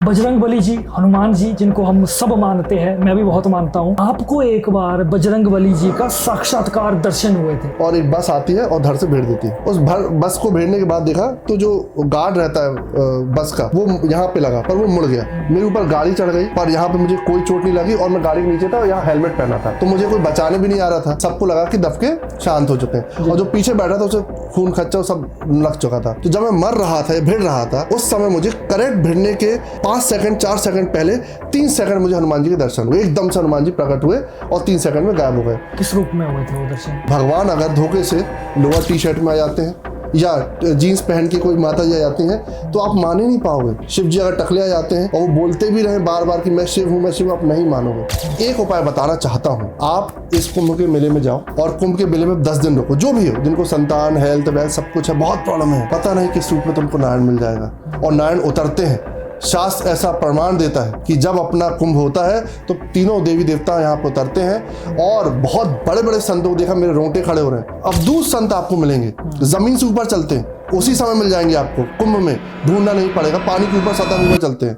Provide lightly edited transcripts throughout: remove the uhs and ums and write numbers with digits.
बजरंगबली जी, हनुमान जी, जिनको हम सब मानते हैं, मैं भी बहुत मानता हूँ। आपको एक बार बजरंगबली जी का साक्षात्कार दर्शन हुए थे और एक बस आती है और धड़ से भेड़ देती है। उस बस को भेड़ने के बाद देखा तो जो गार्ड रहता है बस का, वो यहाँ पे लगा पर वो मुड़ गया। मेरे ऊपर गाड़ी चढ़ गई पर यहाँ पे मुझे कोई चोट नहीं लगी और मैं गाड़ी के नीचे था और यहाँ हेलमेट पहना था, तो मुझे कोई बचाने भी नहीं आ रहा था। सबको लगा कि दबके शांत हो चुके हैं और जो पीछे बैठा था उसे खून खच्चा सब लग चुका था। तो जब मैं मर रहा था, भिड़ रहा था, उस समय मुझे करेक्ट भिड़ने के 5 सेकंड 4 सेकंड पहले 3 सेकंड मुझे हनुमान जी के दर्शन हुए। एकदम से हनुमान जी प्रकट हुए और 3 सेकंड में गायब हो गए। किस रूप में हुए थे वो दर्शन? भगवान अगर धोखे से लोअर टी शर्ट में आ जाते हैं या जीन्स पहन के कोई माता जी आ जाती हैं तो आप मान ही नहीं पाओगे। शिव जी अगर टकले आ जाते हैं और वो बोलते भी रहे बार बार कि मैं शिव हूँ, मैं शिव हूँ, आप नहीं मानोगे। एक उपाय बताना चाहता हूँ, आप इस कुंभ के मेले में जाओ और कुंभ के मेले में 10 दिन रुको। जो भी हो, जिनको संतान, हेल्थ, वेल्थ सब कुछ है, बहुत प्रॉब्लम है, पता नहीं किस रूप में तुमको नारायण मिल जाएगा। और नारायण उतरते हैं। शास्त्र ऐसा प्रमाण देता है कि जब अपना कुंभ होता है तो तीनों देवी देवता यहाँ पर उतरते हैं और बहुत बड़े बड़े संतों को देखा, मेरे रोंगटे खड़े हो रहे हैं। अवधूत संत आपको मिलेंगे, जमीन से ऊपर चलते हैं, उसी समय मिल जाएंगे आपको। कुंभ में ढूंढना नहीं पड़ेगा, पानी के ऊपर सतह ऊपर चलते हैं।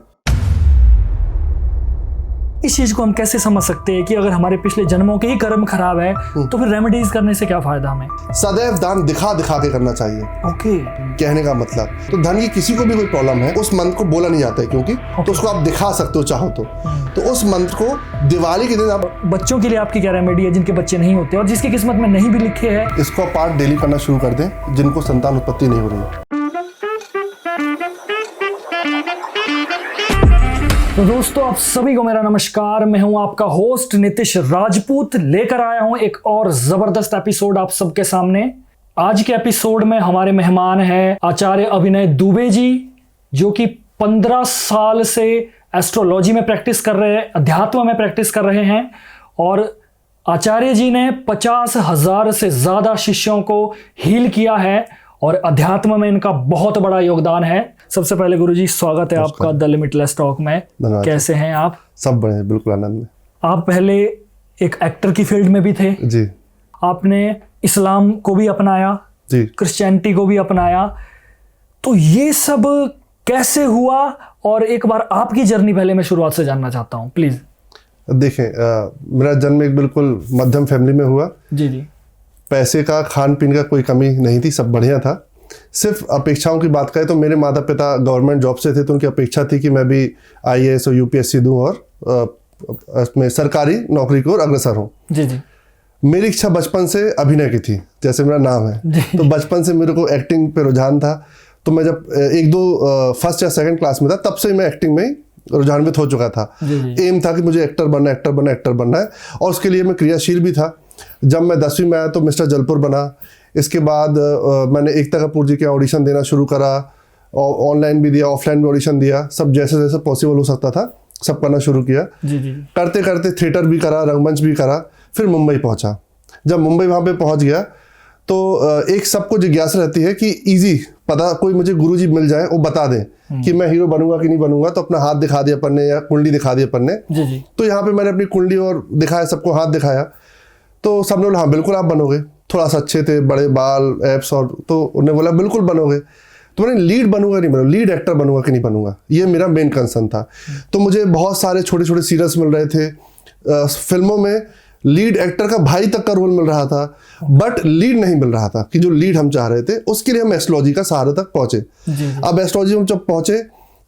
इस चीज को हम कैसे समझ सकते हैं कि अगर हमारे पिछले जन्मों के ही कर्म खराब है तो फिर रेमेडीज करने से क्या फायदा हमें? सदैव दान दिखा दिखा के करना चाहिए। ओके, कहने का मतलब, तो धन की किसी को भी कोई प्रॉब्लम है, उस मंत्र को बोला नहीं जाता है क्योंकि तो उसको आप दिखा सकते हो चाहो तो उस मंत्र को दिवाली के दिन आप। बच्चों के लिए आपकी क्या रेमेडी है जिनके बच्चे नहीं होते और जिसकी किस्मत में नहीं भी लिखे हैं? इसको पाठ डेली करना शुरू कर दें जिनको संतान उत्पत्ति नहीं हो रही है। तो दोस्तों, आप सभी को मेरा नमस्कार। मैं हूं आपका होस्ट नितिश राजपूत, लेकर आया हूं एक और जबरदस्त एपिसोड आप सबके सामने। आज के एपिसोड में हमारे मेहमान हैं आचार्य अभिनय दुबे जी, जो कि 15 साल से एस्ट्रोलॉजी में प्रैक्टिस कर रहे हैं, अध्यात्म में प्रैक्टिस कर रहे हैं और आचार्य जी ने 50,000 से ज्यादा शिष्यों को हील किया है और अध्यात्म में इनका बहुत बड़ा योगदान है। सबसे पहले गुरुजी, स्वागत है आपका द लिमिटलेस टॉक में। कैसे हैं आप? सब बढ़िया, बिल्कुल आनंद में। आप पहले एक एक्टर की फील्ड में भी थे जी। आपने इस्लाम को भी अपनाया जी, क्रिश्चियनिटी को भी अपनाया, तो ये सब कैसे हुआ? और एक बार आपकी जर्नी पहले मैं शुरुआत से जानना चाहता हूँ, प्लीज। देखें, मेरा जन्म एक बिल्कुल मध्यम फैमिली में हुआ जी जी। पैसे का, खान पीन का कोई कमी नहीं थी, सब बढ़िया था। सिर्फ अपेक्षाओं की बात करें तो मेरे माता पिता गवर्नमेंट जॉब से थे, तो उनकी अपेक्षा थी कि मैं भी IAS और UPSC दूं और मैं सरकारी नौकरी की ओर अग्रसर हूं। जी जी। मेरी इच्छा बचपन से अभिनय की थी, जैसे मेरा नाम है, तो बचपन से मेरे को एक्टिंग पे रुझान था। तो मैं जब 1-2 फर्स्ट या सेकंड क्लास में था, तब से मैं एक्टिंग में रुझान्वित हो चुका था। एम था कि मुझे एक्टर बनना है और उसके लिए मैं क्रियाशील भी था। जब मैं 10वीं में आया तो मिस्टर जलपुर बना। इसके बाद मैंने एकता कपूर जी के ऑडिशन देना शुरू करा, ऑनलाइन भी दिया, ऑफलाइन भी ऑडिशन दिया, सब जैसे जैसे पॉसिबल हो सकता था सब करना शुरू किया। जी जी। करते करते थिएटर भी करा, रंगमंच भी करा, फिर मुंबई पहुंचा। जब मुंबई वहाँ पे पहुंच गया तो एक सबको जिज्ञासा रहती है कि इजी पता कोई मुझे गुरुजी मिल जाए, वो बता दें कि मैं हीरो बनूंगा कि नहीं बनूंगा, तो अपना हाथ दिखा दिया अपन ने या कुंडली दिखा दी अपन ने। जी जी। तो यहाँ पे मैंने अपनी कुंडली और दिखाया, सबको हाथ दिखाया, तो सबने बोला हाँ बिल्कुल आप बनोगे। थोड़ा सा अच्छे थे, बड़े बाल, एब्स, और तो उन्होंने बोला बिल्कुल बनोगे। तो मैंने लीड बनूंगा नहीं बनूंगा, लीड एक्टर बनूंगा कि नहीं बनूंगा, ये मेरा मेन कंसर्न था। तो मुझे बहुत सारे छोटे छोटे सीरियल्स मिल रहे थे, फिल्मों में लीड एक्टर का भाई तक का रोल मिल रहा था, बट लीड नहीं मिल रहा था कि जो लीड हम चाह रहे थे। उसके लिए हम एस्ट्रोलॉजी का सहारा तक पहुंचे। अब एस्ट्रोलॉजी में जब पहुंचे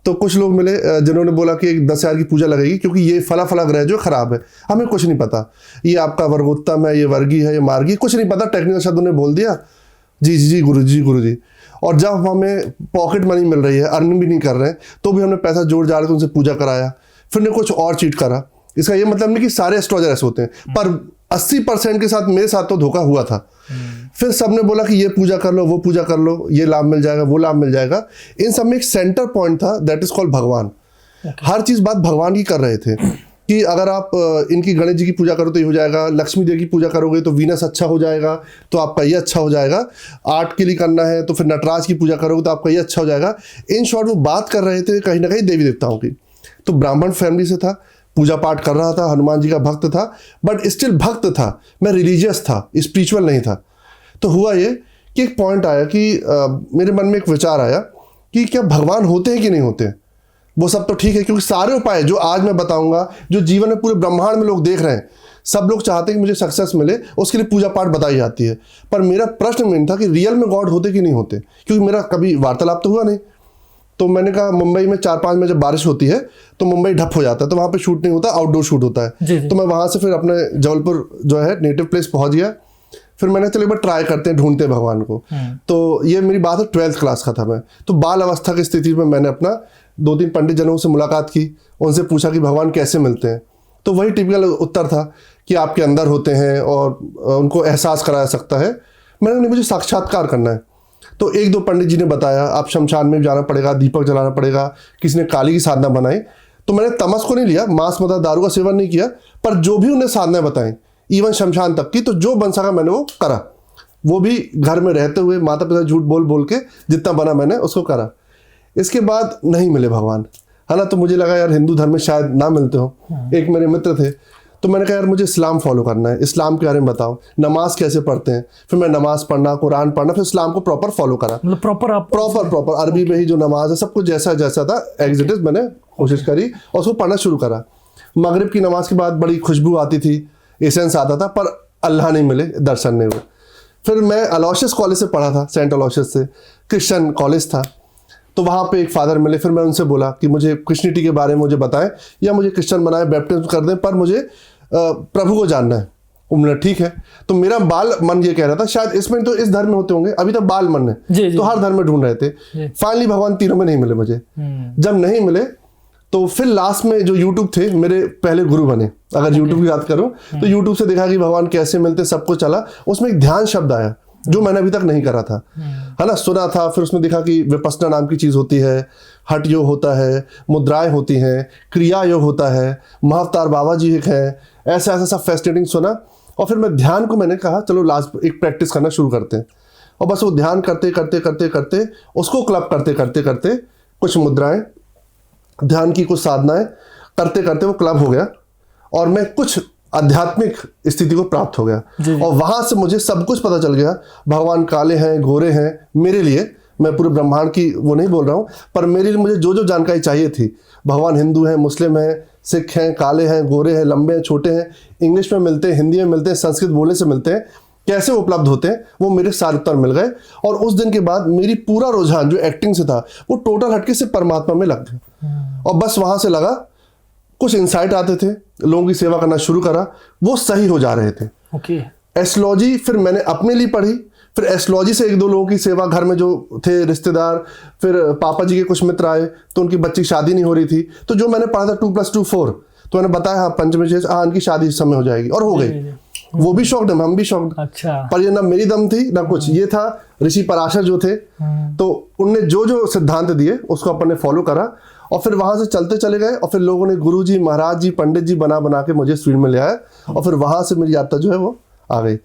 तो कुछ लोग मिले जिन्होंने बोला कि 10,000 की पूजा लगेगी क्योंकि ये फला ग्रह जो खराब है। हमें कुछ नहीं पता, ये आपका वर्गोत्तम है, ये वर्गी है, ये मार्गी, कुछ नहीं पता। टेक्निकल शब्द उन्हें बोल दिया, जी जी जी गुरु जी। और जब हमें पॉकेट मनी मिल रही है, अर्निंग भी नहीं कर रहे हैं, तो भी हमने पैसा जोड़ जाड़ के उनसे पूजा कराया, फिर ने कुछ और चीट करा। इसका ये मतलब नहीं कि सारे एस्ट्रोलॉजर ऐसे होते हैं, पर 80% के साथ मेरे साथ तो धोखा हुआ था। फिर सबने बोला कि ये पूजा कर लो, वो पूजा कर लो, ये लाभ मिल जाएगा, वो लाभ मिल जाएगा। इन सब में एक सेंटर पॉइंट था, दैट इज कॉल्ड भगवान। हर चीज बात भगवान की कर रहे थे कि अगर आप इनकी गणेश जी की पूजा करो तो ये हो जाएगा, लक्ष्मी देवी की पूजा करोगे तो वीनस अच्छा हो जाएगा, तो आपका ये अच्छा हो जाएगा। आर्ट के लिए करना है तो फिर नटराज की पूजा करोगे तो आपका ये अच्छा हो जाएगा। इन शॉर्ट वो बात कर रहे थे कहीं ना कहीं देवी देवताओं की। तो ब्राह्मण फैमिली से था, पूजा पाठ कर रहा था, हनुमान जी का भक्त था, बट स्टिल भक्त था, मैं रिलीजियस था, स्पिरिचुअल नहीं था। तो हुआ ये कि एक पॉइंट आया कि मेरे मन में एक विचार आया कि क्या भगवान होते हैं कि नहीं होते हैं। वो सब तो ठीक है, क्योंकि सारे उपाय जो आज मैं बताऊंगा, जो जीवन में पूरे ब्रह्मांड में लोग देख रहे हैं, सब लोग चाहते हैं कि मुझे सक्सेस मिले, उसके लिए पूजा पाठ बताई जाती है। पर मेरा प्रश्न मेन था कि रियल में गॉड होते कि नहीं होते, क्योंकि मेरा कभी वार्तालाप तो हुआ नहीं। तो मैंने कहा मुंबई में 4-5 में जब बारिश होती है तो मुंबई ढप हो जाता है, तो वहाँ पे शूट नहीं होता, आउटडोर शूट होता है। तो मैं वहाँ से फिर अपने जबलपुर जो है नेटिव प्लेस पहुँच गया। फिर मैंने चलो एक बार ट्राई करते हैं, ढूंढते भगवान को। तो ये मेरी बात है 12th क्लास का था मैं। तो बाल अवस्था की स्थिति में मैंने अपना 2-3 पंडित जनों से मुलाकात की, उनसे पूछा कि भगवान कैसे मिलते हैं। तो वही टिपिकल उत्तर था कि आपके अंदर होते हैं और उनको एहसास कराया सकता है। मैंने नहीं, मुझे साक्षात्कार करना है। तो 1-2 पंडित जी ने बताया आप शमशान में जाना पड़ेगा, दीपक जलाना पड़ेगा, किसी ने काली की साधना बनाई। तो मैंने तमस को नहीं लिया, मांस मदिरा दारू का सेवन नहीं किया, पर जो भी उन्हें साधनाएं बताई इवन शमशान तक की, तो जो बन सका मैंने वो करा। वो भी घर में रहते हुए, माता पिता झूठ बोल बोल के जितना बना मैंने उसको करा। इसके बाद नहीं मिले भगवान, है ना। तो मुझे लगा यार हिंदू धर्म में शायद ना मिलते हो। एक मेरे मित्र थे, तो मैंने कहा यार मुझे इस्लाम फॉलो करना है, इस्लाम के बारे में बताओ, नमाज कैसे पढ़ते हैं। फिर मैं नमाज पढ़ना, कुरान पढ़ना, फिर इस्लाम को प्रॉपर फॉलो करा। मतलब प्रॉपर अरबी में ही जो नमाज है सब कुछ जैसा जैसा था एज इट इज मैंने कोशिश करी और उसको पढ़ना शुरू करा। मगरिब की नमाज के बाद बड़ी खुशबू आती थी, एसेंस आता था, पर अल्लाह नहीं मिले, दर्शन नहीं हुए। फिर मैं अलोशियस कॉलेज से पढ़ा था, सेंट अलोशियस से, क्रिश्चियन कॉलेज था। तो वहाँ पे एक फादर मिले, फिर मैं उनसे बोला कि मुझे क्रिश्चियनिटी के बारे में मुझे बताएं, या मुझे क्रिश्चियन बनाए, बैप्टिज्म कर दें, पर मुझे प्रभु को जानना है। उन्होंने ठीक है। तो मेरा बाल मन ये कह रहा था शायद इसमें तो इस धर्म में होते होंगे, अभी तक बाल मन है, तो हर धर्म में ढूंढ रहे थे। फाइनली भगवान तीनों में नहीं मिले मुझे। जब नहीं मिले तो फिर लास्ट में जो YouTube थे मेरे पहले गुरु बने। अगर YouTube की बात करूं तो YouTube से देखा कि भगवान कैसे मिलते, सब कुछ चला। उसमें एक ध्यान शब्द आया जो मैंने अभी तक नहीं करा था, है ना, सुना था। फिर उसमें देखा कि विपस्सना नाम की चीज होती है, हठ योग होता है, मुद्राएं होती हैं, क्रिया योग होता है, महाअवतार बाबा जी एक है, ऐसा ऐसा सब फैसिनेटिंग सुना। और फिर मैं ध्यान को मैंने कहा चलो लास्ट एक प्रैक्टिस करना शुरू करते हैं। और बस वो ध्यान करते करते करते करते उसको क्लब करते करते करते कुछ मुद्राएं, ध्यान की कुछ साधनाएं करते करते वो क्लब हो गया और मैं कुछ आध्यात्मिक स्थिति को प्राप्त हो गया। और वहां से मुझे सब कुछ पता चल गया। भगवान काले हैं, गोरे हैं, मेरे लिए, मैं पूरे ब्रह्मांड की वो नहीं बोल रहा हूँ, पर मेरे लिए मुझे जो जो जानकारी चाहिए थी, भगवान हिंदू हैं, मुस्लिम हैं, सिख हैं, काले हैं, गोरे हैं, लंबे हैं, छोटे हैं, इंग्लिश में मिलते हैं, हिंदी में मिलते हैं, संस्कृत बोलने से मिलते हैं, कैसे उपलब्ध होते हैं, वो मेरे सारे उत्तर मिल गए। और उस दिन के बाद मेरी पूरा रुझान जो एक्टिंग से था वो टोटल हटके से परमात्मा में लग गया। और बस वहां से लगा कुछ इंसाइट आते थे, लोगों की सेवा करना शुरू करा, वो सही हो जा रहे थे। एस्ट्रोलॉजी फिर मैंने अपने लिए पढ़ी, फिर एस्ट्रोलॉजी से 1-2 लोगों की सेवा, घर में जो थे रिश्तेदार, फिर पापा जी के कुछ मित्र आए तो उनकी बच्ची की शादी नहीं हो रही थी, तो जो मैंने पढ़ा था 2+2 4, तो मैंने बताया हाँ पंचमी शेष, हाँ इनकी शादी इस समय हो जाएगी, और हो गई। वो भी शौक है, हम भी शौक। अच्छा। पर ये ना मेरी दम थी ना कुछ, ये था ऋषि पराशर जो थे, तो उनने जो जो सिद्धांत दिए उसको अपन ने फॉलो करा। और फिर वहां से चलते चले गए और फिर लोगों ने गुरु जी, महाराज जी, पंडित जी बना बना के मुझे स्पीड में ले आया। और फिर वहां से मेरी यात्रा जो है वो आ गई।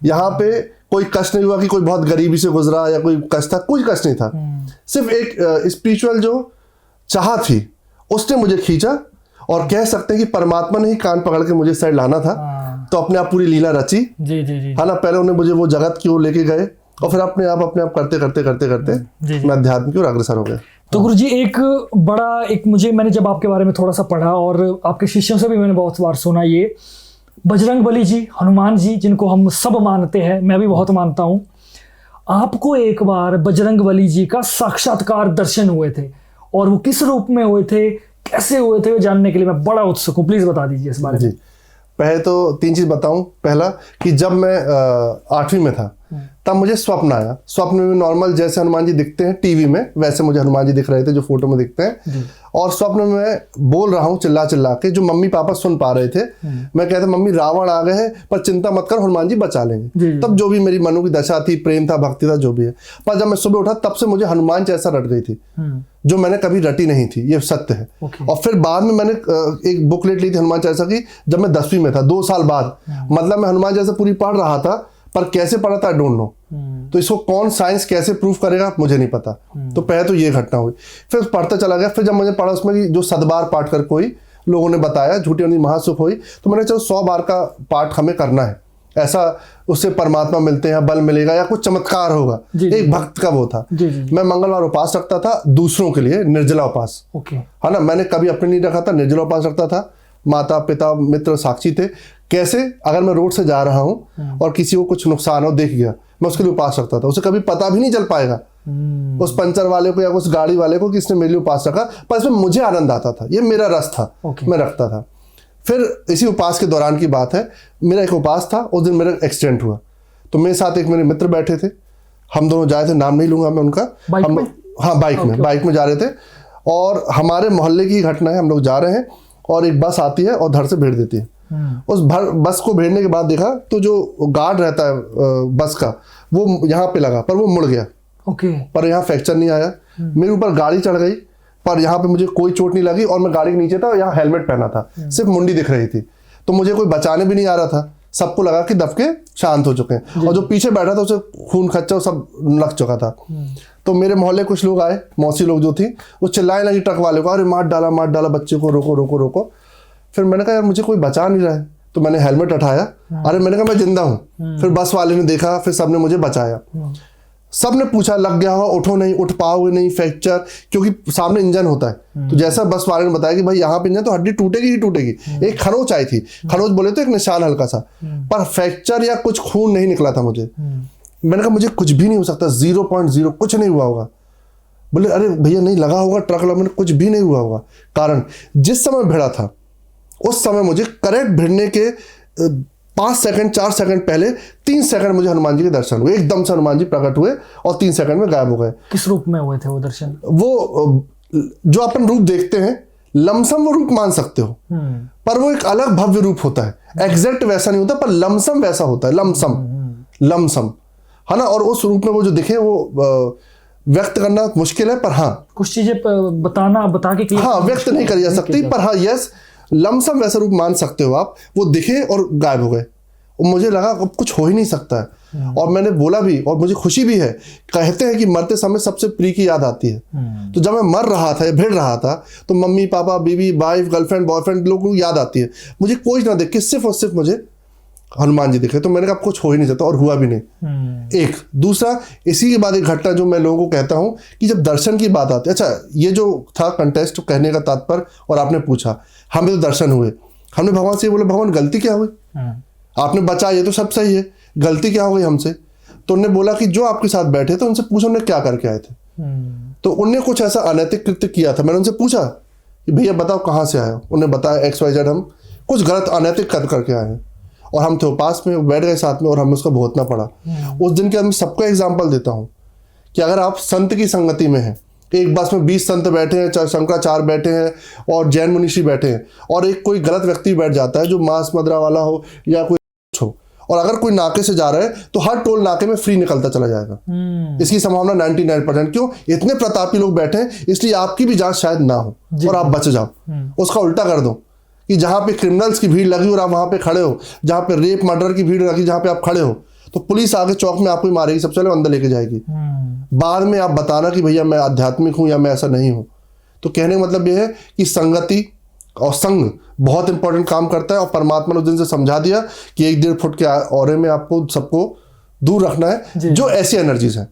यहाँ पे कोई कष्ट नहीं हुआ कि कोई बहुत गरीबी से गुजरा या कोई कष्ट था, कोई कष्ट नहीं था। सिर्फ एक स्पिरिचुअल जो चाह थी उसने मुझे खींचा, और कह सकते हैं कि परमात्मा ने ही कान पकड़ के मुझे साइड लाना था। तो अपने आप पूरी लीला रची, जी जी जी, है ना। पहले उन्हें मुझे वो जगत की ओर लेके गए और फिर अपने आप करते करते करते करते मैं अध्यात्म की ओर अग्रसर हो गया। तो गुरु जी एक मैंने जब आपके बारे में थोड़ा सा पढ़ा और आपके शिष्यों से भी मैंने बहुत बार सुना, ये बजरंग बली जी, हनुमान जी, जिनको हम सब मानते हैं, मैं भी बहुत मानता हूँ, आपको एक बार बजरंग बली जी का साक्षात्कार दर्शन हुए थे, और वो किस रूप में हुए थे, कैसे हुए थे, वो जानने के लिए मैं बड़ा उत्सुक हूँ। प्लीज बता दीजिए इस बारे में। पहले तो 3 चीज बताऊं। पहला कि जब मैं 8वीं में था तब मुझे स्वप्न आया। स्वप्न में नॉर्मल जैसे हनुमान जी दिखते हैं टीवी में, वैसे मुझे हनुमान जी दिख रहे थे जो फोटो में दिखते हैं। और स्वप्न में मैं बोल रहा हूँ चिल्ला चिल्ला के, जो मम्मी पापा सुन पा रहे थे। मैं कहता मम्मी रावण आ गए हैं, पर चिंता मत कर, हनुमान जी बचा लेंगे। तब जो भी मेरी मनु की दशा थी, प्रेम था, भक्ति था, जो भी है। पर जब मैं सुबह उठा तब से मुझे हनुमान जैसा रट गई थी, जो मैंने कभी रटी नहीं थी, ये सत्य है। और फिर बाद में मैंने एक बुकलेट ली थी हनुमान चालीसा की, जब मैं 10वीं में था, 2 साल बाद। मतलब मैं हनुमान चालीसा पूरी पढ़ रहा था, पर कैसे पढ़ा था आई डोंट नो। तो इसको कौन साइंस कैसे प्रूफ करेगा मुझे नहीं पता। तो पहले तो ये घटना हुई, फिर पढ़ता चला गया। फिर जब मुझे पढ़ा उसमें कि जो 7 बार पाठ कर कोई लोगों ने बताया, झूठी उन्हीं महासुख हुई, तो मैंने चलो 100 बार का पाठ हमें करना है। ऐसा उससे परमात्मा मिलते हैं, बल मिलेगा या कुछ चमत्कार होगा। जी, एक भक्त का वो था। मैं मंगलवार उपवास रखता था दूसरों के लिए, निर्जला उपवास। ओके। है ना, मैंने कभी अपने नहीं रखा था, निर्जला उपवास रखता था। माता पिता मित्र साक्षी थे। कैसे, अगर मैं रोड से जा रहा हूँ और किसी को कुछ नुकसान हो देख गया, मैं उसके लिए उपवास रखता था। उसे कभी पता भी नहीं चल पाएगा उस पंचर वाले को या उस गाड़ी वाले को कि इसने मेरे लिए उपवास रखा, पर इसमें मुझे आनंद आता था, ये मेरा रस था। मैं रखता था। फिर इसी उपवास के दौरान की बात है, मेरा एक उपवास था, उस दिन मेरा एक्सीडेंट हुआ। तो मेरे साथ एक मेरे मित्र बैठे थे, हम दोनों जाए थे, नाम नहीं लूंगा मैं उनका। हम हाँ बाइक में जा रहे थे और हमारे मोहल्ले की घटना है। हम लोग जा रहे हैं और एक बस आती है और धड़ से भेड़ देती है। उस बस को भेड़ने के बाद देखा तो जो गार्ड रहता है बस का, वो यहाँ पे लगा पर वो मुड़ गया। पर यहाँ फ्रैक्चर नहीं आया। मेरे ऊपर गाड़ी चढ़ गई पर यहाँ पे मुझे कोई चोट नहीं लगी और मैं गाड़ी के नीचे था और यहाँ हेलमेट पहना था, सिर्फ मुंडी दिख रही थी। तो मुझे कोई बचाने भी नहीं आ रहा था, सबको लगा कि दबके शांत हो चुके हैं। और जो पीछे बैठा था उसे खून खच्चा सब लग चुका था। तो मेरे मोहल्ले कुछ लोग आए, मौसी लोग जो थी, वो चिल्लाने लगी ट्रक वाले को, अरे मार डाला बच्चे को, रोको रोको रोको। फिर मैंने कहा यार मुझे कोई बचा नहीं रहा है, तो मैंने हेलमेट उठाया। अरे मैंने कहा मैं जिंदा हूँ। फिर बस वाले ने देखा, फिर सबने मुझे बचाया। सबने पूछा लग गया हो, उठो नहीं, उठ पाओगे नहीं, फ्रैक्चर, क्योंकि सामने इंजन होता है। तो जैसा बस वाले ने बताया कि भाई यहाँ पे इंजन तो हड्डी टूटेगी ही टूटेगी। एक खरोच आई थी, खरोच बोले तो एक निशान हल्का सा, पर फ्रैक्चर या कुछ खून नहीं निकला था मुझे। मैंने कहा मुझे कुछ भी नहीं हो सकता, 0.0 कुछ नहीं हुआ होगा। बोले अरे भैया नहीं लगा होगा, ट्रक लगा, मैंने कुछ भी नहीं हुआ होगा। कारण जिस समय भिड़ा था उस समय मुझे करेक्ट भिड़ने के 5 सेकंड 4 सेकंड पहले 3 सेकंड मुझे हनुमान जी के दर्शन हुए। एकदम से हनुमान जी प्रकट हुए और 3 सेकंड में गायब हो गए। किस रूप में हुए थे वो दर्शन? वो जो अपन रूप देखते हैं, लमसम वो रूप मान सकते हो, पर वो एक अलग भव्य रूप होता है। एग्जैक्ट वैसा नहीं होता पर लमसम वैसा होता है। लमसम है ना। और उस रूप में वो जो दिखे वो व्यक्त करना मुश्किल है, पर हाँ कुछ चीजें बता के हाँ व्यक्त नहीं करी जा सकती, पर हाँ यस लमसम वैसा रूप मान सकते हो आप। वो दिखे और गायब हो गए और मुझे लगा अब कुछ हो ही नहीं सकता है। और मैंने बोला भी और मुझे खुशी भी है। कहते हैं कि मरते समय सबसे प्रिय की याद आती है। तो जब मैं मर रहा था या भिड़ रहा था तो मम्मी पापा बीवी वाइफ गर्लफ्रेंड बॉयफ्रेंड लोगों को याद आती है। मुझे कोई ना देख के सिर्फ और सिर्फ मुझे हनुमान जी दिखे। तो मैंने कहा कुछ हो ही नहीं सकता, और हुआ भी नहीं। एक दूसरा इसी के बाद एक घटना जो मैं लोगों को कहता हूं कि जब दर्शन की बात आती है, अच्छा ये जो था कंटेस्ट कहने का तात्पर्य, और आपने पूछा हमें तो दर्शन हुए, हमने भगवान से बोला भगवान गलती क्या हुई, आपने बचाया तो सब सही है, गलती क्या हो गई हमसे? तो उन्होंने बोला कि जो आपके साथ बैठे थे उनसे पूछो उन्होंने क्या करके आए थे। तो उनने कुछ ऐसा अनैतिक कृत्य किया था। मैंने उनसे पूछा कि भैया बताओ कहाँ से आए हो? उन्हें बताया XYZ हम कुछ गलत अनैतिक कर्म करके आए हैं। और हम थे पास में बैठ गए साथ में और हमें उसका भुगतना पड़ा। उस दिन के मैं सबका एग्जाम्पल देता हूँ कि अगर आप संत की संगति में हैं, एक बस में 20 संत बैठे हैं, शंकराचार्य बैठे हैं और जैन मुनिषी बैठे हैं, और एक कोई गलत व्यक्ति बैठ जाता है जो मांस मदिरा वाला हो या कोई हो, और अगर कोई नाके से जा रहा है तो हर टोल नाके में फ्री निकलता चला जाएगा। इसकी संभावना 99%। क्यों? इतने प्रतापी लोग बैठे हैं, इसलिए आपकी भी जांच शायद ना हो और आप बच जाओ। उसका उल्टा कर दो कि जहां पे क्रिमिनल्स की भीड़ लगी और आप वहां पे खड़े हो, जहां पे रेप मर्डर की भीड़ लगी जहां पे आप खड़े हो, तो पुलिस आगे चौक में आपको मारेगी, सबसे पहले अंदर लेके जाएगी। बाद में आप बताना कि भैया मैं आध्यात्मिक हूं या मैं ऐसा नहीं हूं। तो कहने का मतलब यह है कि संगति और संग बहुत इंपॉर्टेंट काम करता है। और परमात्मा ने उस दिन से समझा दिया कि 1-1.5 फुट के औरे में आपको सबको दूर रखना है जो ऐसी एनर्जीज हैं,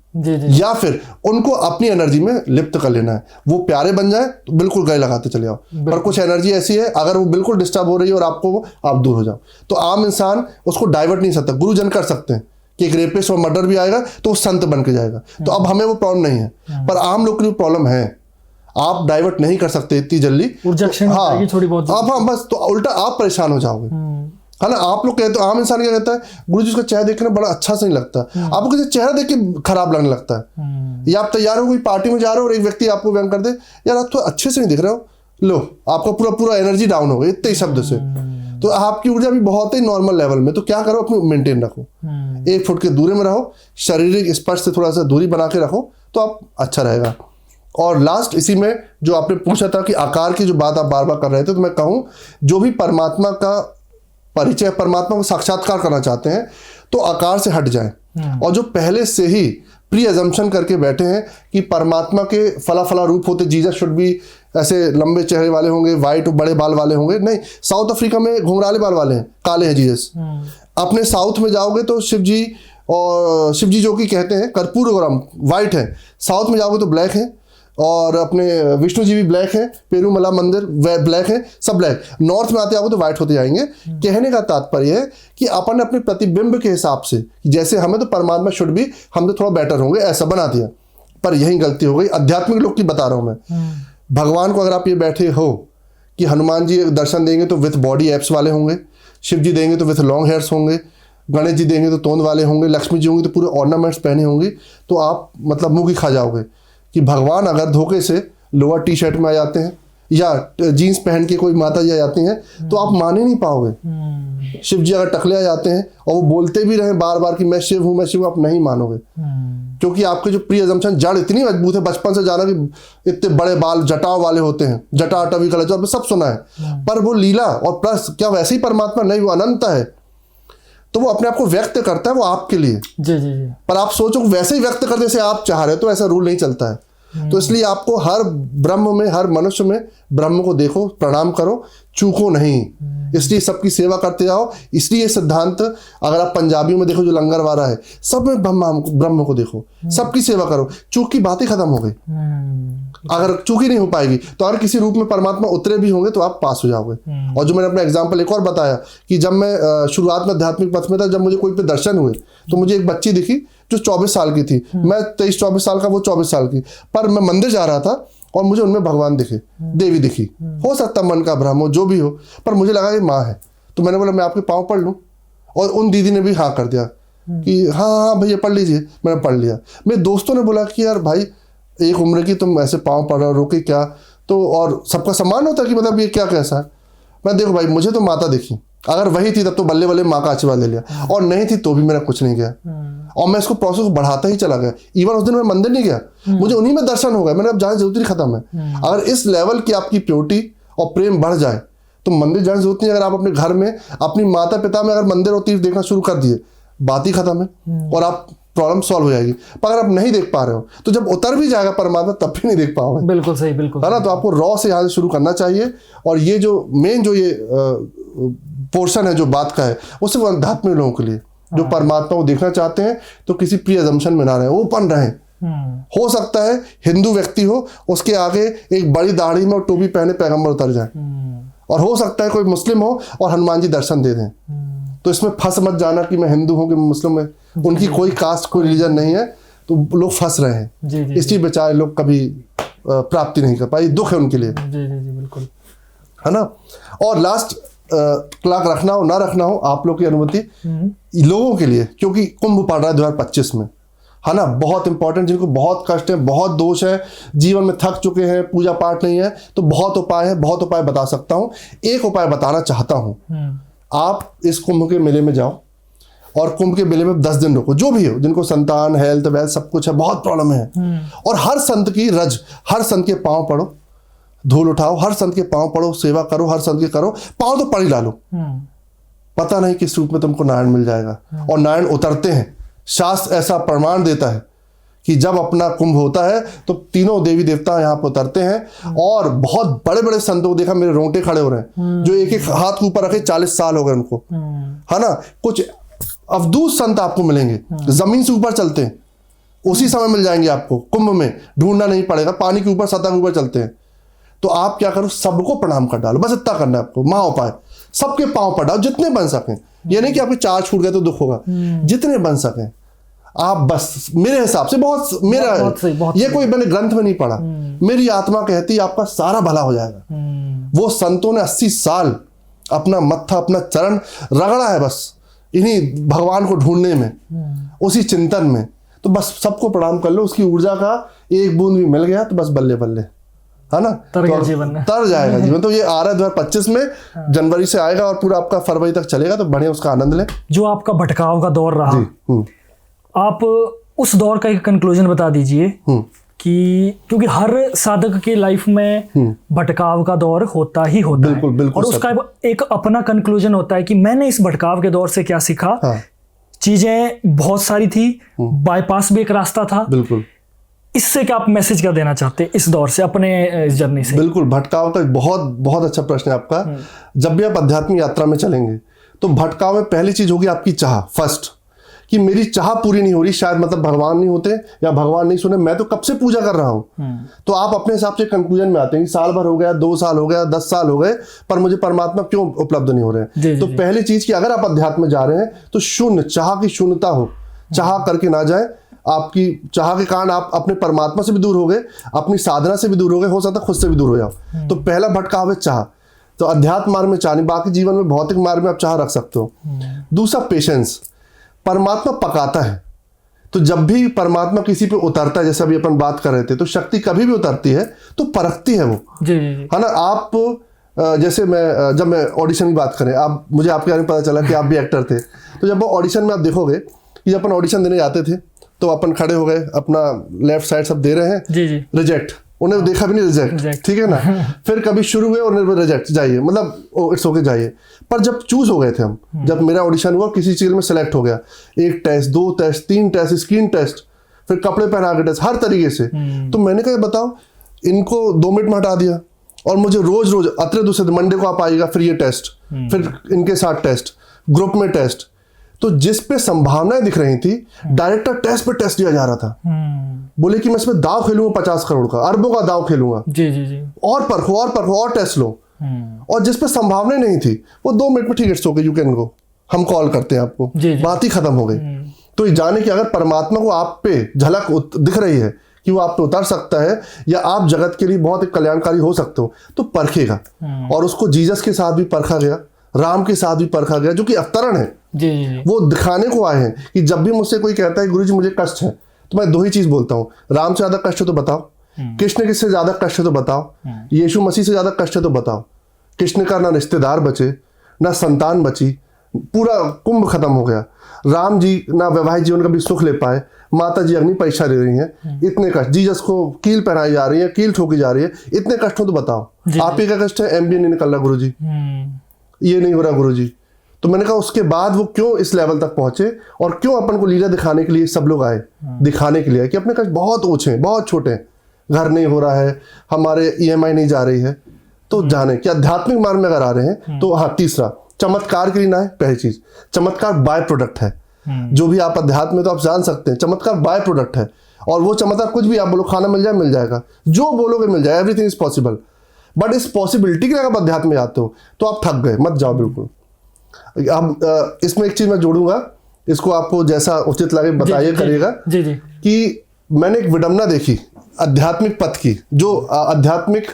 या फिर उनको अपनी एनर्जी में लिप्त कर लेना है। वो प्यारे बन जाए तो बिल्कुल गले लगाते चले जाओ, पर कुछ एनर्जी ऐसी है अगर वो बिल्कुल डिस्टर्ब हो रही है और आपको आप दूर हो जाओ। तो आम इंसान उसको डाइवर्ट नहीं सकता। गुरुजन कर सकते हैं कि एक रेपिस्ट और मर्डर भी आएगा तो वो संत बन के जाएगा। तो अब हमें वो प्रॉब्लम नहीं है, पर आम लोग की प्रॉब्लम है। आप डाइवर्ट नहीं कर सकते इतनी जल्दी। हाँ थोड़ी बहुत आप हाँ बस तो उल्टा आप परेशान हो जाओगे, है ना। आप लोग कहते हो, आम इंसान क्या कहता है, गुरु जी उसका चेहरा देखना बड़ा अच्छा से नहीं लगता, आपको किसी चेहरा देख के खराब लगने लगता है। या आप तैयार हो कोई पार्टी में जा रहे हो और एक व्यक्ति आपको व्यंग कर दे, यार आप तो अच्छे से नहीं दिख रहे हो, लो आपका पूरा एनर्जी डाउन हो गई इतने ही शब्द से। तो आपकी ऊर्जा भी बहुत ही नॉर्मल लेवल में। तो क्या करो, अपने मेंटेन रखो, 1 फुट के दूरी में रहो, शारीरिक स्पर्श से थोड़ा सा दूरी बना के रखो तो आप अच्छा रहेगा। और लास्ट इसी में जो आपने पूछा था कि आकार की जो बात आप बार बार कर रहे थे, तो मैं कहूँ जो भी परमात्मा का परिचय, परमात्मा को साक्षात्कार करना चाहते हैं तो आकार से हट जाएं। और जो पहले से ही प्री अजम्पशन करके बैठे हैं कि परमात्मा के फला रूप होते, जीसस शुड भी ऐसे लंबे चेहरे वाले होंगे, वाइट बड़े बाल वाले होंगे, नहीं, साउथ अफ्रीका में घुंघराले बाल वाले हैं, काले हैं जीसस। अपने साउथ में जाओगे तो शिव जी, और शिव जी जो कि कहते हैं कर्पूर गरम वाइट है, साउथ में जाओगे तो ब्लैक है, और अपने विष्णु जी भी ब्लैक है, पेरूमला मंदिर ब्लैक है, सब ब्लैक। नॉर्थ में आते आओगे तो व्हाइट होते जाएंगे। कहने का तात्पर्य है कि अपन अपने प्रतिबिंब के हिसाब से, जैसे हमें तो परमात्मा शुड भी, हम तो थोड़ा बेटर होंगे ऐसा बना दिया, पर यही गलती हो गई। आध्यात्मिक लोग की बता रहा हूं मैं। भगवान को अगर आप ये बैठे हो कि हनुमान जी दर्शन देंगे तो विथ बॉडी एप्स वाले होंगे, शिव जी देंगे तो विथ लॉन्ग हेयर्स होंगे, गणेश जी देंगे तो तोंद वाले होंगे, लक्ष्मी जी होंगी तो पूरे ऑर्नामेंट्स पहने होंगी, तो आप मतलब मुंह की खा जाओगे। कि भगवान अगर धोखे से लोअर टी शर्ट में आ जाते हैं या जीन्स पहन के कोई माता जी आ जाती हैं तो आप मान ही नहीं पाओगे। शिव जी अगर टकले आ जाते हैं और वो बोलते भी रहे बार बार कि मैं शिव हूं, मैं शिव हूं, आप नहीं मानोगे। क्योंकि आपके जो प्री अजम्पशन जड़ इतनी मजबूत है, बचपन से जाना कि इतने बड़े बाल जटाओं वाले होते हैं, जटा टवी कलर, आपने सब सुना है। पर वो लीला, और प्लस क्या वैसे ही परमात्मा नहीं, वो अनंत है, तो वो अपने आप को व्यक्त करता है, वो आपके लिए। जी जी जी। पर आप सोचो वैसे ही व्यक्त कर जैसे आप चाह रहे हो, तो ऐसा रूल नहीं चलता है। तो इसलिए आपको हर ब्रह्म में, हर मनुष्य में ब्रह्म को देखो, प्रणाम करो, चूको नहीं। इसलिए सबकी सेवा करते जाओ। इसलिए ये सिद्धांत अगर आप पंजाबियों में देखो जो लंगर वाला है, सब में ब्रह्म को देखो, सबकी सेवा करो। चूक की बात ही खत्म हो गई। अगर चूक ही नहीं हो पाएगी तो अगर किसी रूप में परमात्मा उतरे भी होंगे तो आप पास हो जाओगे। और जो मैंने अपना एग्जाम्पल एक और बताया कि जब मैं शुरुआत में आध्यात्मिक पथ में था, जब मुझे कोई पे दर्शन हुए तो मुझे एक बच्ची दिखी जो 24 साल की थी, मैं 23-24 साल का, वो 24 साल की, पर मैं मंदिर जा रहा था और मुझे उनमें भगवान दिखे, देवी दिखी। हो सकता मन का भ्रम हो, जो भी हो, पर मुझे लगा कि माँ है। तो मैंने बोला मैं आपके पाँव पढ़ लूँ, और उन दीदी ने भी हाँ कर दिया कि हाँ हाँ भैया पढ़ लीजिए। मैंने पढ़ लिया। मेरे दोस्तों ने बोला कि यार भाई एक उम्र की तुम ऐसे पाँव पढ़ रहे हो, रोके क्या? तो और सबका सम्मान होता है कि मतलब ये क्या कैसा है। मैं देखो भाई, मुझे तो माता दिखी, अगर वही थी तब तो बल्ले बल्ले माँ का आशीर्वाद ले लिया, और नहीं थी तो भी मेरा कुछ नहीं गया, और मैं इसको प्रोसेस को बढ़ाता ही चला गया। इवन उस दिन मैं मंदिर नहीं गया, मुझे उन्हीं में दर्शन हो गया। मैंने अब जाने जरूरत नहीं, खत्म है। अगर इस लेवल की आपकी प्योरिटी और प्रेम बढ़ जाए तो मंदिर जाने जरूरत नहीं। अगर आप अपने घर में अपनी माता पिता में अगर मंदिर और तीर्थ देखना शुरू कर दिए, बात ही खत्म है और आप प्रॉब्लम सॉल्व हो जाएगी। पर अगर आप नहीं देख पा रहे हो तो जब उतर भी जाएगा परमात्मा तब भी नहीं देख पाओगे। बिल्कुल सही, बिल्कुल है ना। तो आपको रॉ से यहाँ से शुरू करना चाहिए। और ये जो मेन जो ये पोर्शन है जो बात का है, वो सिर्फ आध्यात्मिक लोगों के लिए जो परमात्मा को देखना चाहते हैं, तो किसी प्री अजम्पशन में ना रहे, ओपन रहे। हो सकता है हिंदू व्यक्ति हो, उसके आगे एक बड़ी दाढ़ी में और टोपी पहने पैगंबर उतर जाए, और हो सकता है कोई मुस्लिम हो और हनुमान जी दर्शन दे दें। तो इसमें फंस मत जाना कि मैं हिंदू हूं कि मुस्लिम है। उनकी कोई कास्ट, कोई रिलीजन नहीं है, तो लोग फंस रहे हैं। इसलिए बेचारे लोग कभी प्राप्ति नहीं कर पाए, दुख है उनके लिए। जी जी जी, बिल्कुल, है ना। और लास्ट क्लॉक रखना हो ना रखना हो, आप लोग की अनुमति लोगों के लिए, क्योंकि कुंभ पड़ रहा है 2025 में, है ना। बहुत इंपॉर्टेंट, जिनको बहुत कष्ट है, बहुत दोष है, जीवन में थक चुके हैं, पूजा पाठ नहीं है, तो बहुत उपाय है, बहुत उपाय बता सकता हूँ। एक उपाय बताना चाहता हूँ। आप इस कुंभ के मेले में जाओ और कुंभ के मेले में 10 दिन रुको, जो भी हो, जिनको संतान, हेल्थ, वेल्थ सब कुछ है, बहुत प्रॉब्लम है, और हर संत की रज, हर संत के पांव पढ़ो, धूल उठाओ, हर संत के पांव पढ़ो, सेवा करो, हर संत के करो, पांव तो पढ़ ही डालो। पता नहीं किस रूप में तुमको नारायण मिल जाएगा। और नारायण उतरते हैं, शास्त्र ऐसा प्रमाण देता है कि जब अपना कुंभ होता है तो तीनों देवी देवता यहाँ पर उतरते हैं। और बहुत बड़े बड़े संतों को देखा, मेरे रोंगटे खड़े हो रहे हैं, जो एक एक हाथ के ऊपर रखे 40 साल हो गए उनको, है ना। कुछ अवधूत संत आपको मिलेंगे, जमीन से ऊपर चलते हैं, उसी समय मिल जाएंगे आपको, कुंभ में ढूंढना नहीं पड़ेगा, पानी के ऊपर, सतह के ऊपर चलते हैं। तो आप क्या करो, सबको प्रणाम कर डालो, बस इतना करना है आपको। महा उपाय, सबके पांव पर डालो जितने बन सकें। ये नहीं कि आपके 4 छूट गए तो दुख होगा, जितने बन सकें आप, बस मेरे हिसाब से, बहुत मेरा ये कोई मैंने ग्रंथ में नहीं पढ़ा, मेरी आत्मा कहती है आपका सारा भला हो जाएगा। वो संतों ने 80 साल अपना मत्था, अपना चरण रगड़ा है बस इन्हीं भगवान को ढूंढने में, उसी चिंतन में। तो बस सबको प्रणाम कर लो, उसकी ऊर्जा का एक बूंद भी मिल गया तो बस बल्ले बल्ले, है ना, तर जाएगा जीवन। तो ये आ रहा है 2025 में, जनवरी से आएगा और पूरा आपका फरवरी तक चलेगा, तो बढ़िया उसका आनंद लें। जो आपका भटकाव का दौर रहा, आप उस दौर का एक कंक्लूजन बता दीजिए कि, क्योंकि हर साधक के लाइफ में भटकाव का दौर होता ही होता है, और उसका एक अपना कंक्लूजन होता है कि मैंने इस भटकाव के दौर से क्या सीखा। चीजें बहुत सारी थी, बाईपास भी एक रास्ता था, बिल्कुल। इससे क्या आप मैसेज क्या देना चाहते हैं इस दौर से, अपने इस जर्नी से? बिल्कुल, भटकाव का बहुत बहुत अच्छा प्रश्न है आपका। जब भी आप आध्यात्मिक यात्रा में चलेंगे तो भटकाव में पहली चीज होगी आपकी चाह, फर्स्ट, कि मेरी चाह पूरी नहीं हो रही, शायद मतलब भगवान नहीं होते या भगवान नहीं सुने, मैं तो कब से पूजा कर रहा हूं। तो आप अपने हिसाब से कंक्लूजन में आते हैं कि साल भर हो गया, 2 साल हो गया, 10 साल हो गए, पर मुझे परमात्मा क्यों उपलब्ध नहीं हो रहे। तो पहली चीज कि अगर आप अध्यात्म में जा रहे हैं तो शून्य, चाह की शून्यता हो, चाह करके ना जाए। आपकी चाह के कारण आप अपने परमात्मा से भी दूर हो गए, अपनी साधना से भी दूर हो गए, हो सकता है खुद से भी दूर हो जाओ। तो पहला भटकाव है चाह। तो अध्यात्म मार्ग में चाह नहीं, बाकी जीवन में भौतिक मार्ग में आप चाह रख सकते हो। दूसरा पेशेंस, परमात्मा पकाता है। तो जब भी परमात्मा किसी पे उतरता है, जैसे अभी अपन बात कर रहे थे, तो शक्ति कभी भी उतरती है तो परखती है वो, जी। है ना। आप जैसे जब मैं ऑडिशन की बात करें, आप मुझे आपके बारे में पता चला कि आप भी एक्टर थे, तो जब वो ऑडिशन में आप देखोगे कि जब अपन ऑडिशन देने जाते थे तो अपन खड़े हो गए, अपना लेफ्ट साइड सब दे रहे हैं, जी। रिजेक्ट, उन्हें देखा भी नहीं, रिजेक्ट, ठीक है ना। फिर कभी शुरू हुए और रिजेक्ट, जाइए, मतलब इट्स ओके, जाइए। पर जब चूज हो गए थे हम, जब मेरा ऑडिशन हुआ, किसी चीज में सेलेक्ट हो गया, 1 test, 2 test, 3 test, screen test, फिर कपड़े पहना के टेस्ट, हर तरीके से। तो मैंने कहा बताओ, इनको 2 मिनट में हटा दिया और मुझे रोज रोज अतरे दूसरे मंडे को आप आइएगा, फिर ये टेस्ट, फिर इनके साथ टेस्ट, ग्रुप में टेस्ट। तो जिस पे संभावनाएं दिख रही थी, डायरेक्टर टेस्ट पे टेस्ट दिया जा रहा था। बोले कि मैं इसमें दाव खेलूंगा 50 करोड़ का, अरबों का दाव खेलूंगा, जी। और परखो और टेस्ट लो। और जिस पे संभावनाएं नहीं थी, वो 2 मिनट में ठीक है, यू कैन गो, हम कॉल करते हैं आपको, बात ही खत्म हो गई। तो ये जाने कि अगर परमात्मा को आप पे झलक दिख रही है कि वो आप पे उतर सकता है, या आप जगत के लिए बहुत एक कल्याणकारी हो सकते हो, तो परखेगा। और उसको जीसस के साथ भी परखा गया, राम के साथ भी परखा गया, जो कि अवतरण है, जी। वो दिखाने को आए हैं कि जब भी मुझसे कोई कहता है गुरुजी मुझे कष्ट है, तो मैं 2 ही चीज बोलता हूँ, राम से ज्यादा कष्ट है तो बताओ, कृष्ण किससे ज्यादा कष्ट है तो बताओ, यीशु मसीह से ज्यादा कष्ट है तो बताओ। कृष्ण का ना रिश्तेदार बचे, ना संतान बची, पूरा कुंभ खत्म हो गया। राम जी ना वैवाहिक जीवन का भी सुख ले पाए, माता जी अग्नि परीक्षा ले रही हैं, इतने कष्ट, जीसस को कील पहनाई जा रही है, कील ठोकी जा रही है, इतने कष्ट हो तो बताओ। आप ही का कष्ट है, MBA नहीं निकल रहा गुरुजी, ये नहीं हो रहा गुरुजी। तो मैंने कहा उसके बाद वो क्यों इस लेवल तक पहुंचे, और क्यों अपन को लीला दिखाने के लिए सब लोग आए, दिखाने के लिए कि अपने कष्ट बहुत ऊंचे हैं, बहुत छोटे हैं, घर नहीं हो रहा है, हमारे EMI नहीं जा रही है। तो जाने कि आध्यात्मिक मार्ग में अगर आ रहे हैं तो हाँ, तीसरा चमत्कार के लिए ना है। पहली चीज, चमत्कार बाय प्रोडक्ट है। जो भी आप अध्यात्म में, तो आप जान सकते हैं चमत्कार बाय प्रोडक्ट है। और वो चमत्कार कुछ भी आप बोलो, खाना मिल जाए, मिल जाएगा, जो बोलोगे मिल जाए, एवरीथिंग इज पॉसिबल। बट इस पॉसिबिलिटी के लिए आप अध्यात्म में आते हो तो आप थक गए, मत जाओ बिल्कुल। अब इसमें एक चीज मैं जोड़ूंगा, इसको आपको जैसा उचित लगे बताइए, करिएगा, कि मैंने एक विडंबना देखी आध्यात्मिक पथ की। जो आध्यात्मिक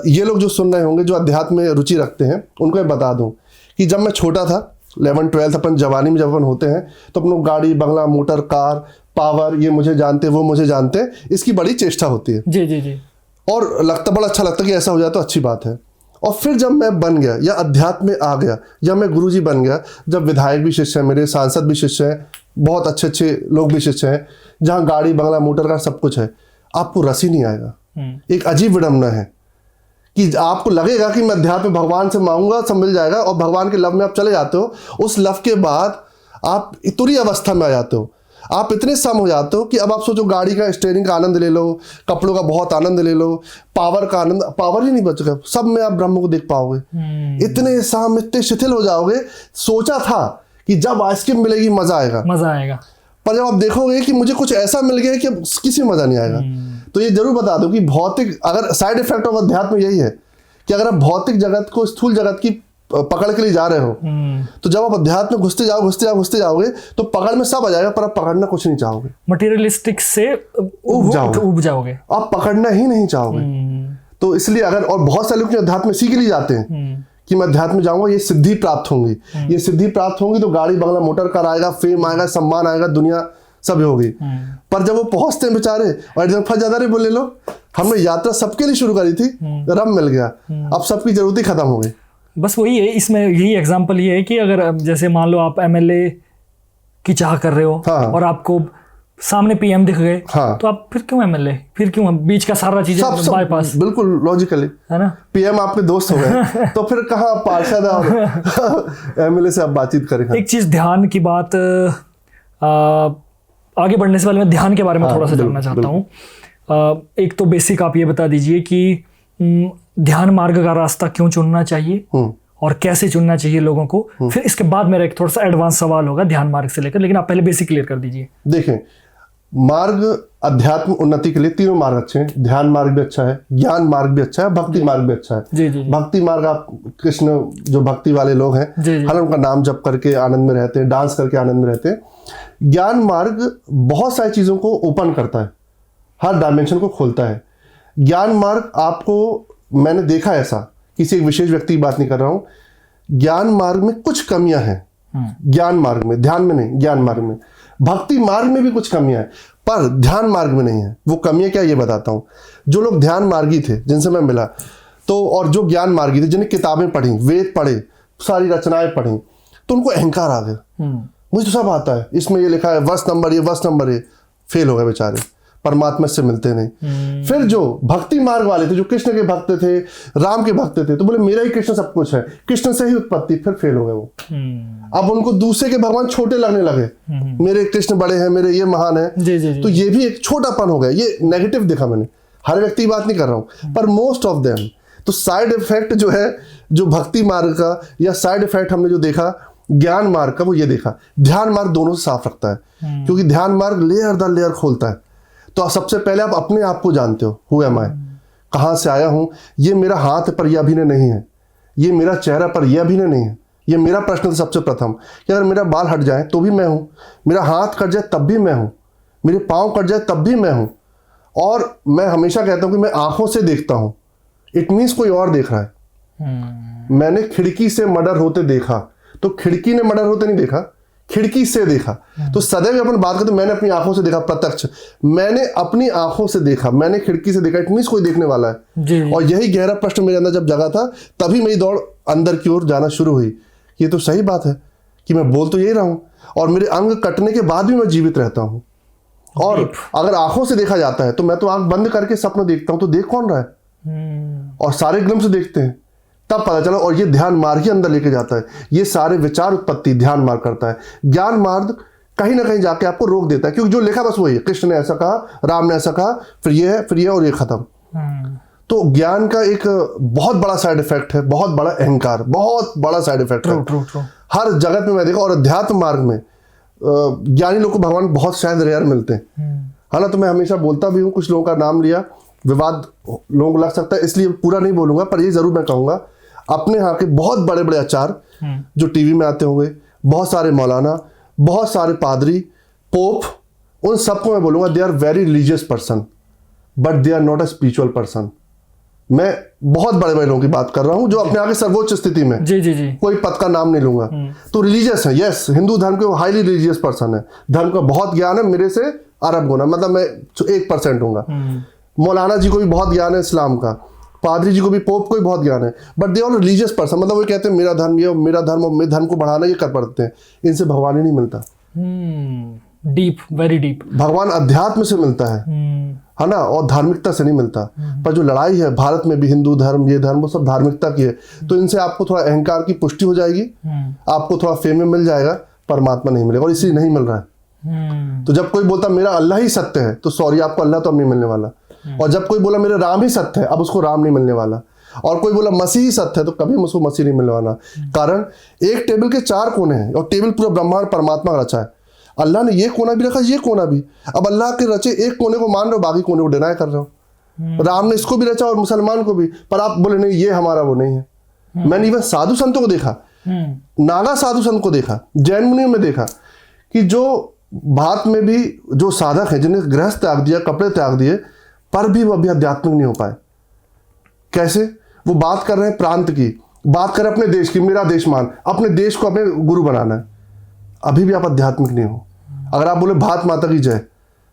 ये लोग जो सुन रहे होंगे, जो अध्यात्म में रुचि रखते हैं, उनको मैं बता दूं कि जब मैं छोटा था, 11th 12th, अपन जवानी में जब अपन होते हैं, तो अपन गाड़ी, बंगला, मोटर, कार, पावर, ये मुझे जानते, वो मुझे जानते, इसकी बड़ी चेष्टा होती है, जी। और लगता, बड़ा अच्छा लगता कि ऐसा हो जाए तो अच्छी बात है। और फिर जब मैं बन गया, या अध्यात्म में आ गया, या मैं गुरुजी बन गया, जब विधायक भी शिष्य हैं मेरे, सांसद भी शिष्य हैं, बहुत अच्छे अच्छे लोग भी शिष्य हैं, जहाँ गाड़ी, बंगला, मोटर का सब कुछ है, आपको रस ही नहीं आएगा। एक अजीब विडंबना है कि आपको लगेगा कि मैं अध्यात्म में भगवान से मांगूंगा, सब मिल जाएगा, और भगवान के लव में आप चले जाते हो। उस लव के बाद आप तुरी अवस्था में आ जाते हो, आप इतने सम हो जाते हो कि अब आप सोचो, गाड़ी का स्टीयरिंग का आनंद ले लो, कपड़ों का बहुत आनंद ले लो, पावर का आनंद, पावर ही नहीं बचेगा, सब में आप ब्रह्म को देख पाओगे। इतने सम, इतने शिथिल हो जाओगे। सोचा था कि जब आइसक्रीम मिलेगी मजा आएगा, पर जब आप देखोगे कि मुझे कुछ ऐसा मिल गया कि किसी में मजा नहीं आएगा। तो ये जरूर बता दो कि भौतिक, अगर साइड इफेक्ट ऑफ अध्यात्म यही है कि अगर आप भौतिक जगत को, स्थूल जगत की पकड़ के लिए जा रहे हो, तो जब आप अध्यात्म में घुसते जाओगे तो पकड़ में सब आ जाएगा, पर आप पकड़ना कुछ नहीं चाहोगे, मटेरियलिस्टिक से उब जाओगे, आप पकड़ना ही नहीं चाहोगे। तो इसलिए अगर, और बहुत सारे लोग अध्यात्म में इसी के लिए जाते हैं कि मैं अध्यात्म में जाऊंगा, ये सिद्धि प्राप्त होंगी, ये सिद्धि प्राप्त होंगी तो गाड़ी, बंगला, मोटर कार आएगा, फेम आएगा, सम्मान आएगा, दुनिया सब होगी। पर जब वो पहुंचते हैं बेचारे, और एकदम फंस जाता है, बोले लो हमने यात्रा सबके लिए शुरू करी थी, रब मिल गया, अब सबकी जरूरत ही खत्म हो गई। बस वही है, इसमें यही एग्जांपल ये है कि अगर जैसे मान लो आप MLA की चाह कर रहे हो, हाँ, और आपको सामने PM दिख गए, हाँ, तो आप फिर क्यों MLA, फिर क्यों बीच का सारा चीजें बाईपास, बिल्कुल लॉजिकली, है ना। PM आपके दोस्त हो गए तो फिर कहाँ पार्षद और MLA से आप बातचीत करेंगे। एक चीज, ध्यान की बात, आगे बढ़ने से पहले मैं ध्यान के बारे में थोड़ा सा जानना चाहता हूँ। एक तो बेसिक आप ये बता दीजिए कि ध्यान मार्ग का रास्ता क्यों चुनना चाहिए, और कैसे चुनना चाहिए लोगों को। फिर इसके बाद मेरा एक थोड़ा सा एडवांस सवाल होगा ध्यान मार्ग से लेकर, लेकिन आप पहले बेसिक क्लियर कर दीजिए। देखें, मार्ग अध्यात्म उन्नति के लिए तीनों मार्ग अच्छे हैं। ध्यान मार्ग भी अच्छा है, ज्ञान मार्ग भी अच्छा है, भक्ति मार्ग भी अच्छा है। जी जी। भक्ति मार्ग, आप कृष्ण जो भक्ति वाले लोग हैं, हर उनका नाम जप करके आनंद में रहते हैं, डांस करके आनंद में रहते हैं। ज्ञान मार्ग बहुत सारी चीजों को ओपन करता है, हर डायमेंशन को खोलता है। ज्ञान मार्ग आपको, मैंने देखा ऐसा, किसी एक विशेष व्यक्ति की बात नहीं कर रहा हूं, ज्ञान मार्ग में कुछ कमियां हैं। ज्ञान मार्ग में, ध्यान में नहीं, ज्ञान मार्ग में। भक्ति मार्ग में भी कुछ कमियां हैं, पर ध्यान मार्ग में नहीं है। वो कमियां क्या, ये बताता हूं। जो लोग ध्यान मार्गी थे, जिनसे मैं मिला, तो और जो ज्ञान मार्गी थे, जिन्हें किताबें पढ़ी, वेद पढ़े, सारी रचनाएं पढ़ी, तो उनको अहंकार आ गया। मुझे तो सब आता है, इसमें ये लिखा है, वर्ष नंबर ये, वर्ष नंबर ये। फेल हो गए बेचारे, परमात्मा से मिलते नहीं। फिर जो भक्ति मार्ग वाले थे, जो कृष्ण के भक्त थे, राम के भक्त थे, तो बोले मेरा ही कृष्ण सब कुछ है, कृष्ण से ही उत्पत्ति। फिर फेल हो गए वो। अब उनको दूसरे के भगवान छोटे लगने लगे, मेरे कृष्ण बड़े हैं, मेरे ये महान है। तो ये भी एक छोटापन हो गया। ये नेगेटिव देखा मैंने, हर व्यक्ति की बात नहीं कर रहा हूं, पर मोस्ट ऑफ देम। तो साइड इफेक्ट जो है, जो भक्ति मार्ग का, या साइड इफेक्ट हमने जो देखा ज्ञान मार्ग का, वो ये देखा। ध्यान मार्ग दोनों से साफ रखता है, क्योंकि ध्यान मार्ग लेयर दर लेयर खोलता है। तो सबसे पहले आप अपने आप को जानते हो, हु एम आई, कहां से आया हूं। ये मेरा हाथ पर यह अभिनय नहीं है, ये मेरा चेहरा पर यह अभिनय नहीं है। ये मेरा प्रश्न था सबसे प्रथम कि अगर मेरा बाल हट जाए तो भी मैं हूं, मेरा हाथ कट जाए तब भी मैं हूं, मेरे पांव कट जाए तब भी मैं हूं। और मैं हमेशा कहता हूं कि मैं आंखों से देखता हूं, इट मीन्स कोई और देख रहा है। मैंने खिड़की से मर्डर होते देखा, तो खिड़की ने मर्डर होते नहीं देखा, खिड़की से देखा। तो सदैव अपन बात करते, मैंने अपनी आंखों से देखा, प्रत्यक्ष मैंने अपनी आंखों से देखा, मैंने खिड़की से देखा, इट मीन्स कोई देखने वाला है। और यही गहरा प्रश्न मेरे अंदर जब जगा था, तभी मेरी दौड़ अंदर की ओर जाना शुरू हुई। ये तो सही बात है कि मैं बोल तो यही रहा हूं, और मेरे अंग कटने के बाद भी मैं जीवित रहता हूं। और अगर आंखों से देखा जाता है, तो मैं तो आंख बंद करके सपना देखता हूं, तो देख कौन रहा है? और सारे ग्लम से देखते हैं, तब पता चला। और ये ध्यान मार्ग ही अंदर लेके जाता है। ये सारे विचार उत्पत्ति ध्यान मार्ग करता है। ज्ञान मार्ग कहीं ना कहीं जाके आपको रोक देता है, क्योंकि जो लिखा बस वही है, कृष्ण ने ऐसा कहा, राम ने ऐसा कहा, फिर ये है, फिर ये, और ये खत्म। तो ज्ञान का एक बहुत बड़ा साइड इफेक्ट है, बहुत बड़ा अहंकार, बहुत बड़ा साइड इफेक्ट है। हर जगत में मैं देखा। और अध्यात्म मार्ग में ज्ञानी लोग को भगवान बहुत शायद रेयर मिलते हैं, है ना। तो मैं हमेशा बोलता भी हूँ, कुछ लोगों का नाम लिया, विवाद लोगों को लग सकता है, इसलिए पूरा नहीं बोलूंगा, पर ये जरूर मैं कहूंगा, अपने यहाँ के बहुत बड़े बड़े आचार्य जो टीवी में आते होंगे, बहुत सारे मौलाना, बहुत सारे पादरी, पोप, उन सबको मैं बोलूंगा, they are very religious person, but they are not a spiritual person. मैं बहुत बड़े बड़े लोगों की बात कर रहा हूं, जो अपने यहाँ के सर्वोच्च स्थिति में, जी, कोई पद का नाम नहीं लूंगा, तो रिलीजियस है। यस, हिंदू धर्म के हाईली रिलीजियस पर्सन है, धर्म का बहुत ज्ञान है, मेरे से अरब गुना, मतलब मैं 1% हूँगा। मौलाना जी को भी बहुत ज्ञान है इस्लाम का, पादरी जी को भी, पोप को भी बहुत ज्ञान है, but they all religious person, मतलब वो कहते हैं मेरा धर्म ये, मेरा धर्म और मेरे धर्म को बढ़ाना, ये कर पड़ते हैं। इनसे भगवान ही नहीं मिलता। Deep, very deep. भगवान अध्यात्म से मिलता है ना, और धार्मिकता से नहीं मिलता। पर जो लड़ाई है भारत में भी, हिंदू धर्म, ये धर्म, वो सब धार्मिकता की है। तो इनसे आपको थोड़ा अहंकार की पुष्टि हो जाएगी, आपको थोड़ा फेम में मिल जाएगा, परमात्मा नहीं मिलेगा, और इसलिए नहीं मिल रहा है। तो जब कोई बोलता मेरा अल्लाह ही सत्य है, तो सॉरी, आपको अल्लाह तो अब नहीं मिलने वाला। और जब कोई बोला मेरे राम ही सत्य है, अब उसको राम नहीं मिलने वाला। और कोई बोला मसीह ही सत्य है, तो कभी उसको मसीह नहीं मिलने वाला। कारण एक टेबल के 4 कोने हैं, और टेबल पूरा ब्रह्मांड परमात्मा का रचा है। अल्लाह ने ये कोना भी रखा, ये कोना भी। अब अल्लाह के रचे एक कोने को मान रहे हो, बाकी कोने को डिनाई कर रहे हो। राम ने इसको भी रचा और मुसलमान को भी, पर आप बोले नहीं, ये हमारा वो नहीं है। मैंने इवन साधु संतों को देखा, नागा साधु संत को देखा, जैन मुनियों में देखा, कि जो भारत में भी जो साधक हैं, जिन्हें गृहस्थ त्याग दिया, कपड़े त्याग दिए, पर भी वो अभी आध्यात्मिक नहीं हो पाए। कैसे? वो बात कर रहे हैं प्रांत की, बात कर रहे हैं अपने देश की, मेरा देश मान, अपने देश को अपने गुरु बनाना है, अभी भी आप आध्यात्मिक नहीं हो। अगर आप बोले भारत माता की जय,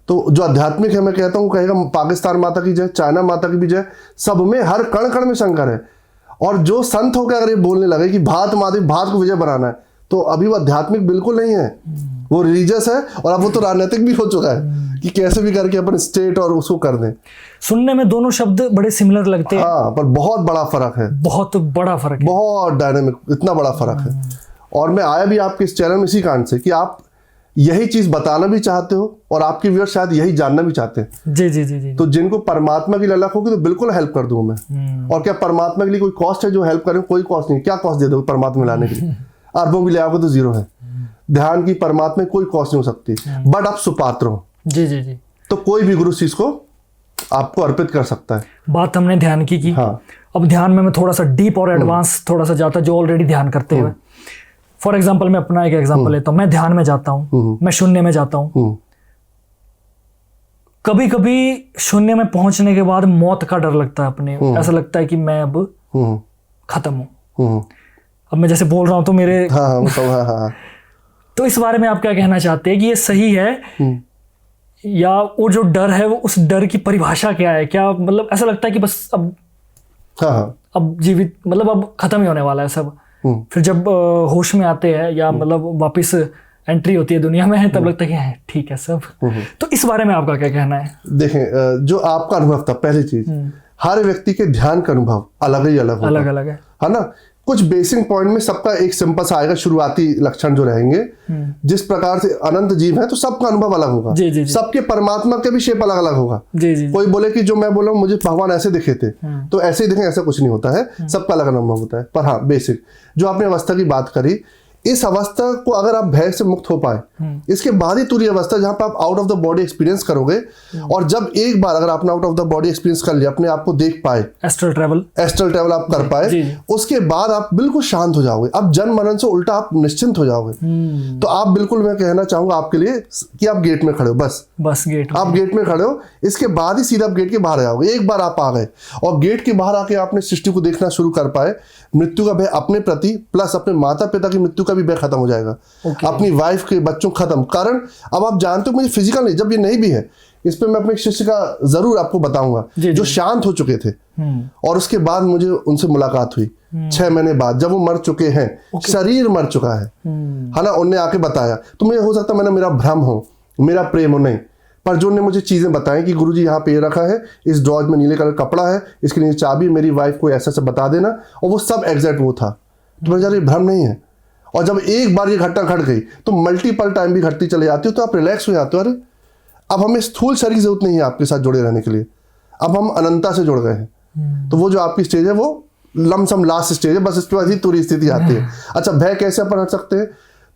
तो जो आध्यात्मिक है, मैं कहता हूँ कहेगा पाकिस्तान माता की जय, चाइना माता की भी जय, सब में, हर कण कण में शंकर है। और जो संत होकर अगर ये बोलने लगे कि भारत माता, भारत को विजय बनाना है, तो अभी वो आध्यात्मिक बिल्कुल नहीं है, वो रिलीजियस है। और अब वो तो राजनीतिक भी हो चुका है कि कैसे भी करके अपन स्टेट और उसको कर दें। सुनने में दोनों शब्द बड़े सिमिलर लगते हैं, हाँ, पर बहुत बड़ा फर्क है, बहुत बड़ा फर्क है, बहुत डायनेमिक, इतना बड़ा फर्क है। और मैं आया भी आपके इस चैनल में इसी कारण से कि आप यही चीज बताना भी चाहते हो और आपके व्यूअर्स शायद यही जानना भी चाहते हैं। जी जी जी जी। तो जिनको परमात्मा की ललक होगी तो बिल्कुल हेल्प कर दूंगा मैं। और क्या परमात्मा के लिए कोई कॉस्ट है जो हेल्प करें? कोई कॉस्ट नहीं। क्या कॉस्ट दे दोगे परमात्मा में लाने के लिए? अरबों भी ले आओगे तो जीरो है। ध्यान की परमात्मा में कोई कॉस्ट नहीं हो सकती, बट आप सुपात्र हो। जी जी जी। तो कोई भी गुरु इस चीज को आपको अर्पित कर सकता है। बात हमने ध्यान की। हाँ। अब ध्यान में मैं थोड़ा सा डीप और एडवांस थोड़ा सा जाता, जो ऑलरेडी ध्यान करते हुए। फॉर एग्जाम्पल मैं अपना एक एग्जाम्पल लेता हूँ। मैं ध्यान में जाता हूँ, मैं शून्य में जाता हूँ। कभी कभी शून्य में पहुंचने के बाद मौत का डर लगता है अपने। ऐसा लगता है कि मैं अब खत्म हूँ। अब मैं जैसे बोल रहा हूँ तो मेरे हाँ। तो इस बारे में आप क्या कहना चाहते हैं कि ये सही है, या वो जो डर है वो उस डर की परिभाषा क्या है? क्या मतलब ऐसा लगता है कि बस अब अब जीवित मतलब अब खत्म ही होने वाला है सब। फिर जब होश में आते हैं या मतलब वापस एंट्री होती है दुनिया में, तब लगता है कि ठीक है सब। तो इस बारे में आपका क्या कहना है? देखें, जो आपका अनुभव था, पहली चीज, हर व्यक्ति के ध्यान का अनुभव अलग ही अलग है ना। कुछ बेसिक पॉइंट में सबका एक सिंपल सा आएगा, शुरुआती लक्षण जो रहेंगे। जिस प्रकार से अनंत जीव है तो सबका अनुभव अलग होगा। सबके परमात्मा के भी शेप अलग अलग होगा। कोई बोले कि जो मैं बोला मुझे भगवान ऐसे दिखे थे तो ऐसे ही दिखे, ऐसा कुछ नहीं होता है। सबका अलग अनुभव होता है। पर हाँ, बेसिक जो आपने अवस्था की बात करी, इस अवस्था को अगर आप भय से मुक्त हो पाए, इसके बाद ही तुरीय अवस्था जहां पर आप out of the body experience करोगे। और जब एक बार अगर आपने out of the body experience कर लिया, अपने आप को देख पाए, एस्ट्रल ट्रेवल आप कर पाए, उसके बाद आप बिल्कुल शांत हो जाओगे। अब जन मनन से उल्टा आप निश्चिंत हो जाओगे। तो आप बिल्कुल, मैं कहना चाहूंगा आपके लिए कि आप गेट में खड़े हो, बस गेट, आप गेट में खड़े हो। इसके बाद ही सीधा आप गेट के बाहर आओगे। एक बार आप आ गए और गेट के बाहर आके आपने सृष्टि को देखना शुरू कर पाए, मृत्यु का भय अपने प्रति प्लस अपने माता पिता की मृत्यु का भी भय खत्म हो जाएगा। अपनी वाइफ के बच्चों खत्म। कारण अब आप जानते हो, मुझे फिजिकल नहीं, जब ये नहीं भी है, इस पे मैं अपने शिष्य का जरूर आपको बताऊंगा जो शांत हो चुके थे। और उसके बाद मुझे उनसे मुलाकात हुई 6 महीने बाद, जब वो मर चुके हैं। शरीर मर चुका है ना। उन्होंने आके बताया, तो मुझे हो सकता है मेरा भ्रम हो, मेरा प्रेम हो, नहीं, पर जो उन्होंने मुझे चीजें बताई कि गुरुजी यहाँ पे ये रखा है, इस ड्रॉज में नीले कलर कपड़ा है, इसके नीचे चाबी, मेरी वाइफ को ऐसा ऐसा बता देना, और वो सब एग्जैक्ट वो था। तो मुझे ये भ्रम नहीं है। और जब एक बार ये घटना घट गई तो मल्टीपल टाइम भी घटती चले जाती हो, तो आप रिलैक्स हो जाते हो। अरे अब हमें स्थूल शरीर की जरूरत नहीं है आपके साथ जुड़े रहने के लिए, अब हम अनंता से जुड़ गए हैं। तो वो जो आपकी स्टेज है वो लमसम लास्ट स्टेज है, बस इसके बाद ही तुरी स्थिति आती है। अच्छा, भय कैसे अपन हट सकते हैं?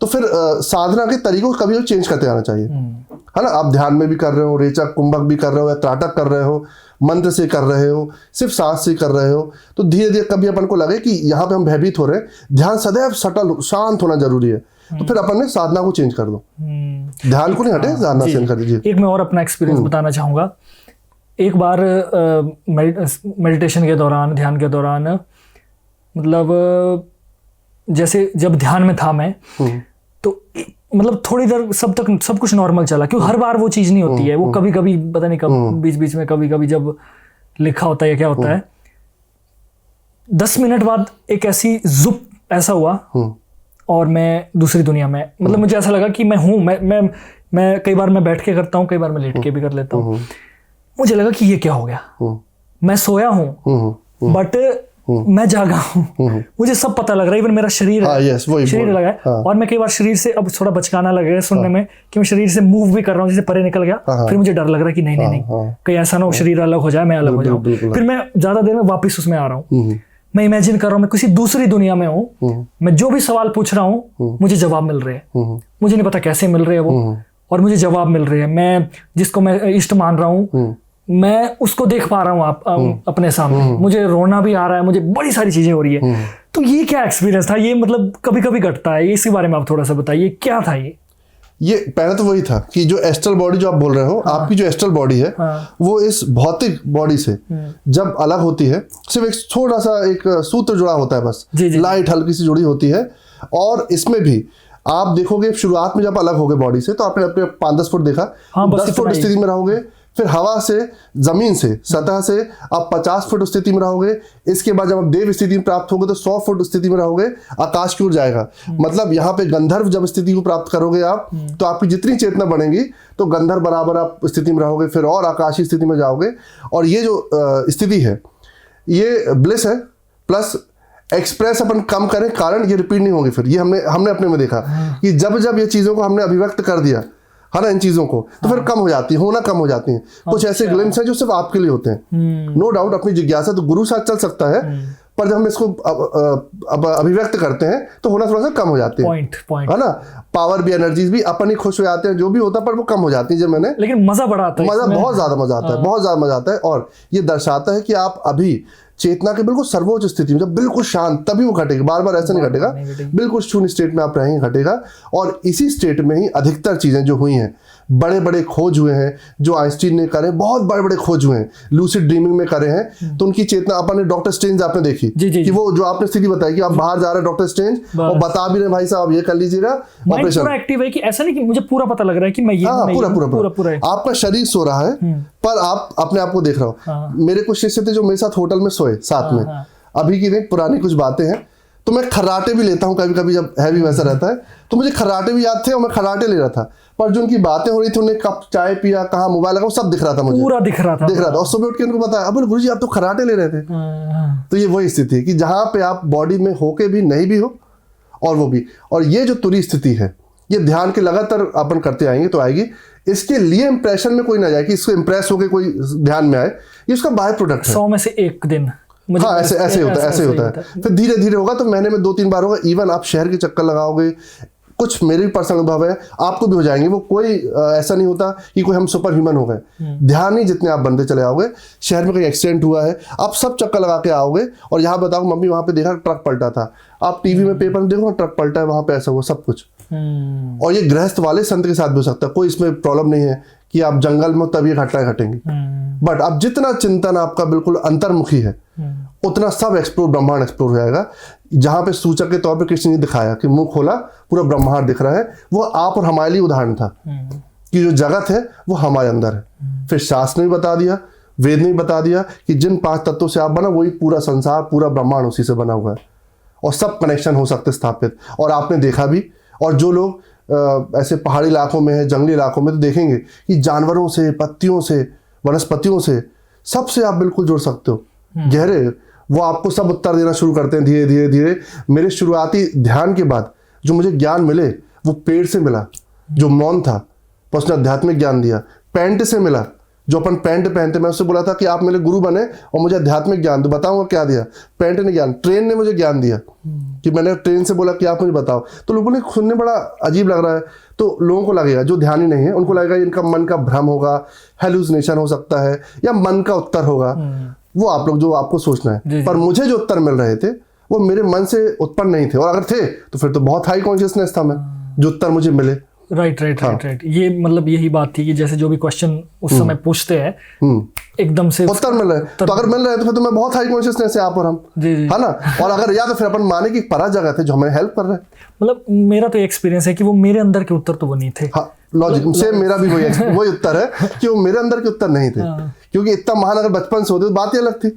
तो फिर साधना के तरीकों को कभी चेंज करते आना चाहिए, है ना। आप ध्यान में भी कर रहे हो, रेचक कुंभक भी कर रहे हो, या त्राटक कर रहे हो, मंत्र से कर रहे हो, सिर्फ सांस से कर रहे हो, तो धीरे धीरे कभी अपन को लगे कि यहाँ पे हम भयभीत हो रहे हैं, ध्यान सदैव सटल शांत होना जरूरी है। तो फिर अपन ने साधना को चेंज कर दो, ध्यान को नहीं हटे, साधना चेंज कर दीजिए। एक मैं और अपना एक्सपीरियंस बताना चाहूंगा। एक बार मेडिटेशन के दौरान, ध्यान के दौरान, मतलब जैसे जब ध्यान में था मैं, तो मतलब थोड़ी देर सब कुछ नॉर्मल चला, क्योंकि हर बार वो चीज नहीं होती है। वो कभी कभी पता नहीं कब बीच बीच में कभी कभी जब लिखा होता है क्या होता है, 10 मिनट बाद एक ऐसी जुप ऐसा हुआ और मैं दूसरी दुनिया में, मतलब मुझे ऐसा लगा कि मैं हूँ, मैं कई बार मैं बैठ के करता हूँ, कई बार मैं लेट के भी कर लेता हूँ। मुझे लगा कि ये क्या हो गया, मैं सोया हूँ बट मैं जागा हूँ। मुझे सब पता लग रहा है, इवन मेरा शरीर शरीर लगा है। और मैं कई बार शरीर से अब थोड़ा बचकाना लगे सुनने में कि मैं शरीर से मूव भी कर रहा हूँ, जैसे परे निकल गया। फिर मुझे डर लग रहा है कि नहीं कहीं ऐसा ना हो शरीर अलग हो जाए, मैं अलग हो जाऊँ। फिर मैं ज्यादा देर में वापिस उसमें आ रहा हूँ, मैं इमेजिन कर रहा हूँ मैं किसी दूसरी दुनिया में हूँ। मैं जो भी सवाल पूछ रहा हूँ मुझे जवाब मिल रहे हैं, मुझे नहीं पता कैसे मिल रहे हैं वो, और मुझे जवाब मिल रहे हैं। मैं जिसको मैं इष्ट मान रहा हूँ मैं उसको देख पा रहा हूँ अपने सामने। मुझे रोना भी आ रहा है, मुझे बड़ी सारी चीजें हो रही है। तो ये क्या एक्सपीरियंस था? ये मतलब कभी कभी घटता है, इसके बारे में आप थोड़ा सा बताइए, क्या था ये पहले तो वही था कि जो एस्ट्रल बॉडी जो आप बोल रहे हो, आपकी जो एस्ट्रल बॉडी है वो इस भौतिक बॉडी से जब अलग होती है, सिर्फ एक थोड़ा सा एक सूत्र जुड़ा होता है, बस लाइट हल्की सी जुड़ी होती है। और इसमें भी आप देखोगे शुरुआत में जब अलग हो गए बॉडी से, तो आपने अपने 5-10 फुट देखा, 10 फुट स्थिति में रहोगे, फिर हवा से, जमीन से, सतह से आप 50 फुट स्थिति में रहोगे। इसके बाद जब आप देव स्थिति में प्राप्त होगे तो 100 फुट स्थिति में रहोगे, आकाश की ओर जाएगा। मतलब यहाँ पे गंधर्व जब स्थिति को प्राप्त करोगे आप, तो आपकी जितनी चेतना बढ़ेगी तो गंधर्व बराबर आप स्थिति में रहोगे, फिर और आकाशीय स्थिति में जाओगे। और ये जो स्थिति है ये ब्लिस है प्लस एक्सप्रेस अपन कम करें, कारण ये रिपीट नहीं होंगे फिर। ये हमने अपने में देखा कि जब जब ये चीज़ों को हमने अभिव्यक्त कर दिया है ना, इन चीज़ों को, तो फिर कम हो जाती है, होना कम हो जाती हैं। कुछ ऐसे ग्लिम्स हैं जो सिर्फ आपके लिए होते हैं। नो डाउट अपनी जिज्ञासा तो गुरु साथ चल सकता है, पर जब हम इसको अब अभिव्यक्त करते हैं तो होना थोड़ा सा कम हो जाती है, है ना। पावर भी, एनर्जीज भी, अपन ही खुश हो जाते हैं, जो भी होता है, पर वो कम हो जाती है। जब मैंने, लेकिन मजा बड़ा आता है, मजा बहुत ज्यादा मजा आता है, बहुत ज्यादा मजा आता है। और ये दर्शाता है कि आप अभी चेतना के बिल्कुल सर्वोच्च स्थिति में, जब बिल्कुल शांत, तभी वो घटेगा। बार बार ऐसा नहीं घटेगा, बिल्कुल शून्य स्टेट में आप रहेंगे, घटेगा। और इसी स्टेट में ही अधिकतर चीजें जो हुई हैं, बड़े बड़े खोज हुए हैं जो आइंस्टीन ने करे, बहुत बड़े बड़े खोज हुए हैं, लूसिड ड्रीमिंग में करे हैं। तो उनकी चेतना, अपन ने डॉक्टर स्ट्रेंज आपने देखी कि वो जो आपने स्थिति बताई कि आप बाहर जा रहे हैं डॉक्टर स्ट्रेंज और बता भी रहे भाई साहब ये कर लीजिएगा, ऑपरेशन पूरा एक्टिव है, कि ऐसा नहीं कि मुझे पूरा पता लग रहा है कि मैं ये, पूरा आपका शरीर सो रहा है, पर आप अपने आप को देख रहे हो। मेरे कुछ शिष्य थे जो मेरे साथ होटल में सोए साथ में, अभी की नहीं पुरानी कुछ बातें हैं। तो मैं खर्राटे भी लेता हूँ कभी कभी, जब हैवी वैसा रहता है, तो मुझे खर्राटे भी याद थे और मैं खर्राटे ले रहा था। पर जो उनकी बातें हो रही थी, उन्हें कप चाय पिया, कहाँ मोबाइल लगा, वो सब दिख रहा था मुझे, पूरा दिख रहा था। और सुबह उठ के उनको बताया, अब गुरुजी आप तो खर्राटे ले रहे थे। तो ये वही स्थिति है कि जहाँ पे आप बॉडी में होके भी नहीं भी हो, और वो भी, और ये जो तुरी स्थिति है, ये ध्यान के लगातार अपन करते आएंगे तो आएगी। इसके लिए इंप्रेशन में कोई ना जाए कि इसको इंप्रेस होकर कोई ध्यान में आए, ये उसका बाय प्रोडक्ट है। 100 में से एक दिन, हाँ, ऐसे होता है। फिर धीरे धीरे होगा, तो महीने में 2-3 बार होगा। इवन आप शहर के चक्कर लगाओगे, कुछ मेरे भी पर्सनल अनुभव है, आपको भी हो जाएंगे वो। कोई ऐसा नहीं होता कि कोई हम सुपर ह्यूमन हो गए, ध्यान ही जितने आप बनते चले आओगे। शहर में कोई एक्सीडेंट हुआ है, आप सब चक्कर लगा के आओगे और यहाँ बताओ मम्मी वहां पे देखा ट्रक पलटा था, आप टीवी में पेपर में देखो ट्रक पलटा है, वहां पे ऐसा हुआ, सब कुछ। और ये गृहस्थ वाले संत के साथ भी हो सकता है, कोई इसमें प्रॉब्लम नहीं है कि आप जंगल में तब ये घटनाएं घटेंगी। बट अब जितना चिंतन आपका बिल्कुल अंतर्मुखी है, उतना सब एक्सप्लोर, ब्रह्मांड एक्सप्लोर हो जाएगा। जहां पे सूचक के तौर पे कृष्ण ने दिखाया कि मुंह खोला पूरा ब्रह्मांड दिख रहा है, वो आप और हमारे लिए उदाहरण था कि जो जगत है वो हमारे अंदर है। फिर शास्त्र ने भी बता दिया, वेद ने भी बता दिया कि जिन 5 तत्वों से आप बना, वही पूरा संसार, पूरा ब्रह्मांड उसी से बना हुआ है, और सब कनेक्शन हो सकते स्थापित। और आपने देखा भी, और जो लोग ऐसे पहाड़ी इलाकों में है, जंगली इलाकों में, तो देखेंगे कि जानवरों से, पत्तियों से, वनस्पतियों से, सबसे आप बिल्कुल जुड़ सकते हो गहरे। वो आपको सब उत्तर देना शुरू करते हैं धीरे धीरे धीरे। मेरे शुरुआती ध्यान के बाद जो मुझे ज्ञान मिले, वो पेड़ से मिला जो मौन था, पर उसने आध्यात्मिक ज्ञान दिया। पैंट से मिला, जो अपन पैंट पहनते, मैं उससे बोला था कि आप मेरे गुरु बने और मुझे आध्यात्मिक ज्ञान दो, बताऊंगा क्या दिया। पैंट ने ज्ञान, ट्रेन ने मुझे ज्ञान दिया कि मैंने ट्रेन से बोला कि आप मुझे बताओ, तो लोगों ने सुनने बड़ा अजीब लग रहा है। तो लोगों को लगेगा, जो ध्यान ही नहीं है उनको लगेगा इनका मन का भ्रम होगा, हेलुसिनेशन हो सकता है, या मन का उत्तर होगा। वो आप लोग जो आपको सोचना है, पर मुझे जो उत्तर मिल रहे थे वो मेरे मन से उत्पन्न नहीं थे, और अगर थे तो फिर तो बहुत हाई कॉन्शियसनेस था मैं, जो उत्तर मुझे मिले। राइट। ये मतलब यही बात थी कि जैसे जो भी क्वेश्चन उस समय पूछते हैं, एकदम से उत्तर मिल रहे हैं, तो अगर मिल रहे हैं तो फिर तो मैं बहुत हाई कॉन्शियसनेस है आप और हम, है ना। और अगर या तो फिर अपन माने कि परा जगह थे जो हमें हेल्प कर रहे हैं। मतलब मेरा तो एक्सपीरियंस है कि वो मेरे अंदर के उत्तर तो वो नहीं थे। हाँ, लॉजिक से मेरा भी वही उत्तर है कि वो मेरे अंदर के उत्तर नहीं थे। क्योंकि इतना महान अगर बचपन से होते तो बात ही अलग थी।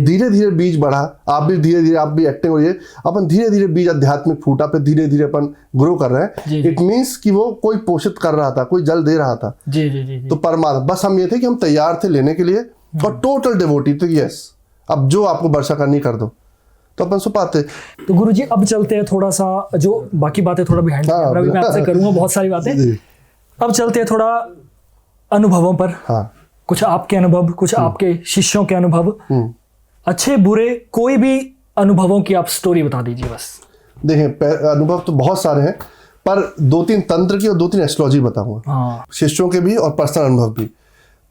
धीरे धीरे बीज बढ़ा, आप भी धीरे धीरे, आप भी एक्टिंग हो, ये अपन धीरे धीरे बीज आध्यात्मिक फूटा पे धीरे धीरे अपन ग्रो कर रहे हैं। इट मीन्स कि वो कोई पोषित कर रहा था, कोई जल दे रहा था। तो परमात्मा, बस हम ये थे कि हम तैयार थे लेने के लिए, और टोटल डिवोटी थे। यस, अब जो आपको वर्षा करनी कर दो, तो अपन सो पाते। तो गुरुजी अब चलते हैं थोड़ा सा, जो बाकी बातें थोड़ा बिहाइंड कैमरा भी मैं आपसे करूंगा, बहुत सारी बातें। अब चलते हैं थोड़ा अनुभवों पर। हाँ, कुछ आपके अनुभव, कुछ आपके शिष्यों के अनुभव, अच्छे बुरे, कोई भी अनुभवों की आप स्टोरी बता दीजिए बस। देखें, अनुभव तो बहुत सारे हैं, पर 2-3 तंत्र की और 2-3 एस्ट्रोलॉजी बताऊंगा। हाँ। शिष्यों के भी और पर्सनल अनुभव भी।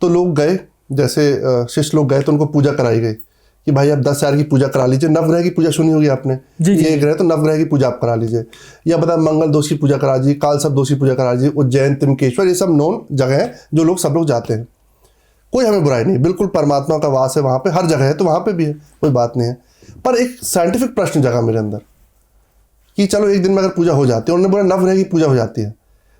तो लोग गए, जैसे शिष्य लोग गए तो उनको पूजा कराई गई कि भाई आप 10,000 की पूजा करा लीजिए। नवग्रह की पूजा सुनी होगी आपने, ये ग्रह तो नवग्रह की पूजा आप करा लीजिए, या बता मंगल दोष की पूजा करा लीजिए, काल सब दोष की पूजा करा लीजिए, उज्जैन, तिमकेश्वर, ये सब नोन जगह है जो लोग सब लोग जाते हैं। कोई हमें बुराई नहीं, बिल्कुल परमात्मा का वास है वहाँ पे, हर जगह है तो वहाँ पे भी है, कोई बात नहीं है। पर एक साइंटिफिक प्रश्न जगा मेरे अंदर कि चलो एक दिन में अगर पूजा हो जाती है, उन्होंने बोला नवग्रह की पूजा हो जाती है,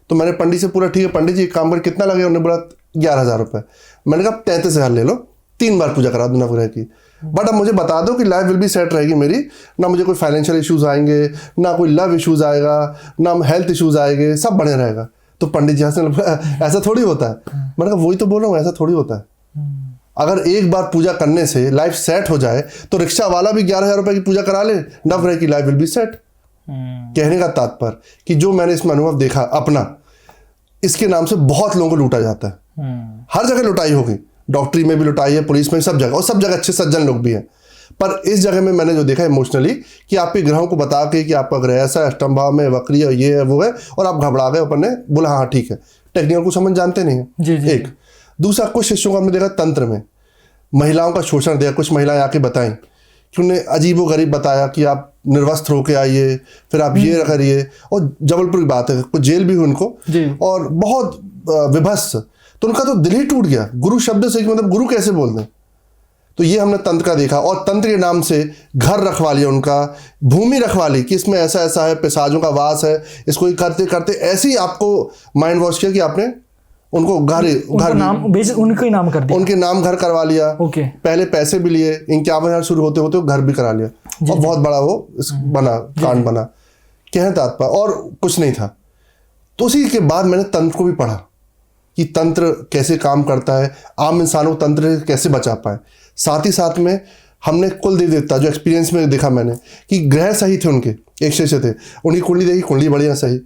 तो मैंने पंडित से पूरा ठीक है पंडित जी एक काम कर कितना लगे, उन्होंने बोला 11,000 रुपये। मैंने कहा 33,000 ले लो, 3 बार पूजा करा दो नवग्रह की, बट अब मुझे बता दो कि लाइफ विल बी सेट रहेगी मेरी, ना मुझे कोई फाइनेंशियल इश्यूज आएंगे, ना कोई लव इश्यूज आएगा, ना हेल्थ इश्यूज आएंगे, सब बने रहेगा। तो पंडित जी हंसने, ऐसा थोड़ी होता है। मैंने कहा वही तो बोल रहा हूँ, ऐसा थोड़ी होता है। अगर एक बार पूजा करने से लाइफ सेट हो जाए तो रिक्शा वाला भी 11,000 रुपए की पूजा करा ले, नवग्रह की लाइफ विल बी सेट। कहने का तात्पर्य कि जो मैंने इसमें अनुभव देखा अपना, इसके नाम से बहुत लोगों को लूटा जाता है। हर जगह लुटाई होगी, डॉक्टरी में भी लुटाई है, पुलिस में, सब जगह, और सब जगह अच्छे सज्जन लोग भी हैं। पर इस जगह में मैंने जो देखा इमोशनली कि आपके ग्रहों को बता के कि आपका ग्रह ऐसा है, अष्टम भाव में वक्री है, ये है वो है, और आप घबरा गए, अपन ने बोला हाँ ठीक है, टेक्निकल को समझ जानते नहीं है। जी, जी, एक दूसरा, कुछ शिष्यों को हमने देखा तंत्र में महिलाओं का शोषण दिया। कुछ महिलाएं आके बताएं कि उन्हें अजीबो गरीब बताया कि आप निर्वस्त्र होके आइए, फिर आप ये करिए, और जबलपुर की बात है, कुछ जेल भी हुई उनको, और बहुत विभत्स। तो उनका तो दिल ही टूट गया गुरु शब्द से, कि मतलब गुरु कैसे बोल दें। तो ये हमने तंत्र का देखा, और तंत्र के नाम से घर रखवा लिया उनका, भूमि रखवा ली कि इसमें ऐसा ऐसा है, पिशाचों का वास है, इसको ही करते करते ऐसे ही आपको माइंड वॉश किया कि आपने उनको घर नाम उनके ही नाम कर दिया, उनके नाम घर करवा लिया। ओके। पहले पैसे भी लिए, 51,000 शुरू होते होते घर भी करा लिया, और बहुत बड़ा वो बना, कांड बना। कहने तात्पर्य और कुछ नहीं था। तो उसी के बाद मैंने तंत्र को भी पढ़ा कि तंत्र कैसे काम करता है, आम इंसानों को तंत्र से कैसे बचा पाए। साथ ही साथ में हमने कुल देवता, जो एक्सपीरियंस में देखा मैंने कि ग्रह सही थे उनके, एक शिष्य थे, उनकी कुंडली देखी, कुंडली बढ़िया सही।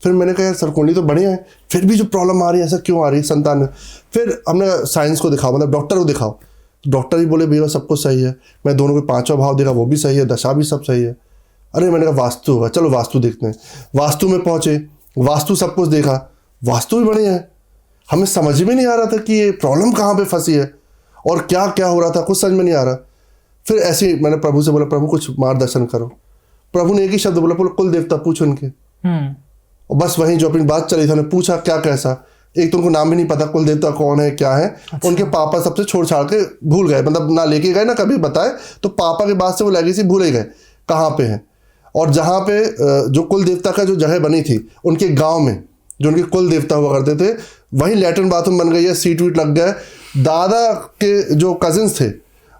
फिर मैंने कहा यार सर कुंडली तो बढ़िया है, फिर भी जो प्रॉब्लम आ रही है, ऐसा क्यों आ रही है संतान में। फिर हमने साइंस को दिखाओ, मतलब डॉक्टर को दिखाओ, डॉक्टर ही बोले भैया सब कुछ सही है। मैं दोनों के 5वां भाव देखा, वो भी सही है, दशा भी सब सही है। अरे मैंने कहा वास्तु होगा, चलो वास्तु देखते हैं। वास्तु में पहुंचे, वास्तु सब कुछ देखा, वास्तु भी बढ़िया है। हमें समझ में नहीं आ रहा था कि ये प्रॉब्लम कहाँ पे फंसी है और क्या क्या हो रहा था, कुछ समझ में नहीं आ रहा। फिर ऐसे ही मैंने प्रभु से बोला, प्रभु कुछ मार्गदर्शन करो। प्रभु ने एक ही शब्द बोला, कुल देवता पूछो उनके। और बस वहीं जो अपनी बात चली थी, उन्होंने पूछा क्या कैसा। एक तो उनको नाम भी नहीं पता कुल देवता कौन है क्या है। अच्छा। उनके पापा सबसे छोड़ छाड़ के भूल गए, मतलब ना लेके गए ना कभी बताए, तो पापा के बाद से वो लेगेसी भूल ही गए कहाँ पे है। और जहाँ पे जो कुल देवता का जो जगह बनी थी उनके गाँव में, जो उनके कुल देवता हुआ करते थे, वहीं लैट्रिन बाथरूम बन गई है, सीट वीट लग गया है। दादा के जो कजिन्स थे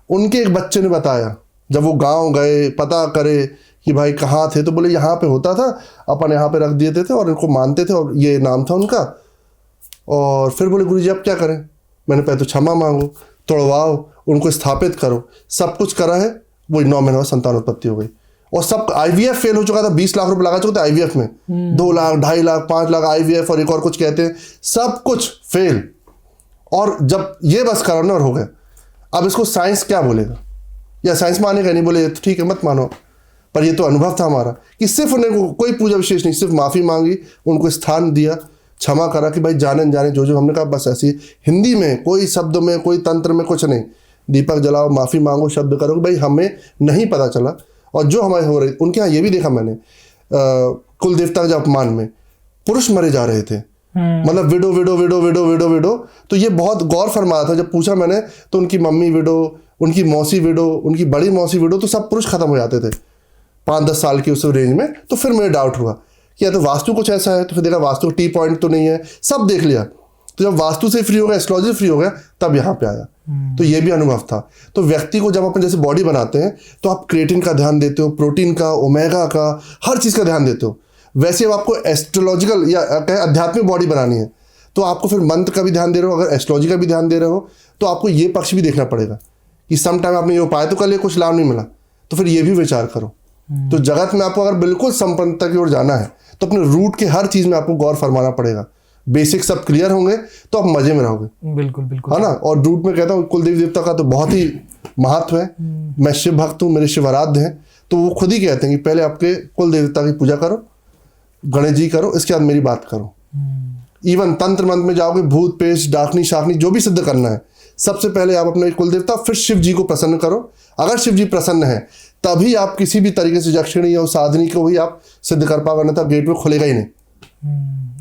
उनके एक बच्चे ने बताया, जब वो गांव गए पता करे कि भाई कहाँ थे, तो बोले यहाँ पे होता था, अपन यहाँ पे रख दिए थे और इनको मानते थे और ये नाम था उनका। और फिर बोले गुरुजी अब क्या करें। मैंने पहले तो क्षमा मांगो, तोड़वाओ, उनको स्थापित करो। सब कुछ करा है, वही 9 महीने बाद संतान उत्पत्ति हो गई। और सब IVF फेल हो चुका था, 20 लाख रुपए लगा चुके थे IVF में, 2 लाख 2.5 लाख 5 लाख IVF और एक और कुछ कहते हैं, सब कुछ फेल। और जब ये बस कराना और हो गया, अब इसको साइंस क्या बोलेगा, या साइंस मानेगा नहीं, बोले तो ठीक है मत मानो। पर ये तो अनुभव था हमारा कि सिर्फ उन्हें कोई पूजा विशेष नहीं, सिर्फ माफ़ी मांगी, उनको स्थान दिया, क्षमा करा कि भाई जाने जाने जो जो हमने कहा, बस ऐसी हिंदी में, कोई शब्द में, कोई तंत्र में कुछ नहीं। दीपक जलाओ, माफ़ी मांगो, शब्द करो कि भाई हमें नहीं पता चला। और जो हमारे हो रहे, उनके यहाँ ये भी देखा मैंने, कुल देवता के अपमान में पुरुष मरे जा रहे थे, मतलब window window window window window window. तो ये बहुत गौर फरमा था। जब पूछा मैंने तो उनकी मम्मी विडो, उनकी मौसी विडो, उनकी बड़ी मौसी विडो, तो सब पुरुष खत्म हो जाते थे 5-10 साल की उस रेंज में। तो फिर मुझे डाउट हुआ कि या तो वास्तु कुछ ऐसा है, तो फिर देखा वास्तु टी पॉइंट तो नहीं है, सब देख लिया। तो जब वास्तु से फ्री हो गया, एस्ट्रोलॉजी फ्री हो गया, तब यहाँ पे आया। तो ये भी अनुभव था। तो व्यक्ति को जब अपन जैसे बॉडी बनाते हैं तो आप क्रिएटिन का ध्यान देते हो, प्रोटीन का, ओमेगा का, हर चीज़ का ध्यान देते हो। वैसे अब आपको एस्ट्रोलॉजिकल या कहें आध्यात्मिक बॉडी बनानी है, तो आपको फिर मंत्र का भी ध्यान दे रहे हो, अगर एस्ट्रोलॉजी का भी ध्यान दे रहे हो, तो आपको ये पक्ष भी देखना पड़ेगा कि सम टाइम आपने ये उपाय तो कर लिया, कुछ लाभ नहीं मिला, तो फिर ये भी विचार करो। तो जगत में आपको अगर बिल्कुल संपन्नता की ओर जाना है, तो अपने रूट के हर चीज़ में आपको गौर फरमाना पड़ेगा। बेसिक सब क्लियर होंगे तो आप मजे में रहोगे। बिल्कुल बिल्कुल, है ना। और रूट में कहता हूँ कुल देवी देवता का तो बहुत ही महत्व है। मैं शिव भक्त हूँ, मेरे शिव आराध्य हैं, तो वो खुद ही कहते हैं कि पहले आपके कुल देवता की पूजा करो, गणेश जी करो, इसके बाद मेरी बात करो। इवन तंत्र मंत्र में जाओगे, भूत पेश डाकनी शाकनी जो भी सिद्ध करना है, सबसे पहले आप अपने कुल देवता, फिर शिव जी को प्रसन्न करो। अगर शिव जी प्रसन्न है तभी आप किसी भी तरीके से यक्षिणी या साधनी को ही आप सिद्ध कर पाओगे, नहीं तो गेट में खुलेगा ही नहीं।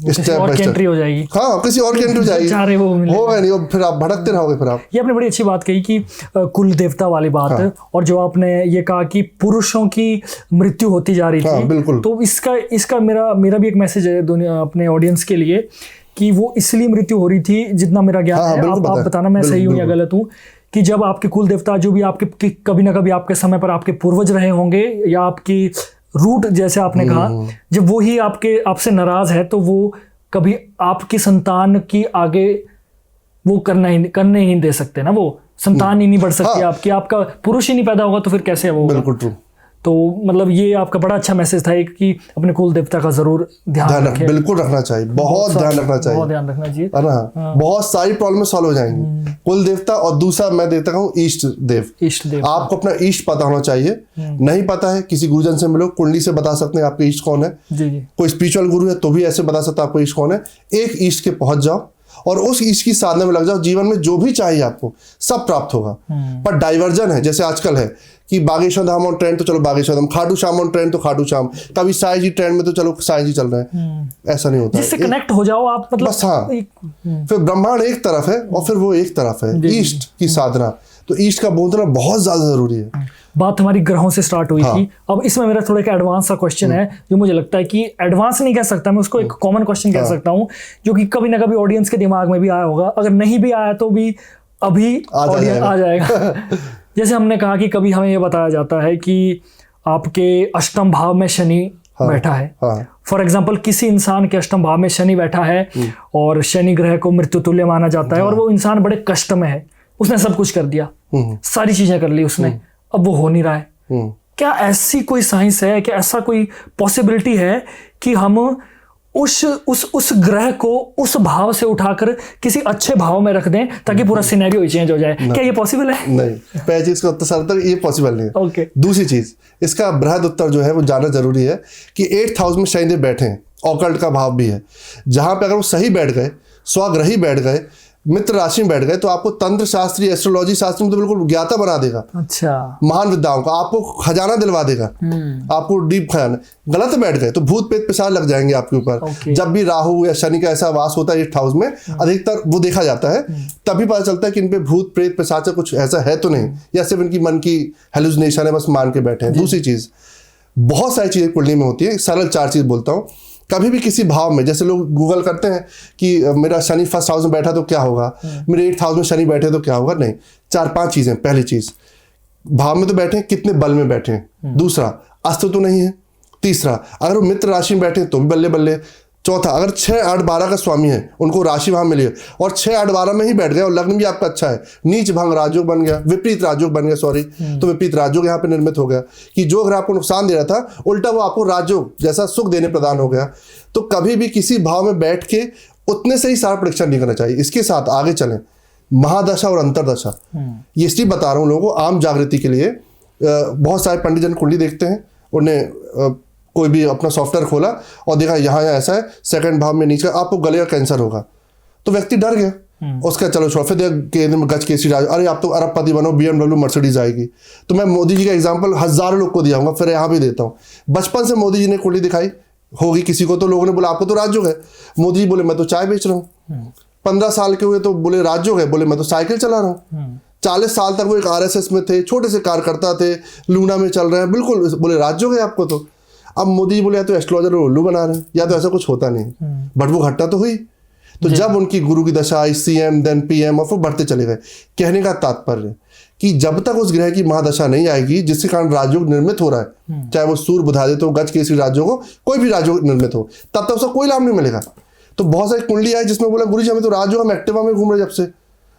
किसी और की एंट्री हो जाएगी। हाँ, किसी और की एंट्री हो जाएगी, होगा नहीं, और फिर आप भटकते रहोगे। फिर आप, ये आपने बड़ी अच्छी बात कही कि कुल देवता वाली बात। हाँ। और जो आपने ये कहा कि पुरुषों की मृत्यु होती जा रही थी। हाँ, बिल्कुल। तो इसका मेरा भी एक मैसेज है दुनिया अपने ऑडियंस के लिए कि वो इसलिए मृत्यु हो रही थी, जितना मेरा ज्ञान है। आप बताना मैं सही हूँ या गलत हूँ, कि जब आपके कुल देवता जो भी आपके कभी ना कभी आपके समय पर आपके पूर्वज रहे होंगे, या आपकी रूट जैसे आपने कहा, जब वो ही आपसे नाराज है, तो वो कभी आपकी संतान की आगे वो करने ही नहीं दे सकते ना, वो संतान ही नहीं बढ़ सकती हाँ। आपकी, आपका पुरुष ही नहीं पैदा होगा तो फिर कैसे वो होगा? बिल्कुल ट्रू। तो मतलब ये आपका बड़ा अच्छा मैसेज था एक कि अपने कुल देवता का जरूर ध्यान रखें। बिल्कुल रखना चाहिए, बहुत ध्यान रखना चाहिए, बहुत ध्यान रखना चाहिए, है ना। बहुत सारी प्रॉब्लम सॉल्व हो जाएंगी। कुल देवता और दूसरा मैं देता हूँ इष्ट देव। इष्ट देव, आपको अपना इष्ट पता होना चाहिए। नहीं पता है, किसी गुरुजन से मिलो, कुंडली से बता सकते हैं आपके इष्ट कौन है। जी जी। कोई स्पिरिचुअल गुरु है तो भी ऐसे बता सकता है आपको इष्ट कौन है। एक इष्ट के पहुंच जाओ और उस इष्ट की साधना में लग जाओ, जीवन में जो भी चाहिए आपको सब प्राप्त होगा। पर डाइवर्जन है, जैसे आजकल है कि बागेश्वर धाम ऑन ट्रेंड तो चलो बागेश्वर धाम, खाटू श्याम ऑन ट्रेंड तो खाटू श्याम, कभी साईं जी ट्रेंड में तो चलो साईं जी चल रहे हैं। ऐसा नहीं होता, जिससे कनेक्ट हो जाओ आप, मतलब बस। हाँ, फिर ब्रह्मांड एक तरफ है और फिर वो एक तरफ है, ईस्ट की साधना। तो ईस्ट का बोधना बहुत ज्यादा जरूरी है। बात हमारी ग्रहों से स्टार्ट हुई थी, अब इसमें मेरा थोड़ा एक एडवांस सा क्वेश्चन है जो मुझे लगता है कि एडवांस नहीं कह सकता मैं उसको, एक कॉमन क्वेश्चन कह सकता हूँ जो कि कभी ना कभी ऑडियंस के दिमाग में भी आया होगा, अगर नहीं भी आया तो भी अभी ऑडियंस आ जाएगा। जैसे हमने कहा कि कभी हमें ये बताया जाता है कि आपके अष्टम भाव में शनि बैठा है। फॉर एग्जाम्पल किसी इंसान के अष्टम भाव में शनि बैठा है और शनि ग्रह को मृत्यु तुल्य माना जाता है और वो इंसान बड़े कष्ट में है, उसने सब कुछ कर दिया, सारी चीजें कर ली उसने, अब वो हो नहीं रहा है। क्या ऐसी कोई साइंस है, क्या ऐसा कोई पॉसिबिलिटी है कि हम उस ग्रह को उस भाव से उठाकर किसी अच्छे भाव में रख दें ताकि पूरा सिनेरियो ही चेंज हो जाए? क्या ये पॉसिबल है? नहीं, पहली चीज का उत्तर सर तक ये पॉसिबल नहीं है। ओके। दूसरी चीज, इसका बृहद उत्तर जो है वो जानना जरूरी है कि 8th हाउस में शनिदेव बैठे हैं, ऑकल्ट का भाव भी है, जहां पे अगर वो सही बैठ गए, स्वग्रही बैठ गए, मित्र राशि में बैठ गए तो आपको तंत्र शास्त्री, एस्ट्रोलॉजी शास्त्र में तो बिल्कुल ज्ञाता बना देगा। अच्छा। महान विद्याओं का आपको खजाना दिलवा देगा, आपको डीप खजाना। गलत बैठ गए तो भूत प्रेत पिशाच लग जाएंगे आपके ऊपर। जब भी राहु या शनि का ऐसा वास होता है 8th हाउस में, अधिकतर वो देखा जाता है, तभी पता चलता है कि इन पे भूत प्रेत पिशाच कुछ ऐसा है तो नहीं, या सिर्फ इनकी मन की हेलुसिनेशन है, बस मान के बैठे हैं। दूसरी चीज, बहुत सारी चीजें कुंडली में होती है, सरल 4 चीज बोलता हूँ। कभी भी किसी भाव में, जैसे लोग गूगल करते हैं कि मेरा शनि 1st हाउस में बैठा तो क्या होगा, मेरे 8th हाउस में शनि बैठे तो क्या होगा, नहीं। 4-5 चीजें। पहली चीज, भाव में तो बैठे कितने बल में बैठे हैं। दूसरा, अस्त्र तो नहीं है। तीसरा, अगर वो मित्र राशि में बैठे तो भी बल्ले बल्ले। चौथा, अगर 6, 8, 12 का स्वामी है, उनको राशि वहां मिली है और 6, 8, 12 में ही बैठ गए और लग्न भी आपका अच्छा है, नीच भंग राजयोग बन गया, विपरीत राजयोग बन गया, सॉरी, तो विपरीत राजयोग यहाँ पे निर्मित हो गया कि जो ग्रह आपको नुकसान दे रहा था उल्टा वो आपको राजयोग जैसा सुख देने प्रदान हो गया। तो कभी भी किसी भाव में बैठ के उतने से ही सारा परीक्षण नहीं करना चाहिए। इसके साथ आगे चलें, महादशा और अंतरदशा, ये इसलिए बता रहा हूँ लोगों को आम जागृति के लिए। बहुत सारे पंडित जन कुंडली देखते हैं, उन्हें कोई भी अपना सॉफ्टवेयर खोला और देखा यहाँ ऐसा है, 2nd भाव में नीचे आपको गले का कैंसर होगा, तो व्यक्ति डर गया। उसका चलो छोड़, फिर केंद्र में गज केसरी राज, अरे आप तो अरबपति बनो, BMW मर्सिडीज आएगी। तो मैं मोदी जी का एग्जांपल हजारों लोग को दिया हूँ, फिर यहाँ भी देता हूँ। बचपन से मोदी जी ने कुंडली दिखाई होगी किसी को, तो लोगों ने बोला आपको तो राजयोग है। मोदी जी बोले मैं तो चाय बेच रहा हूँ। 15 साल के हुए तो बोले राजयोग है, बोले मैं तो साइकिल चला रहा हूँ। 40 साल तक वो एक RSS में थे, छोटे से कार्यकर्ता थे, लूना में चल रहे हैं, बिल्कुल बोले राजयोग है आपको तो। अब मोदी जी बोले या तो एस्ट्रोलॉजर उल्लू बना रहे हैं या तो ऐसा कुछ होता नहीं, बट वो घटना तो हुई। तो जब उनकी गुरु की दशा आई, CM देन PM और फिर बढ़ते चले गए। कहने का तात्पर्य कि जब तक उस ग्रह की महादशा नहीं आएगी जिसके कारण राजयोग निर्मित हो रहा है, चाहे वो सूर्य बुधादित्य तो गज केसरी राजयोग हो, कोई भी राजयोग निर्मित हो, तब तक उसका कोई लाभ नहीं मिलेगा। तो बहुत सारी कुंडली आई जिसमें बोला गुरु जी हमें तो राजयोग, हम एक्टिवा में घूम रहे जब से,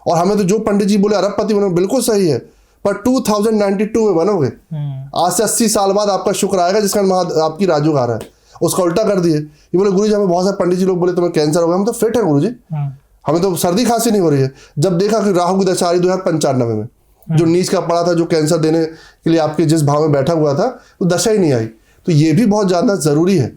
और हमें तो जो पंडित जी बोले अरबपति बनो, बिल्कुल सही है, पर 2092 में बनोगे। आज से 80 साल बाद आपका शुक्र आएगा जिसका आपकी राजयोग आ रहा है, उसका उल्टा कर दिए। ये बोले गुरु जी हमें, बहुत सारे पंडित जी लोग बोले तुम्हें कैंसर हो गया, हम तो फिट है गुरु जी, हमें तो सर्दी खांसी नहीं हो रही है। जब देखा कि राहु की दशा आ रही 2095 में, जो नीच का पड़ा था, जो कैंसर देने के लिए आपके जिस भाव में बैठा हुआ था, वो दशा ही नहीं आई। तो ये भी बहुत ज्यादा जरूरी है।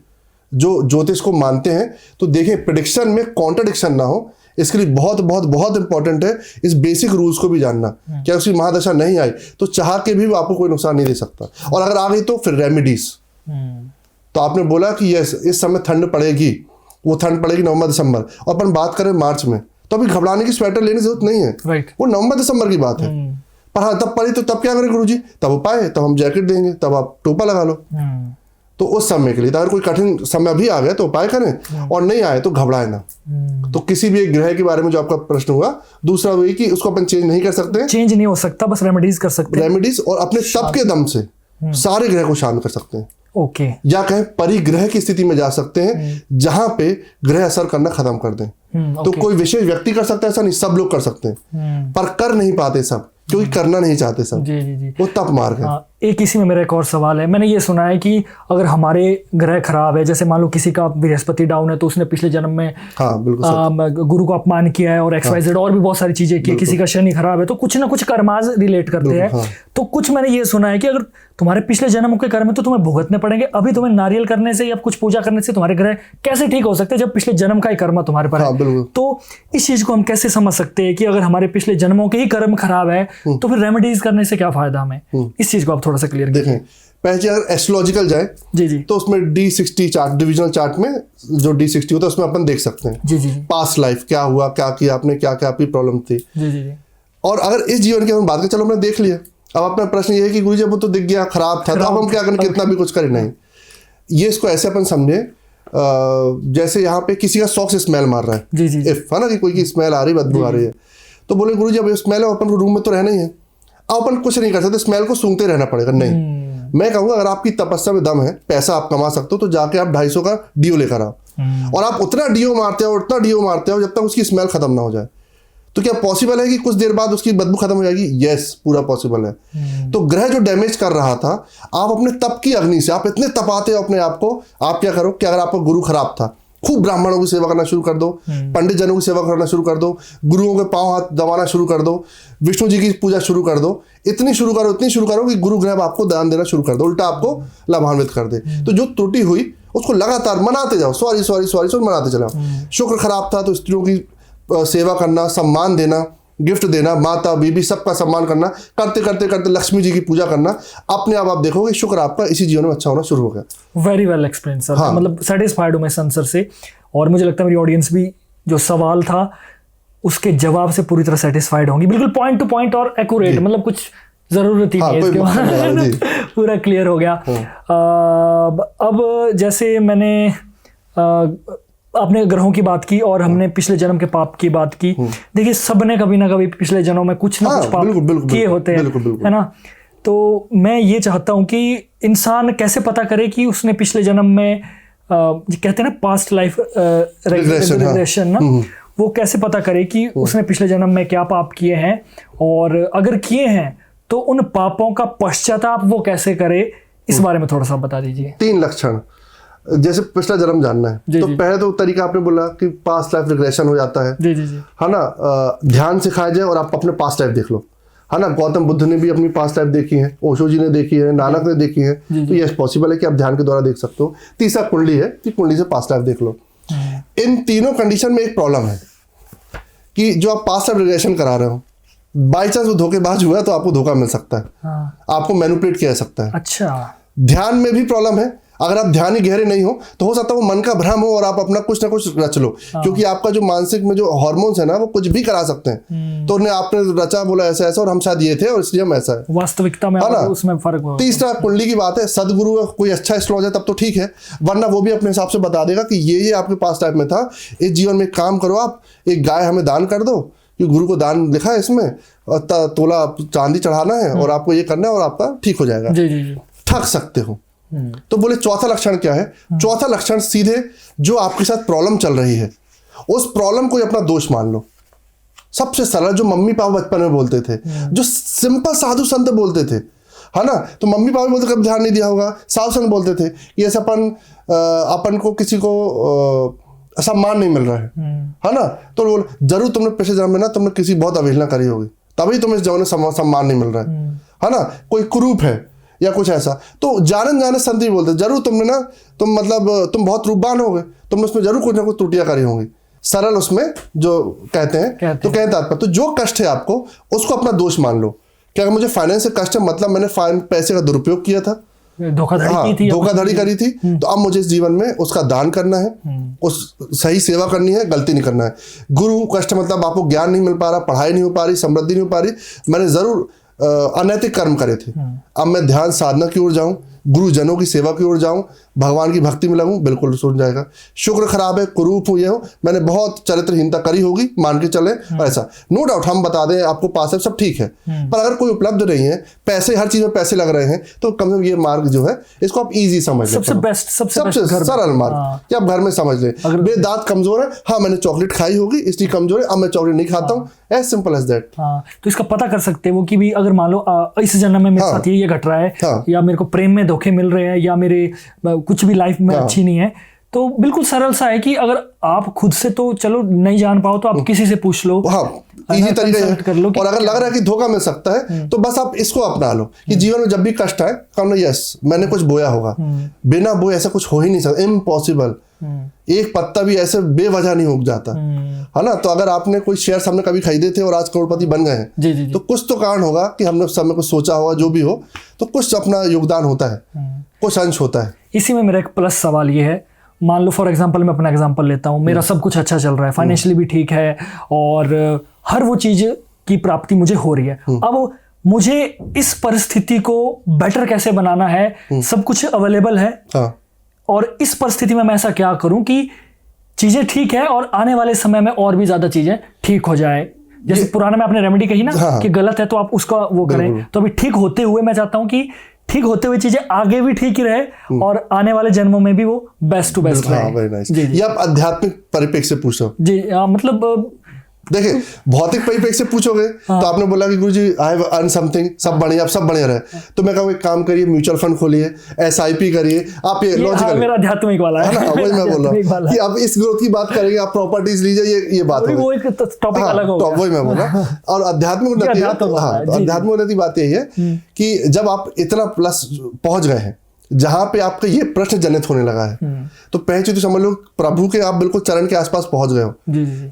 जो ज्योतिष को मानते हैं तो देखें प्रेडिक्शन में कॉन्ट्रडिक्शन ना हो, इसके लिए बहुत बहुत बहुत इंपॉर्टेंट है इस बेसिक रूल्स को भी जानना। क्या उसकी महादशा नहीं आई तो चाह के भी आपको कोई नुकसान नहीं दे सकता, और अगर आ गई तो फिर रेमेडीज। तो आपने बोला कि यस इस समय ठंड पड़ेगी, वो ठंड पड़ेगी नवंबर दिसंबर, और अपन बात करें मार्च में, तो अभी घबराने की स्वेटर लेने की जरूरत नहीं है, वो नवंबर दिसंबर की बात है। पर हाँ तब पड़ी तो तब क्या करें गुरुजी, तब उपाय, तब हम जैकेट देंगे, तब आप टोपा लगा लो। तो उस समय के लिए अगर कोई कठिन समय भी आ गया तो उपाय करें, और नहीं आए तो घबराए ना। तो किसी भी एक ग्रह के बारे में जो आपका प्रश्न हुआ, दूसरा वही कि उसको अपन चेंज नहीं कर सकते, चेंज नहीं हो सकता, बस रेमेडीज कर सकते हैं, रेमेडीज, और अपने तप के दम से सारे ग्रह को शांत कर सकते हैं। ओके। या कहें परिग्रह की स्थिति में जा सकते हैं जहां पे ग्रह असर करना खत्म कर दें। तो कोई विशेष व्यक्ति कर सकता है ऐसा नहीं, सब लोग कर सकते हैं, पर कर नहीं पाते सब, क्योंकि करना नहीं चाहते सब। जी जी जी। वो तप मार्ग है। एक इसी में मेरा एक और सवाल है। मैंने ये सुना है कि अगर हमारे ग्रह खराब है, जैसे मान लो किसी का बृहस्पति डाउन है तो उसने पिछले जन्म में हाँ बिल्कुल गुरु को अपमान किया है और XYZ और भी बहुत सारी चीजें की, किसी का शनि खराब है तो कुछ ना कुछ कर्माज रिलेट करते हैं। तो कुछ मैंने ये सुना है कि अगर तुम्हारे पिछले जन्म के कर्म है तो तुम्हें भुगतने पड़ेंगे। अभी तुम्हें नारियल करने से या कुछ पूजा करने से तुम्हारे ग्रह कैसे ठीक हो सकते हैं जब पिछले जन्म का ही कर्म तुम्हारे पर है? तो इस चीज को हम कैसे समझ सकते हैं कि अगर हमारे पिछले जन्मों के ही कर्म खराब है तो फिर रेमेडीज करने से क्या फायदा हमें? इस चीज को आप थोड़ा सा क्लियर देखें। पहले अगर एस्ट्रोलॉजिकल जाए जी जी, तो उसमें D60 चार्ट, डिविजनल चार्ट में जो D60 होता है उसमें अपन देख सकते हैं जी जी, पास्ट लाइफ क्या हुआ, क्या किया आपने, क्या क्या आपकी प्रॉब्लम थी। जी जी, और अगर इस जीवन की हम बात करें, चलो हमने देख लिया, अब अपना प्रश्न ये है कि गुरुजी वो तो दिख गया खराब था, तो अब हम क्या करें, कितना भी कुछ करें नहीं। ये इसको ऐसे अपन समझे जैसे यहाँ पे किसी का शौक से स्मेल मार रहा है जी जी, इफ है ना, कि कोई की स्मेल आ रही, बदबू आ रही है, तो बोले गुरुजी अब स्मेल है, अपन को रूम में तो रहना ही है, अब अपन कुछ नहीं कर सकते, स्मेल को सूंघते रहना पड़ेगा। नहीं, मैं कहूँगा अगर आपकी तपस्या में दम है, पैसा आप कमा सकते हो, तो जाके आप 250 का डीओ लेकर आओ और आप उतना डीओ मारते हो, उतना डीओ मारते हो जब तक उसकी स्मेल खत्म ना हो जाए। तो क्या पॉसिबल है कि कुछ देर बाद उसकी बदबू खत्म हो जाएगी? यस, पूरा पॉसिबल है। तो ग्रह जो डैमेज कर रहा था, आप अपने तप की अग्नि से, आप इतने तपाते हो अपने आप को, आप क्या करो कि अगर आपका गुरु खराब था, खूब ब्राह्मणों की सेवा करना शुरू कर दो, पंडित जनों की सेवा करना शुरू कर दो, गुरुओं के पांव हाथ दबाना शुरू कर दो, विष्णु जी की पूजा शुरू कर दो, इतनी शुरू करो कि गुरु ग्रह आपको दान देना शुरू कर दो, उल्टा आपको लाभान्वित कर दे। तो जो त्रुटि हुई उसको लगातार मनाते जाओ, सॉरी सॉरी सॉरी सॉरी मनाते चलाओ। शुक्र खराब था तो स्त्रियों की सेवा करना, सम्मान देना, गिफ्ट देना, माता बीबी सबका सम्मान करना, करते करते करते लक्ष्मी जी की पूजा करना, अपने आप देखोगे शुक्र आपका इसी जीवन में अच्छा होना शुरू हो गया। Very well explain sir. हाँ। मतलब सेटिस्फाइड हूँ मैं इस आंसर से, और मुझे लगता है मेरी ऑडियंस भी जो सवाल था उसके जवाब से पूरी तरह सेटिस्फाइड होंगी, बिल्कुल पॉइंट टू पॉइंट और एक्यूरेट, मतलब कुछ जरूरत ही नहीं है इसके बाद पूरा क्लियर हो गया। अब जैसे मैंने आपने ग्रहों की बात की और हमने पिछले जन्म के पाप की बात की। देखिए सबने कभी ना कभी पिछले जन्मों में कुछ ना कुछ पाप किए होते हैं, है ना? तो मैं ये चाहता हूं कि इंसान कैसे पता करे कि उसने पिछले जन्म में कहते हैं ना पास्ट लाइफ रिग्रेशन ना, वो कैसे पता करे कि उसने पिछले जन्म में क्या पाप किए हैं, और अगर किए हैं तो उन पापों का पश्चाताप वो कैसे करे, इस बारे में थोड़ा सा बता दीजिए। 3 लक्षण, जैसे पिछला जन्म जानना है तो पहले तो तरीका आपने बोला कि पास्ट लाइफ रिग्रेशन हो जाता है, जी जी जी, है ना? ध्यान सिखाया जाए और आप अपने पास्ट लाइफ देख लो, है ना? गौतम बुद्ध ने भी अपनी पास्ट लाइफ देखी है, ओशो जी ने देखी है, नानक ने देखी है, तो यस पॉसिबल है कि आप ध्यान के द्वारा देख सकते हो। तीसरा कुंडली है कि कुंडली से पास्ट लाइफ देख लो। इन तीनों कंडीशन में एक प्रॉब्लम है कि जो आप पास्ट लाइफ रिग्रेशन करा रहे हो, बाई चांस वो धोखेबाज हुआ तो आपको धोखा मिल सकता है, आपको मैनिपुलेट किया जा सकता है। अच्छा, ध्यान में भी प्रॉब्लम है, अगर आप ध्यान ही गहरे नहीं हो तो हो सकता है वो मन का भ्रम हो और आप अपना कुछ ना कुछ रच लो, क्योंकि आपका जो मानसिक में जो हार्मोन्स है ना वो कुछ भी करा सकते हैं। तो उन्हें आपने रचा, बोला ऐसा ऐसा और हम शायद ये थे और इसलिए हम ऐसा है, वास्तविकता में उसमें फर्क हो। तीसरा कुंडली की बात है, सदगुरु कोई अच्छा एस्ट्रोलॉजर है तब तो ठीक है, वरना वो भी अपने हिसाब से बता देगा कि ये आपके पास टाइप में था, इस जीवन में काम करो, आप एक गाय हमें दान कर दो, कि गुरु को दान लिखा है इसमें, और तोला चांदी चढ़ाना है और आपको ये करना है और आपका ठीक हो जाएगा। जी जी जी, ठग सकते हो। तो बोले चौथा लक्षण क्या है? चौथा लक्षण सीधे जो आपके साथ प्रॉब्लम चल रही है उस प्रॉब्लम को अपना दोष मान लो। सबसे सरल जो मम्मी पापा बचपन में बोलते थे, जो सिंपल साधु संत बोलते थे, है ना? तो मम्मी पापा बोलते कभी ध्यान नहीं दिया होगा, साधु संत बोलते थे कि ऐसा अपन को किसी को सम्मान नहीं मिल रहा है ना? तो बोल जरूर तुमने पिछले जन्म में ना तुमने किसी बहुत अवहेलना करी होगी, तभी तुम्हें इस जन्म में सम्मान नहीं मिल रहा है ना? कोई कुरूप है या कुछ ऐसा, तो जाने संत ही बोलते जरूर तुमने ना, तुम बहुत रूपवान हो गए, तुमने उसमें जरूर कुछ ना कुछ त्रुटियां करी होंगी। सरल उसमें जो कहते हैं तो कहते हैं, तो जो कष्ट है आपको उसको अपना दोष मान लो। क्या अगर मुझे फाइनेंस से कष्ट है, मतलब मैंने पैसे का दुरुपयोग किया था, धोखाधड़ी करी थी, तो अब मुझे इस जीवन में उसका दान करना है, उस सही सेवा करनी है, गलती नहीं करना है। गुरु कष्ट मतलब आपको ज्ञान नहीं मिल पा रहा, पढ़ाई नहीं हो पा रही, समृद्धि नहीं हो पा रही, मैंने जरूर अनैतिक कर्म करे थे, अब मैं ध्यान साधना की ओर जाऊं, गुरुजनों की सेवा की ओर जाऊं, भगवान की भक्ति में लगूं, बिल्कुल सुन जाएगा। शुक्र खराब है, कुरूप हूं, ये हूं, मैंने बहुत चरित्रहीनता करी होगी, मान के चले ऐसा। नो डाउट हम बता दें आपको पास है, सब ठीक है, पर अगर कोई उपलब्ध नहीं है, पैसे हर चीज में पैसे लग रहे हैं, तो कम से कम ये मार्ग जो है इसको आप इजी समझ लें, सबसे बेस्ट, सबसे सरल मार्ग कि आप घर में समझ लें। मेरे दांत कमजोर है, हाँ मैंने चॉकलेट खाई होगी इसलिए कमजोर है, अब मैं चॉकलेट नहीं खाता हूँ, एज सिंपल एज दैट। हाँ, तो इसका पता कर सकते हैं वो कि भी अगर मान लो इस जन्म में मेरे साथ ये घट रहा है, या मेरे को प्रेम में धोखे मिल रहे हैं, या मेरे कुछ भी लाइफ में अच्छी नहीं है, तो बिल्कुल सरल सा है कि अगर आप खुद से तो चलो नहीं जान पाओ तो आप किसी से पूछ लो, इजी तरीका है। और अगर लग रहा है कि धोखा मिल सकता है तो बस आप इसको अपना लो कि जीवन में जब भी कष्ट आए कहना यस मैंने कुछ बोया होगा, बिना बोए ऐसा कुछ हो ही नहीं सकता, इम्पॉसिबल। एक पत्ता भी ऐसे बेवजह नहीं उग जाता, है ना। तो अगर आपने कोई शेयर हमने कभी खरीदे थे और आज करोड़पति बन गए हैं, तो कुछ तो कारण होगा कि हमने उस समय कुछ सोचा होगा, जो भी हो, तो कुछ अपना योगदान होता है, कुछ अंश होता है। इसी में मेरा एक प्लस सवाल ये है, मान लो फॉर एग्जांपल मैं अपना एग्जांपल लेता हूँ, मेरा सब कुछ अच्छा चल रहा है, फाइनेंशियली भी ठीक है और हर वो चीज की प्राप्ति मुझे हो रही है। अब मुझे इस परिस्थिति को बेटर कैसे बनाना है, सब कुछ अवेलेबल है, और इस परिस्थिति में मैं ऐसा क्या करूं कि चीजें ठीक है और आने वाले समय में और भी ज्यादा चीजें ठीक हो जाए। जैसे पुराने में आपने रेमेडी कही ना कि गलत है तो आप उसका वो करें, तो अभी ठीक होते हुए मैं चाहता हूं कि ठीक होते हुए चीजें आगे भी ठीक ही रहे और आने वाले जन्मों में भी वो बेस्ट टू बेस्ट रहे। Very nice. ये आप आध्यात्मिक परिप्रेक्ष्य से पूछ रहे हो जी, मतलब देखिए भौतिक परिप्रेक्ष्य से पूछोगे तो आपने बोला कि गुरुजी आई हैव अर्न समथिंग, सब बढ़िया, अब सब बढ़िया रहे, तो मैं कहूँ एक काम करिए, म्यूचुअल फंड खोलिए, SIP करिए, आप ये लॉजिकल मेरा आध्यात्मिक वाला है ना, वही मैं बोल रहा हूँ कि अब इस ग्रोथ की बात करेंगे, आप प्रॉपर्टीज लीजिए, ये बात है, वो एक टॉपिक अलग हो गया, वही मैं बोल रहा हूँ। और आध्यात्मिक उन्नति, आध्यात्मिक उन्नति बात यही है कि जब आप इतना प्लस पहुंच गए हैं जहां पे आपका ये प्रश्न जनित होने लगा है, तो पहले चीज तो समझ लो प्रभु के आप बिल्कुल चरण के आसपास पहुंच गए हो,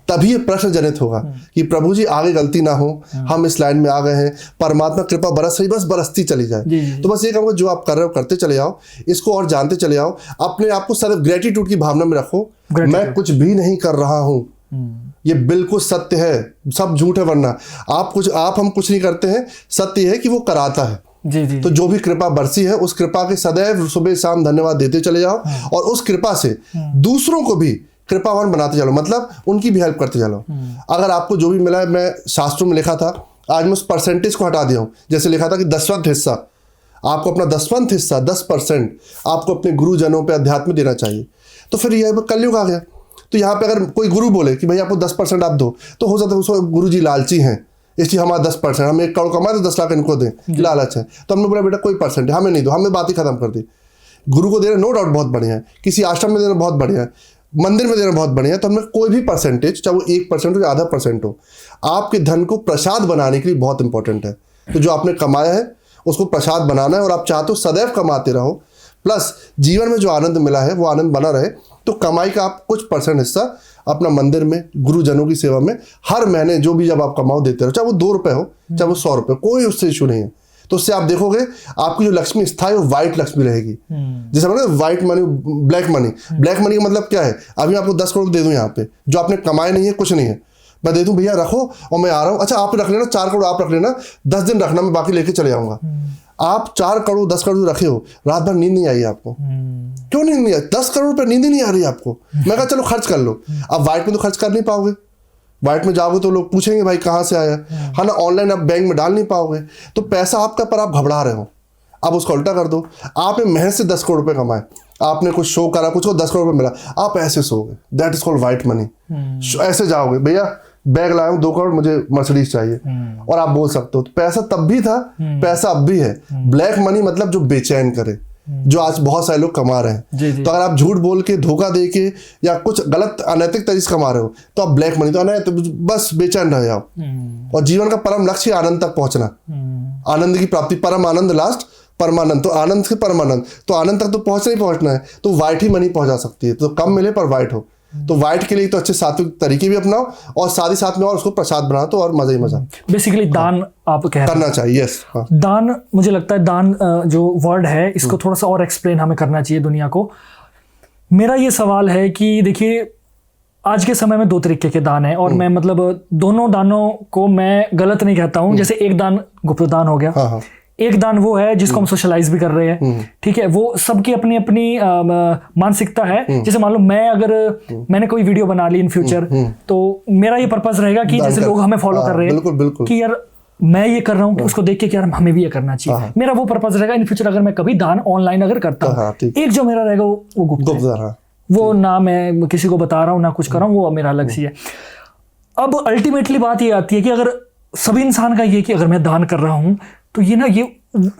तभी ये प्रश्न जनित होगा कि प्रभु जी आगे गलती ना हो, हम इस लाइन में आ गए हैं, परमात्मा कृपा बरस रही, बस बरसती चली जाए। तो बस ये कहूँगा जो आप कर रहे हो करते चले जाओ, इसको और जानते चले जाओ, अपने आप को सदैव ग्रेटिट्यूड की भावना में रखो, मैं कुछ भी नहीं कर रहा हूँ, ये बिल्कुल सत्य है, सब झूठ है, वरना आप हम कुछ नहीं करते हैं, सत्य है कि वो कराता है। जी। तो जो भी कृपा बरसी है उस कृपा के सदैव सुबह शाम धन्यवाद देते चले जाओ, और उस कृपा से दूसरों को भी कृपावान बनाते चलो, मतलब उनकी भी हेल्प करते चलो। अगर आपको जो भी मिला है, मैं शास्त्रों में लिखा था, आज मैं उस परसेंटेज को हटा दिया हूँ, जैसे लिखा था कि 10वां हिस्सा आपको, अपना 10वां हिस्सा 10% आपको अपने गुरुजनों पे अध्यात्म देना चाहिए। तो फिर यह कलयुग आ गया। तो यहाँ पे अगर कोई गुरु बोले कि भाई आपको 10% आप दो, तो हो सकता है उसको गुरु जी लालची हैं, इसलिए हमारा 10%, हम 1 करोड़ कमाए तो 10 लाख इनको दें, लालच है, तो हमने बोला बेटा कोई परसेंट हमें नहीं दो, हमें बात ही खत्म कर दी। गुरु को देना नो डाउट बहुत बढ़िया है, किसी आश्रम में देना बहुत बढ़िया है, मंदिर में देना बहुत बढ़िया है, तो हमने कोई भी परसेंटेज, चाहे वो 1% हो या आधा % हो, आपके धन को प्रसाद बनाने के लिए बहुत इंपॉर्टेंट है। तो जो आपने कमाया है उसको प्रसाद बनाना है, और आप चाहते हो सदैव कमाते रहो, प्लस जीवन में जो आनंद मिला है वो आनंद बना रहे, तो कमाई का आप कुछ % हिस्सा अपना मंदिर में, गुरुजनों की सेवा में हर महीने जो भी जब आप कमाओ देते रहो, चाहे वो 2 रुपए हो चाहे वो 100 रुपए, कोई उससे इशू नहीं है। तो उससे आप देखोगे आपकी जो लक्ष्मी स्थायी वो व्हाइट लक्ष्मी रहेगी। जैसे मैंने white money, black money, black money का मतलब क्या है, अभी आपको 10 करोड़ दे दूं यहाँ पे, जो आपने कमाए नहीं है, कुछ नहीं है, मैं दे दूं भैया रखो और मैं आ रहा हूँ, अच्छा आप रख लेना 4 करोड़ आप रख लेना, 10 दिन रखना, मैं बाकी लेके चले जाऊंगा। आप 4 करोड़ 10 करोड़ रखे हो, रात भर नींद नहीं आई आपको, क्यों नींद नहीं आई? 10 करोड़ पर नींद ही नहीं आ रही आपको। मैं कहा चलो खर्च कर लो, अब व्हाइट में तो खर्च कर नहीं पाओगे, व्हाइट में जाओगे तो लोग पूछेंगे भाई कहाँ से आया, है ना, ऑनलाइन आप बैंक में डाल नहीं पाओगे, तो पैसा आपका, पर आप घबरा रहे हो। अब उसको उल्टा कर दो, आपने मेहनत से 10 करोड़ रुपए कमाए, आपने कुछ शो करा, कुछ को 10 करोड़ रुपए मिला, आप ऐसे सोओगे, that is called white money. ऐसे जाओगे, भैया बैग लाया हूँ 2 करोड़, मुझे मर्सिडीज चाहिए, और आप बोल सकते हो, तो पैसा तब भी था, पैसा अब भी है। ब्लैक मनी मतलब जो बेचैन करे, जो आज बहुत सारे लोग कमा रहे हैं। तो अगर आप झूठ बोल के, धोखा दे के, या कुछ गलत अनैतिक तरीके से कमा रहे हो, तो आप ब्लैक मनी, तो अनैतिक, बस बेचैन रह जाओ। और जीवन का परम लक्ष्य आनंद तक पहुंचना, आनंद की प्राप्ति, परम आनंद लास्ट, परमानंद, तो आनंद से परमानंद, तो आनंद तक तो पहुंचना है, तो व्हाइट ही मनी पहुंचा सकती है, तो कम मिले पर व्हाइट हो। तो व्हाइट के लिए तो अच्छे सात्विक तरीके भी अपनाओ, और साथ ही साथ में और उसको प्रसाद बना, तो और मजा ही मजा। बेसिकली दान आप कह करना चाहिए, यस। दान, मुझे लगता है दान जो वर्ड है इसको थोड़ा सा और एक्सप्लेन हमें करना चाहिए दुनिया को। मेरा ये सवाल है कि देखिए आज के समय में 2 तरीके के दान है, और मैं मतलब दोनों दानों को मैं गलत नहीं कहता हूँ। जैसे एक दान गुप्त दान हो गया, एक दान वो है जिसको हम सोशलाइज भी कर रहे हैं, ठीक है, वो सबकी अपनी अपनी मानसिकता है। जैसे मान लो मैंने कोई वीडियो बना ली इन फ्यूचर, तो मेरा ये पर्पस रहेगा कि जैसे लोग हमें फॉलो कर रहे हैं कि यार मैं ये कर रहा हूँ, उसको देख के कि यार हमें भी ये करना चाहिए। मेरा वो पर्पस रहेगा इन फ्यूचर अगर मैं कभी दान ऑनलाइन अगर करता हूँ। एक जो मेरा रहेगा वो गुप्त है, वो ना मैं किसी को बता रहा हूँ ना कुछ कर रहा हूँ, वो मेरा अलग सी है। अब अल्टीमेटली बात ये आती है कि अगर सभी इंसान का ये कि अगर मैं दान कर रहा हूं तो ये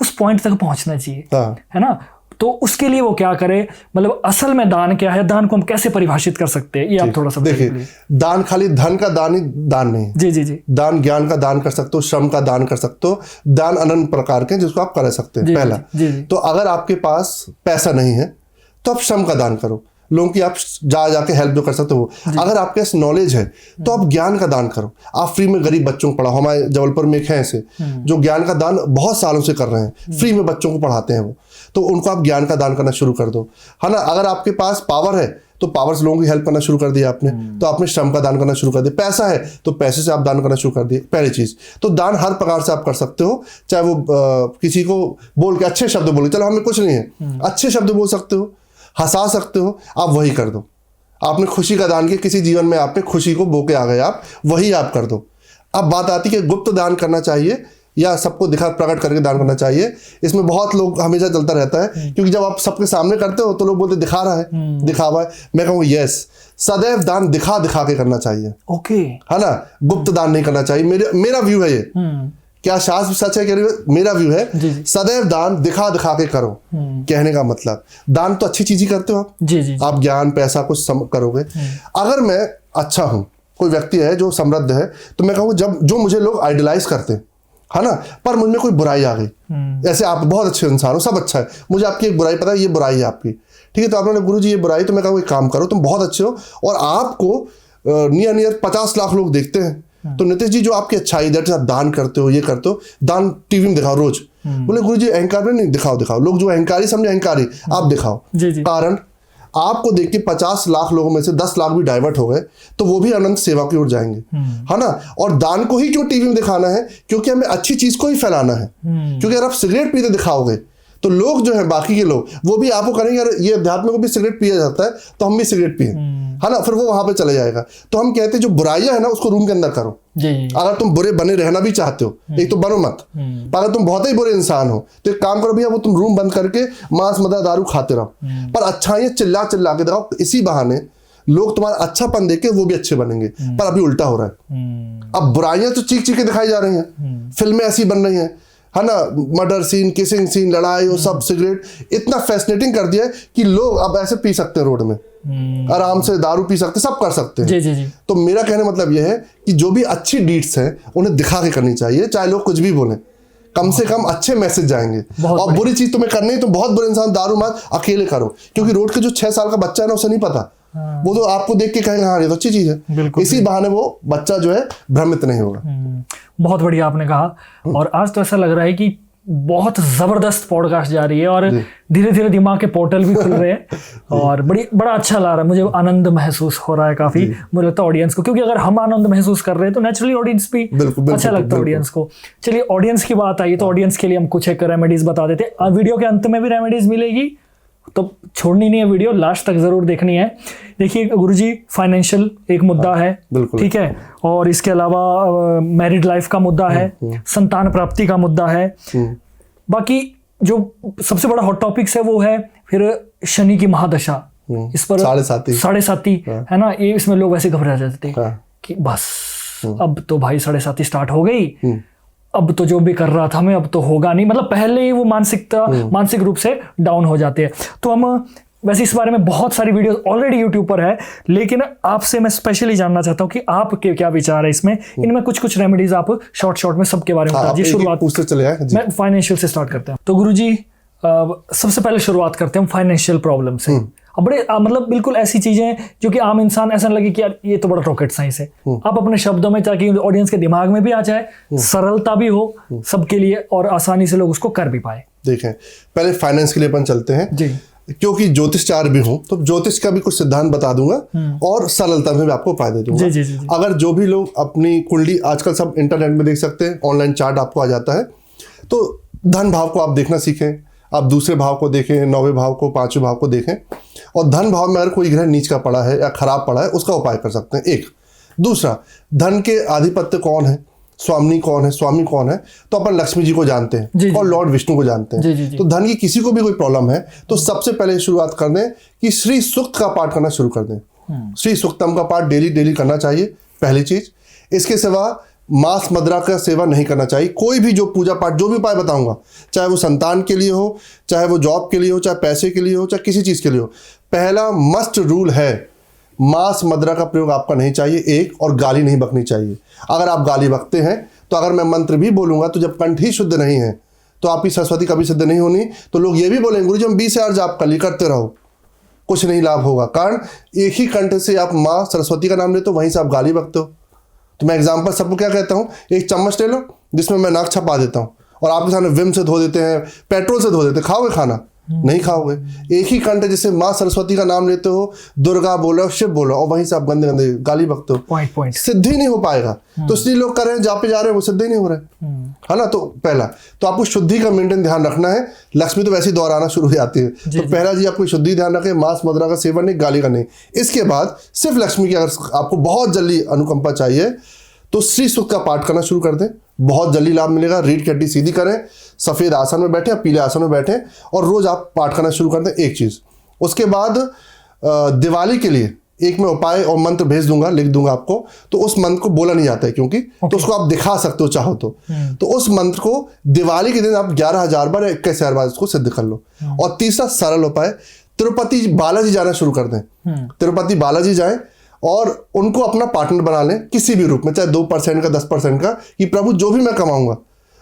उस पॉइंट तक पहुंचना चाहिए, है ना। तो उसके लिए वो क्या करे, मतलब असल में दान क्या है, दान को हम कैसे परिभाषित कर सकते हैं, ये आप थोड़ा सा देखिए। दान खाली धन का दान ही दान नहीं। जी। दान ज्ञान का दान कर सकते हो, श्रम का दान कर सकते हो, दान अनंत प्रकार के जिसको आप कर सकते हैं। पहला तो अगर आपके पास पैसा नहीं है तो आप श्रम का दान करो, लोगों की आप जाके हेल्प जो कर सकते हो। अगर आपके पास नॉलेज है तो आप ज्ञान का दान करो, आप फ्री में गरीब बच्चों को पढ़ाओ। हमारे जबलपुर में एक है ऐसे जो ज्ञान का दान बहुत सालों से कर रहे हैं, फ्री में बच्चों को पढ़ाते हैं वो, तो उनको आप ज्ञान का दान करना शुरू कर दो, है ना। अगर आपके पास पावर है तो पावर से लोगों की हेल्प करना शुरू कर दिया आपने, तो आपने श्रम का दान करना शुरू कर दिया। पैसा है तो पैसे से आप दान करना शुरू कर दिए, पहली चीज। तो दान हर प्रकार से आप कर सकते हो, चाहे वो किसी को बोल के अच्छे शब्द बोले, चलो हमें कुछ नहीं है, अच्छे शब्द बोल सकते हो, हंसा सकते हो, आप वही कर दो। आपने खुशी का दान किया, किसी जीवन में आपने खुशी को बो के आ गए, आप वही आप कर दो। अब बात आती है कि गुप्त दान करना चाहिए या सबको दिखा प्रकट करके दान करना चाहिए। इसमें बहुत लोग हमेशा चलता रहता है, क्योंकि जब आप सबके सामने करते हो तो लोग बोलते दिखा रहा है, दिखावा है। मैं कहूँ यस, सदैव दान दिखा के करना चाहिए, ओके, है ना। गुप्त दान नहीं करना चाहिए, मेरा व्यू है ये। क्या शास्त्र सच है कि मेरा व्यू है, सदैव दान दिखा के करो। कहने का मतलब दान तो अच्छी चीज ही करते हो आप, जी। आप ज्ञान पैसा कुछ करोगे। अगर मैं अच्छा हूं, कोई व्यक्ति है जो समृद्ध है, तो मैं कहूँ जब जो मुझे लोग आइडलाइज करते हैं, है ना, पर मुझ में कोई बुराई आ गई, ऐसे आप बहुत अच्छे इंसान हो, सब अच्छा है, मुझे आपकी एक बुराई पता है, ये बुराई है आपकी, ठीक है, तो आपने गुरु जी ये बुराई, तो मैं कहूँ एक काम करो, तुम बहुत अच्छे हो और आपको नियर 50 लाख लोग देखते हैं, तो नितिश जी जो आपकी अच्छाई दैट आप दान करते हो, ये करते हो, दान टीवी में दिखाओ रोज। बोले गुरु जी अहंकार में नहीं, दिखाओ, लोग जो अहंकारी समझे अहंकारी, आप दिखाओ। कारण आपको देख के 50 लाख लोगों में से 10 लाख भी डाइवर्ट हो गए, तो वो भी अनंत सेवा की ओर जाएंगे, है ना। और दान को ही क्यों टीवी में दिखाना है, क्योंकि हमें अच्छी चीज को ही फैलाना है। क्योंकि अगर आप सिगरेट पीते दिखाओगे तो लोग जो है बाकी के लोग वो भी आपको करेंगे, यार ये अध्यात्म को भी सिगरेट पिया जाता है तो हम भी सिगरेट पिए, है ना, फिर वो वहां पे चले जाएगा। तो हम कहते हैं जो बुराइयां है ना उसको रूम के अंदर करो। अगर तुम बुरे बने रहना भी चाहते हो, एक तो बनो मत, अगर तुम बहुत ही बुरे इंसान हो तो एक काम करो भैया, वो तुम रूम बंद करके मांस मदा दारू खाते रहो, पर अच्छाइयां चिल्ला के दिखाओ, इसी बहाने लोग तुम्हारा अच्छापन देख के वो भी अच्छे बनेंगे। पर अभी उल्टा हो रहा है, अब बुराइयां तो चीख के दिखाई जा रही हैं, फिल्में ऐसी बन रही हैं, है ना, मर्डर सीन, किसिंग सीन, लड़ाई और सब, सिगरेट इतना फैसिनेटिंग कर दिया है कि लोग अब ऐसे पी सकते हैं रोड में, आराम से दारू पी सकते, सब कर सकते हैं। जी। तो मेरा कहने मतलब यह है कि जो भी अच्छी डीड्स हैं उन्हें दिखा के करनी चाहिए, चाहे लोग कुछ भी बोलें, कम से कम अच्छे मैसेज जाएंगे। और बुरी चीज तुम्हें करनी है तो बहुत बुरे इंसान दारू मत अकेले करो, क्योंकि रोड के जो 6 साल का बच्चा है ना उसे नहीं पता, वो तो आपको देख के कहेगा हाँ ये तो अच्छी चीज है, इसी बहाने वो बच्चा जो है भ्रमित नहीं होगा। बहुत बढ़िया आपने कहा। और आज तो ऐसा लग रहा है कि बहुत जबरदस्त पॉडकास्ट जा रही है और धीरे धीरे दिमाग के पोर्टल भी खुल रहे हैं और बड़ा अच्छा लग रहा है, मुझे आनंद महसूस हो रहा है काफी। मुझे लगता है ऑडियंस को, क्योंकि अगर हम आनंद महसूस कर रहे हैं तो नेचुरली ऑडियंस भी अच्छा लगता है ऑडियंस को। चलिए ऑडियंस की बात आई तो ऑडियंस के लिए हम कुछ एक रेमेडीज बता देते हैं। वीडियो के अंत में भी रेमेडीज मिलेगी, तो छोड़नी नहीं है वीडियो, लास्ट तक जरूर देखनी है। देखिए गुरुजी, फाइनेंशियल एक मुद्दा है, ठीक है, और इसके अलावा मैरिड लाइफ का मुद्दा है, संतान प्राप्ति का मुद्दा है, बाकी जो सबसे बड़ा हॉट टॉपिक्स है वो है फिर शनि की महादशा, इस पर साढ़े साती है ना, ये इसमें लोग वैसे घबरा जाते थे कि बस अब तो भाई 7.5 स्टार्ट हो गई, अब तो जो भी कर रहा था मैं अब तो होगा नहीं, मतलब पहले ही वो मानसिक रूप से डाउन हो जाते हैं। तो हम वैसे इस बारे में बहुत सारी वीडियोस ऑलरेडी यूट्यूब पर है, लेकिन आपसे मैं स्पेशली जानना चाहता हूँ कि आपके क्या विचार है इसमें, इनमें कुछ रेमेडीज आप शॉर्ट में सबके बारे में बताइए। शुरुआत मैं फाइनेंशियल से स्टार्ट करते हैं। तो गुरुजी सबसे पहले शुरुआत करते हैं फाइनेंशियल प्रॉब्लम से। अब बड़े मतलब बिल्कुल ऐसी चीजें जो कि आम इंसान ऐसा लगे कि यार ये तो बड़ा रॉकेट साइंस है, आप अपने शब्दों में, ताकि ऑडियंस के दिमाग में भी आ जाए, सरलता भी हो सबके लिए और आसानी से लोग उसको कर भी पाए। देखें, पहले फाइनेंस के लिए अपन चलते हैं जी, क्योंकि ज्योतिषचार्य भी हूं तो ज्योतिष का भी कुछ सिद्धांत बता दूंगा और सरलता में भी आपको फायदे दूंगा। जी। अगर जो भी लोग अपनी कुंडली, आजकल सब इंटरनेट में देख सकते हैं, ऑनलाइन चार्ट आपको आ जाता है, तो धन भाव को आप देखना सीखें, आप दूसरे भाव को देखें, 9वें भाव को, 5वें भाव को देखें, और धन भाव में अगर कोई ग्रह नीच का पड़ा है या खराब पड़ा है उसका उपाय कर सकते हैं। एक दूसरा, धन के आधिपत्य कौन है, स्वामी कौन है, स्वामी कौन है, तो अपन लक्ष्मी जी को जानते हैं और लॉर्ड विष्णु को जानते हैं। तो धन की किसी को भी कोई प्रॉब्लम है तो सबसे पहले शुरुआत कर दें कि श्री सूक्त का पाठ करना शुरू कर दें। श्री सूक्तम का पाठ डेली करना चाहिए, पहली चीज। इसके सिवा मांस मदिरा का सेवा नहीं करना चाहिए। कोई भी जो पूजा पाठ, जो भी उपाय बताऊंगा, चाहे वो संतान के लिए हो, चाहे वो जॉब के लिए हो, चाहे पैसे के लिए हो, चाहे किसी चीज के लिए हो, पहला मस्ट रूल है मांस मदिरा का प्रयोग आपका नहीं चाहिए, एक, और गाली नहीं बकनी चाहिए। अगर आप गाली बकते हैं तो अगर मैं मंत्र भी बोलूंगा तो जब कंठ ही शुद्ध नहीं है तो आपकी सरस्वती कभी सिद्ध नहीं होनी। तो लोग ये भी बोलेंगे गुरु जी हम 20 हजार जाप कर ली, करते रहो, कुछ नहीं लाभ होगा। कारण एक ही कंठ से आप माँ सरस्वती का नाम लेते हो, वहीं से आप गाली बकते हो। तो मैं एग्जाम्पल सबको क्या कहता हूँ, एक चम्मच ले लो जिसमें मैं नाक छपा देता हूँ और आपके सामने विम से धो देते हैं, पेट्रोल से धो देते हैं, खाओगे खाना? नहीं खाओगे। एक ही कंठ जिससे माँ सरस्वती का नाम लेते हो, दुर्गा बोलो, शिव बोलो, और वहीं से आप गंदे गंदे गाली बकते हो, पॉइंट सिद्ध ही नहीं हो पाएगा। तो इसलिए लोग कर रहे हैं, जापे जा रहे हैं, वो सिद्ध ही नहीं हो रहे, है ना। तो पहला तो आपको शुद्धि का मेंटेन ध्यान रखना है। लक्ष्मी तो वैसे ही दोहराना शुरू हो जाती है, तो पहला जी आपको शुद्धि ध्यान रखें, मांस मदिरा का सेवन नहीं, गाली का नहीं। इसके बाद सिर्फ लक्ष्मी की अगर आपको बहुत जल्दी अनुकंपा चाहिए तो श्री सूक्त का पाठ करना शुरू कर दें, बहुत जल्दी लाभ मिलेगा। रीढ़ की हड्डी सीधी करें, सफेद आसन में बैठे या पीले आसन में बैठे, और रोज आप पाठ करना शुरू कर दें, एक चीज। उसके बाद दिवाली के लिए एक मैं उपाय और मंत्र भेज दूंगा, लिख दूंगा आपको। तो उस मंत्र को बोला नहीं जाता है क्योंकि तो उसको आप दिखा सकते हो चाहो तो उस मंत्र को दिवाली के दिन आप 11,000 बार या 21,000 बार इसको सिद्ध कर लो। और तीसरा सरल उपाय, तिरुपति बालाजी जाना शुरू कर दें। तिरुपति बालाजी जाएं और उनको अपना पार्टनर बना लें किसी भी रूप में, चाहे 2% का, 10% का, कि प्रभु जो भी मैं कमाऊंगा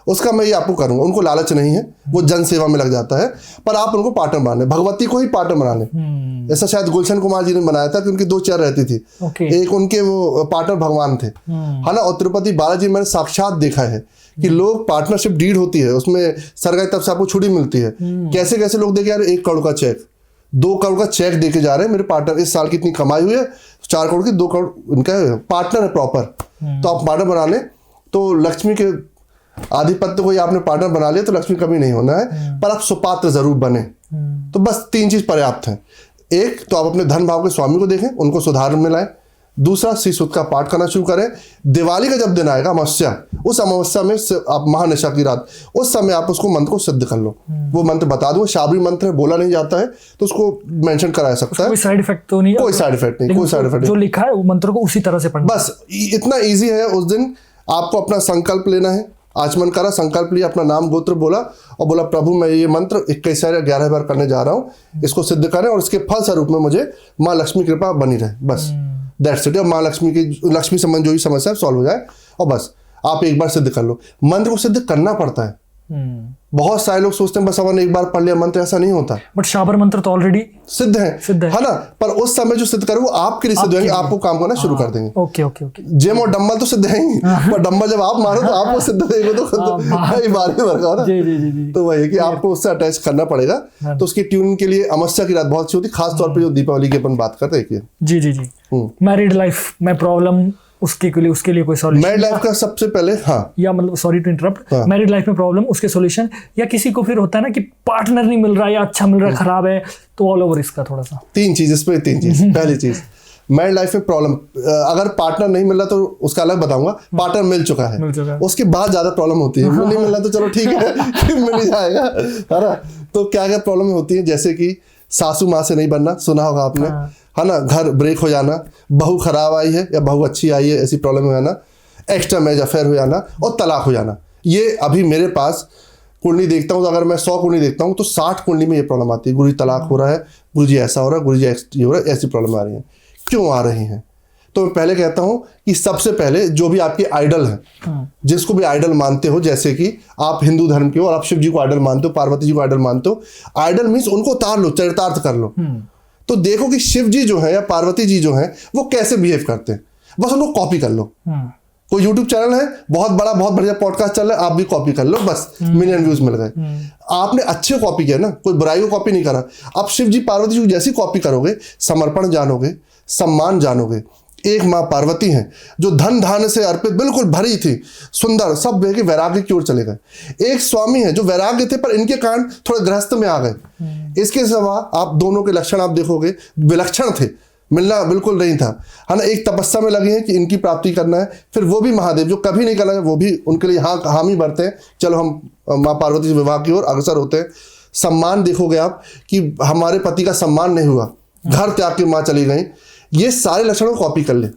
उसका मैं ये आपको करूंगा। उनको लालच नहीं है, वो जन सेवा में लग जाता है, पर आप उनको पार्टनर बना लें, भगवती को ही पार्टनर बना लें। ऐसा शायद गुलशन कुमार जी ने बनाया था कि उनकी 2 चेयर रहती थी, एक उनके वो पार्टनर भगवान थे, है ना। और तिरुपति बालाजी मैंने साक्षात देखा है कि लोग पार्टनरशिप डीड होती है, उसमें सरकारी तरफ से आपको छुट्टी मिलती है। कैसे कैसे लोग देखे, यार 1 करोड़ का चेक, 2 करोड़ का चेक देके जा रहे हैं, मेरे पार्टनर इस साल की इतनी कमाई हुई है, 4 करोड़ की, 2 करोड़ उनका पार्टनर है प्रॉपर। तो आप पार्टनर बना लें तो लक्ष्मी के आधिपत्य को आपने पार्टनर बना लिया तो लक्ष्मी कमी नहीं होना है, पर आप सुपात्र जरूर बने। तो बस 3 चीज पर्याप्त है। एक तो आप अपने धन भाव के स्वामी को देखें, उनको सुधार में लाएं। दूसरा, श्री सूक्त का पाठ करना शुरू करें। दिवाली का जब दिन आएगा अमावस्या, उस अमावस्या में आप महानिशा की रात, उस समय आप उसको मंत्र को सिद्ध कर लो। वो मंत्र बता दूंगा, शाबरी मंत्र है, बोला नहीं जाता है, तो उसको मेंशन करा सकता है। कोई साइड इफेक्ट तो नहीं? कोई साइड इफेक्ट नहीं, कोई साइड इफेक्ट जो लिखा है वो मंत्र को उसी तरह से पढ़ना, बस इतना ईजी है। उस दिन आपको अपना संकल्प लेना है, आचमन करा, संकल्प लिया, अपना नाम गोत्र बोला और बोला प्रभु मैं ये मंत्र 21 या 11 बार करने जा रहा हूँ, इसको सिद्ध करें और इसके फल स्वरूप में मुझे माँ लक्ष्मी कृपा बनी रहे, बस दैट्स इट। माँ लक्ष्मी की, लक्ष्मी संबंध जो भी समस्या है सॉल्व हो जाए, और बस आप एक बार सिद्ध कर लो। मंत्र को सिद्ध करना पड़ता है। बहुत सारे लोग सोचते हैं बस अपन एक बार पढ़ लिया मंत्र, ऐसा नहीं होता। बट शाबर मंत्र तो ऑलरेडी सिद्ध है ना, पर उस समय जो सिद्ध करे वो आपके लिए सिद्ध होंगे, आपको काम करना शुरू कर देंगे। ओके। जिम और डंबल तो सिद्ध है ही, पर डंबल जब आप मारो तो आपको सिद्ध देंगे, तो बारे में वर्क ना। तो वही है कि आपको उससे अटैच करना पड़ेगा। तो उसकी ट्यून के लिए अमावस्या की रात बहुत अच्छी होती है, खास तौर पर जो दीपावली की अपन बात करते हैं। जी। मैरिड लाइफ में प्रॉब्लम, उसके लिए कोई सॉल्यूशन? मैरिड लाइफ का सबसे पहले या मतलब sorry to interrupt, married life में प्रॉब्लम, उसके सॉल्यूशन, या किसी को फिर होता है ना कि पार्टनर नहीं मिल रहा है या अच्छा मिल रहा है, खराब है, तो ऑल ओवर इसका थोड़ा सा 3 चीज इसमें 3 चीज। पहली चीज, मैरिड लाइफ में प्रॉब्लम, अगर पार्टनर नहीं मिल रहा तो उसका अलग बताऊंगा। पार्टनर मिल चुका है, उसके बाद ज्यादा प्रॉब्लम होती है। नहीं मिल रहा तो चलो ठीक है, मिल ही जाएगा, है ना। तो क्या क्या प्रॉब्लम होती है, जैसे कि सासू माँ से नहीं बनना, सुना होगा आपने, है ना। घर ब्रेक हो जाना, बहू खराब आई है या बहू अच्छी आई है, ऐसी प्रॉब्लम हो जाना, एक्स्ट्रा मैरिज अफेयर हो जाना और तलाक हो जाना। ये अभी मेरे पास कुंडली देखता हूँ तो अगर मैं 100 कुंडली देखता हूँ तो 60 कुंडली में ये प्रॉब्लम आती है। गुरु जी तलाक हो रहा है, गुरु जी ऐसा हो रहा है, गुरु जी ये हो रहा है, ऐसी प्रॉब्लम आ रही है। क्यों आ रही हैं? तो मैं पहले कहता हूँ कि सबसे पहले जो भी आपके आइडल हैं, जिसको भी आइडल मानते हो, जैसे कि आप हिंदू धर्म के हो और आप शिव जी को आइडल मानते हो, पार्वती जी को आइडल मानते हो, आइडल मीन्स उनको उतार लो, चरितार्थ कर लो। तो देखो कि शिव जी जो है या पार्वती जी जो है वो कैसे बिहेव करते हैं, बस उनको कॉपी कर लो। कोई यूट्यूब चैनल है बहुत बड़ा, बहुत बढ़िया पॉडकास्ट चल रहा है, आप भी कॉपी कर लो, बस मिलियन व्यूज मिल गए। आपने अच्छे कॉपी किया ना, कोई बुराई को कॉपी नहीं करा। आप शिव जी पार्वती जी को जैसी कॉपी करोगे, समर्पण जानोगे, सम्मान जानोगे, एक माँ पार्वती हैं जो धन धान्य से अर्पित बिल्कुल भरी थी, सुंदर, सब बह के वैराग्य की ओर चले गए। एक स्वामी है जो वैराग्य थे पर इनके कारण थोड़े गृहस्थ में आ गए। इसके सिवा आप दोनों के लक्षण आप देखोगे विलक्षण थे, मिलना बिल्कुल नहीं था, है ना। एक तपस्या में लगे हैं कि इनकी प्राप्ति करना है, फिर वो भी महादेव जो कभी नहीं करना है वो भी उनके लिए हाँ हामी भरते हैं, चलो हम माँ पार्वती से विवाह की ओर अग्रसर होते हैं। सम्मान देखोगे आप कि हमारे पति का सम्मान नहीं हुआ, घर त्याग के माँ चली गई। ये सारे लक्षणों को कॉपी कर ले,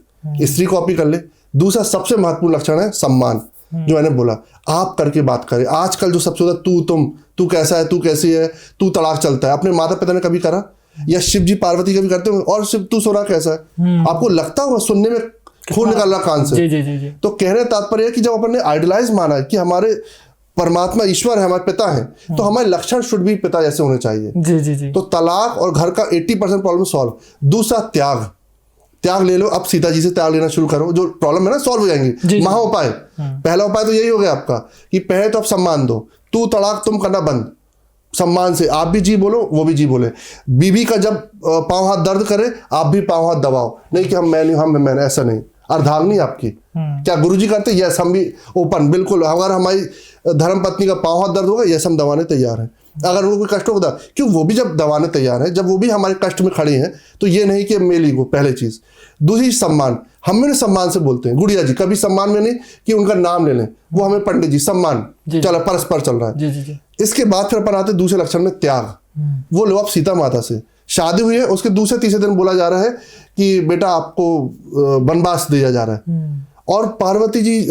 स्त्री कॉपी कर ले। दूसरा सबसे महत्वपूर्ण लक्षण है सम्मान, जो मैंने बोला आप करके बात करें। आजकल जो सबसे ज्यादा तू कैसा है, तू कैसी है, तू तड़ाक चलता है, अपने माता पिता ने कभी करा? या शिव जी पार्वती कभी करते हो? और शिव तू सोना कैसा है, आपको लगता होगा सुनने में खून निकल रहा कान से। जी। तो कहने तात्पर्य है कि जब अपन ने आइडलाइज माना है कि हमारे परमात्मा ईश्वर है, हमारे पिता हैं, तो हमारे लक्षण शुड भी पिता जैसे होने चाहिए। जी। तो तलाक और घर का 80% प्रॉब्लम सॉल्व। दूसरा त्याग ले लो, अब सीता जी से त्याग लेना शुरू करो, जो प्रॉब्लम है ना सॉल्व हो जाएंगी। महा उपाय, पहला उपाय तो यही हो गया आपका कि पहले तो आप सम्मान दो, तू तड़ाक तुम करना बंद, सम्मान से आप भी जी बोलो वो भी जी बोले। बीबी का जब पांव हाथ दर्द करे आप भी पांव हाथ दबाओ, नहीं कि हम मैं नहीं, हम मैंने, ऐसा नहीं। अर्धांगिनी आपकी क्या गुरुजी करते? यस, हम भी ओपन बिल्कुल। अगर हमारी धर्म पत्नी का पांव हाथ दर्द होगा, यस हम दबाने तैयार हैं। अगर उनको कोई कष्ट होगा, क्यों वो भी जब दबाने तैयार है, जब वो भी हमारे कष्ट में खड़ी हैं, तो ये नहीं कि मेली को पहले चीज। दूसरी सम्मान, हम भी सम्मान से बोलते हैं। गुड़िया जी कभी सम्मान में नहीं कि उनका नाम ले लें, वो हमें पंडित जी सम्मान चलो परस्पर चल रहा है। इसके बाद फिर अपन आते दूसरे लक्षण में त्याग। वो लो आप सीता माता से शादी हुई है, उसके दूसरे तीसरे दिन बोला जा रहा है कि बेटा आपको वनवास दिया जा रहा है। और पार्वती जी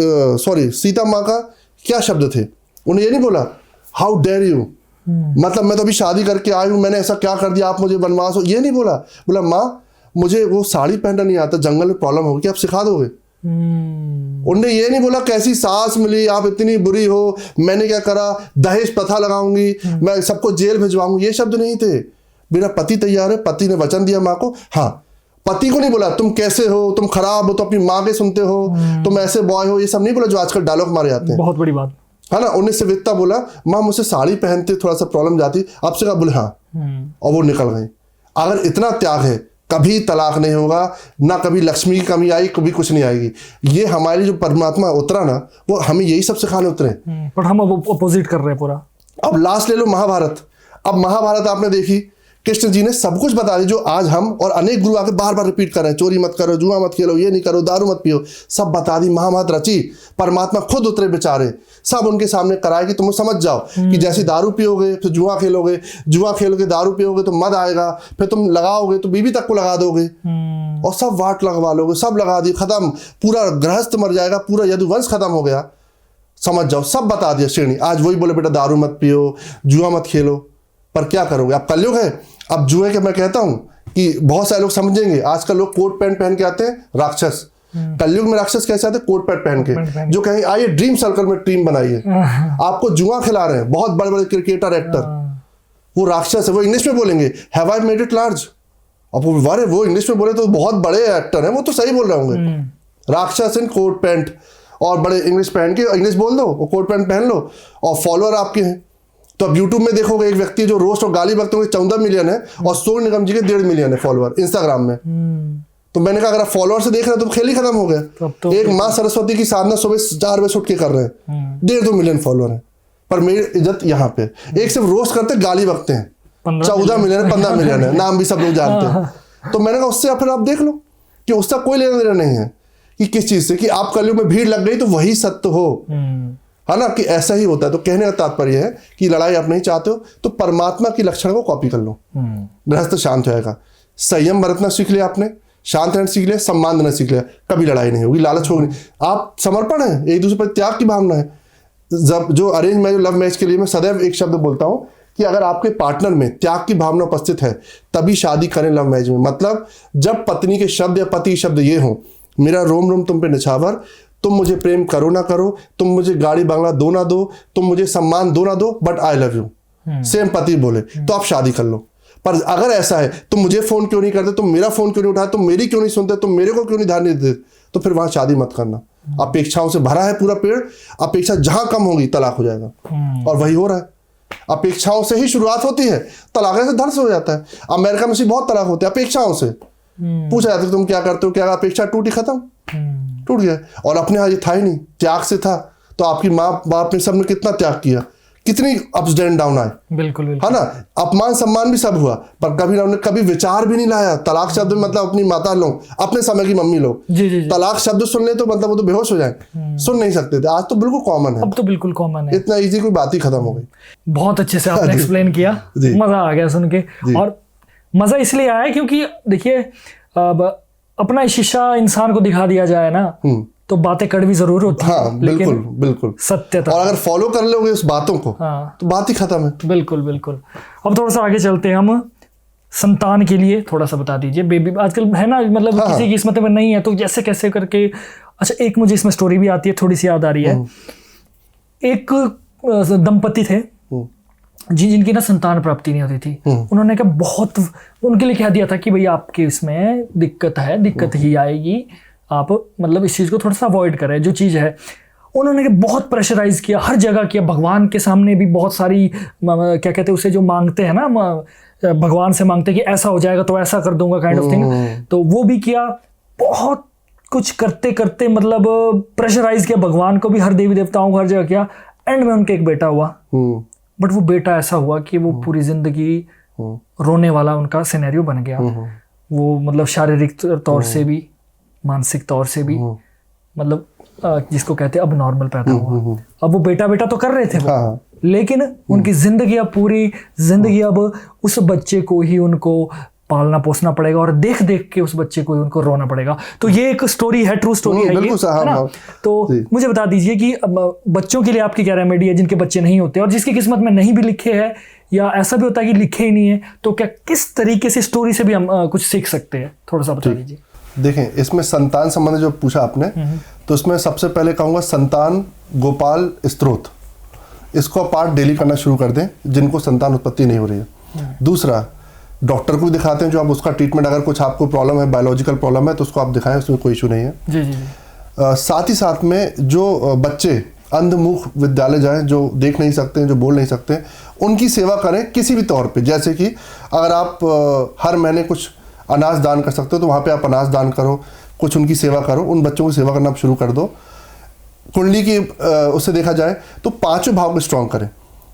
सीता माँ का क्या शब्द थे, उन्हें ये नहीं बोला हाउ डेयर यू, मतलब मैं तो अभी शादी करके आई हूं, मैंने ऐसा क्या कर दिया आप मुझे वनवास हो, ये नहीं बोला। बोला माँ मुझे वो साड़ी पहनना नहीं आता, जंगल में प्रॉब्लम होगी, क्या आप सिखा दोगे? उनने ये नहीं बोला कैसी सास मिली, आप इतनी बुरी हो, मैंने क्या करा, दहेज प्रथा लगाऊंगी, मैं सबको जेल भिजवाऊंगी, ये शब्द नहीं थे। मेरा पति तैयार है, पति ने वचन दिया माँ को। हाँ, पति को नहीं बोला तुम कैसे हो, तुम खराब हो, तो अपनी माँ के सुनते हो, तुम ऐसे बॉय हो, ये सब नहीं बोला जो आजकल डायलॉग मारे जाते हैं। बहुत बड़ी बात है ना। उन्हें सिर्फ इतना बोला माँ मुझसे साड़ी पहनते थोड़ा सा प्रॉब्लम जाती, आपसे कहा बोले हाँ, और वो निकल गई। अगर इतना त्याग है, कभी तलाक नहीं होगा, ना कभी लक्ष्मी की कमी आई, कभी कुछ नहीं आएगी। ये हमारी जो परमात्मा उतरा ना, वो हमें यही सब सिखाने उतरे, पर हम अपोजिट कर रहे हैं पूरा। अब लास्ट ले लो महाभारत। अब महाभारत आपने देखी, कृष्ण जी ने सब कुछ बता दिया जो आज हम और अनेक गुरु आके बार बार रिपीट कर रहे हैं, चोरी मत करो, जुआ मत खेलो, ये नहीं करो, दारू मत पियो, सब बता दी। महाभारत रची, परमात्मा खुद उतरे बेचारे, सब उनके सामने कराए कि तुम समझ जाओ कि जैसे दारू पियोगे फिर जुआ खेलोगे, जुआ खेलोगे दारू पियोगे तो मद आएगा, फिर तुम लगाओगे तो बीवी तक को लगा दोगे और सब वाट लगवा लोगे, सब लगा दी, खत्म, पूरा गृहस्थ मर जाएगा, पूरा यदुवंश खत्म हो गया। समझ जाओ, सब बता दिया श्रेणी। आज वही बोले बेटा दारू मत पियो, जुआ मत खेलो, पर क्या करोगे? अब कलयुग है। अब जुए के मैं कहता हूं कि बहुत सारे लोग समझेंगे, आजकल लोग कोट पैंट पहन के आते हैं राक्षस। कलयुग में राक्षस कैसे आते हैं? कोट पैंट पहन के, जो कहेंगे आइए ड्रीम सर्कल में टीम बनाइए, आपको जुआ खिला रहे हैं, बहुत बड़े बड़े क्रिकेटर एक्टर, वो राक्षस है। वो इंग्लिश में बोलेंगे have I made it large, अब वो इंग्लिश में बोले तो बहुत बड़े एक्टर हैं, वो तो सही बोल रहे होंगे। राक्षस इन कोट पैंट और बड़े इंग्लिश पहन के, इंग्लिश बोल दो, वो कोट पैंट पहन लो, और फॉलोअर आपके हैं। तो अब यूट्यूब में देखोगे एक व्यक्ति जो रोस्ट और गाली बकते होंगे 14 मिलियन है, और सोनू निगम जी के 1.5 मिलियन है फॉलोअर इंस्टाग्राम में। तो मैंने कहा अगर आप फॉलोअर से देख रहे हो तो खेल ही खत्म हो गया। तो एक माँ सरस्वती की साधना सुबह 4 बजे उठ के कर रहे हैं, 1.5-2 मिलियन फॉलोअर है, पर मेरी इज्जत यहाँ पे। एक सिर्फ रोस्ट करते गाली बकते हैं 14 मिलियन है, 15 मिलियन है, नाम भी सब लोग जानते हैं। तो मैंने कहा उससे फिर आप देख लो कि उसका कोई लेना देना नहीं है कि किस चीज से, कि आप कलयुग में भीड़ लग गई तो वही सत्य हो, है ना, कि ऐसा ही होता है। तो कहने का तात्पर्य है कि लड़ाई आप नहीं चाहते हो तो परमात्मा की लक्षण को कॉपी कर लो, गृहस्थ शांत होएगा। संयम बरतना सीख लिया आपने, शांत रहना सीख लिया, सम्मान देना सीख लिया, कभी लड़ाई नहीं होगी, लालच होगी नहीं। आप समर्पण है, एक दूसरे पर त्याग की भावना है। जब जो अरेंज मैरिज लव मैरिज के लिए मैं सदैव एक शब्द बोलता हूं कि अगर आपके पार्टनर में त्याग की भावना उपस्थित है तभी शादी करें लव मैरिज में। मतलब जब पत्नी के शब्द या पति शब्द ये हो, मेरा रोम रोम तुम पे निछावर, तुम मुझे प्रेम करो ना करो, तुम मुझे गाड़ी बंगला दो ना दो, तुम मुझे सम्मान दो ना दो, but I love you, same पति बोले, तो आप शादी कर लो। पर अगर ऐसा है तुम मुझे फोन क्यों नहीं करते, तुम मेरा फोन क्यों नहीं उठाते, तुम मेरी क्यों नहीं सुनते, तुम मेरे को क्यों नहीं ध्यान नहीं देते, तो फिर वहां शादी मत करना। अपेक्षाओं से भरा है पूरा पेड़, अपेक्षा जहां कम होगी तलाक हो जाएगा, और वही हो रहा है। अपेक्षाओं से ही शुरुआत होती है, तलाक से धड़ से हो जाता है। अमेरिका में से बहुत तलाक होते हैं अपेक्षाओं से, पूछा जाता तुम क्या करते हो, क्या अपेक्षा टूटी, खत्म, टूट गया। और अपने यहाँ ये था ही नहीं, त्याग से था। तो आपकी माँ बाप ने सबने कितना त्याग किया, कितनी अप्स एंड डाउन आए, बिल्कुल है ना, अपमान सम्मान भी सब हुआ, पर कभी ना उन्होंने कभी विचार भी नहीं लाया। तलाक शब्द में मतलब अपनी माता लोग, अपने समय की मम्मी लोग, जी जी जी। तलाक शब्द सुन ले तो मतलब वो तो बेहोश हो जाए, सुन नहीं सकते थे। आज तो बिल्कुल कॉमन है, अब तो बिल्कुल कॉमन है, इतना इजी कोई बात ही खत्म हो गई। बहुत अच्छे से आपने एक्सप्लेन किया, मजा आ गया सुन के। और मजा इसलिए आया क्योंकि देखिए अब अपना शीशा इंसान को दिखा दिया जाए ना तो बातें कड़वी जरूर होती है, हाँ, बिल्कुल बिल्कुल सत्यता, और अगर फॉलो कर लोगे उस बातों को, हाँ, तो बात ही खत्म है। बिल्कुल बिल्कुल। अब थोड़ा सा आगे चलते हैं हम, संतान के लिए थोड़ा सा बता दीजिए। बेबी आजकल है ना, मतलब किसी की किस्मत में नहीं है तो जैसे कैसे करके। अच्छा, एक मुझे इसमें स्टोरी भी आती है, थोड़ी सी याद आ रही है। एक दंपति थे जिनकी ना संतान प्राप्ति नहीं होती थी। उन्होंने क्या बहुत उनके लिए कह दिया था कि भाई आपके इसमें दिक्कत है, दिक्कत ही आएगी, आप मतलब इस चीज़ को थोड़ा सा अवॉइड करें जो चीज़ है। उन्होंने बहुत प्रेशराइज किया, हर जगह किया, भगवान के सामने भी बहुत सारी क्या कहते हैं उसे जो मांगते हैं ना, भगवान से मांगते हैं कि ऐसा हो जाएगा तो ऐसा कर दूंगा काइंड ऑफ थिंग, तो वो भी किया। बहुत कुछ करते करते मतलब प्रेशराइज किया भगवान को भी, हर देवी देवताओं को, हर जगह किया। एंड में उनके एक बेटा हुआ, बट वो बेटा ऐसा हुआ कि वो पूरी जिंदगी रोने वाला उनका सिनेरियो बन गया। वो मतलब शारीरिक तौर से भी, मानसिक तौर से भी, मतलब जिसको कहते हैं अब नॉर्मल पैदा हुआ। अब वो बेटा बेटा तो कर रहे थे वो, लेकिन उनकी जिंदगी अब पूरी जिंदगी अब उस बच्चे को ही उनको पालना पोसना पड़ेगा और देख देख के उस बच्चे को ही उनको रोना पड़ेगा। तो ये एक स्टोरी है, ट्रू स्टोरी है ये, है ना। तो मुझे बता दीजिए कि बच्चों के लिए आपकी क्या रेमेडी है जिनके बच्चे नहीं होते, और जिसकी किस्मत में नहीं भी लिखे हैं, या ऐसा भी होता है कि लिखे ही नहीं है, तो क्या किस तरीके से स्टोरी से भी हम कुछ सीख सकते हैं, थोड़ा सा बता दीजिए। देखें, इसमें संतान संबंधी जो पूछा आपने, तो इसमें सबसे पहले कहूँगा संतान गोपाल स्त्रोत, इसको पाठ डेली करना शुरू कर दें जिनको संतान उत्पत्ति नहीं हो रही है। दूसरा, डॉक्टर को दिखाते हैं, जो आप उसका ट्रीटमेंट, अगर कुछ आपको प्रॉब्लम है, बायोलॉजिकल प्रॉब्लम है, तो उसको आप दिखाएं, उसमें कोई इशू नहीं है। जी जी। साथ ही साथ में जो बच्चे अंधमुख विद्यालय जाएं, जो देख नहीं सकते हैं, जो बोल नहीं सकते, उनकी सेवा करें किसी भी तौर पे। जैसे कि अगर आप हर महीने कुछ अनाज दान कर सकते हो तो वहाँ पे आप अनाज दान करो, कुछ उनकी सेवा करो, उन बच्चों की सेवा करना आप शुरू कर दो। कुंडली की उससे देखा जाए तो पांचों भाव को स्ट्रॉन्ग करें,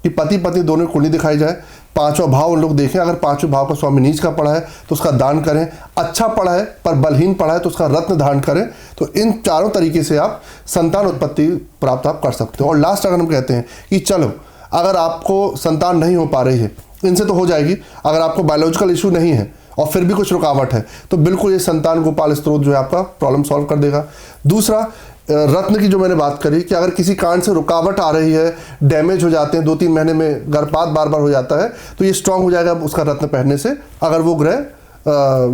कि पति पत्नी दोनों कुंडली दिखाई जाए, पांचों भाव उन लोग देखें। अगर पांचों भाव का स्वामी नीच का पड़ा है तो उसका दान करें, अच्छा पड़ा है पर बलहीन पड़ा है तो उसका रत्न धारण करें। तो इन चारों तरीके से आप संतान उत्पत्ति प्राप्त आप कर सकते हो। और लास्ट अगर हम कहते हैं कि चलो अगर आपको संतान नहीं हो पा रही है, इनसे तो हो जाएगी, अगर आपको बायोलॉजिकल इशू नहीं है और फिर भी कुछ रुकावट है, तो बिल्कुल ये संतान गोपाल स्त्रोत जो है आपका प्रॉब्लम सॉल्व कर देगा। दूसरा, रत्न की जो मैंने बात करी कि अगर किसी कारण से रुकावट आ रही है, डैमेज हो जाते हैं, 2-3 महीने में गर्भपात बार बार हो जाता है, तो ये स्ट्रांग हो जाएगा उसका रत्न पहनने से, अगर वो ग्रह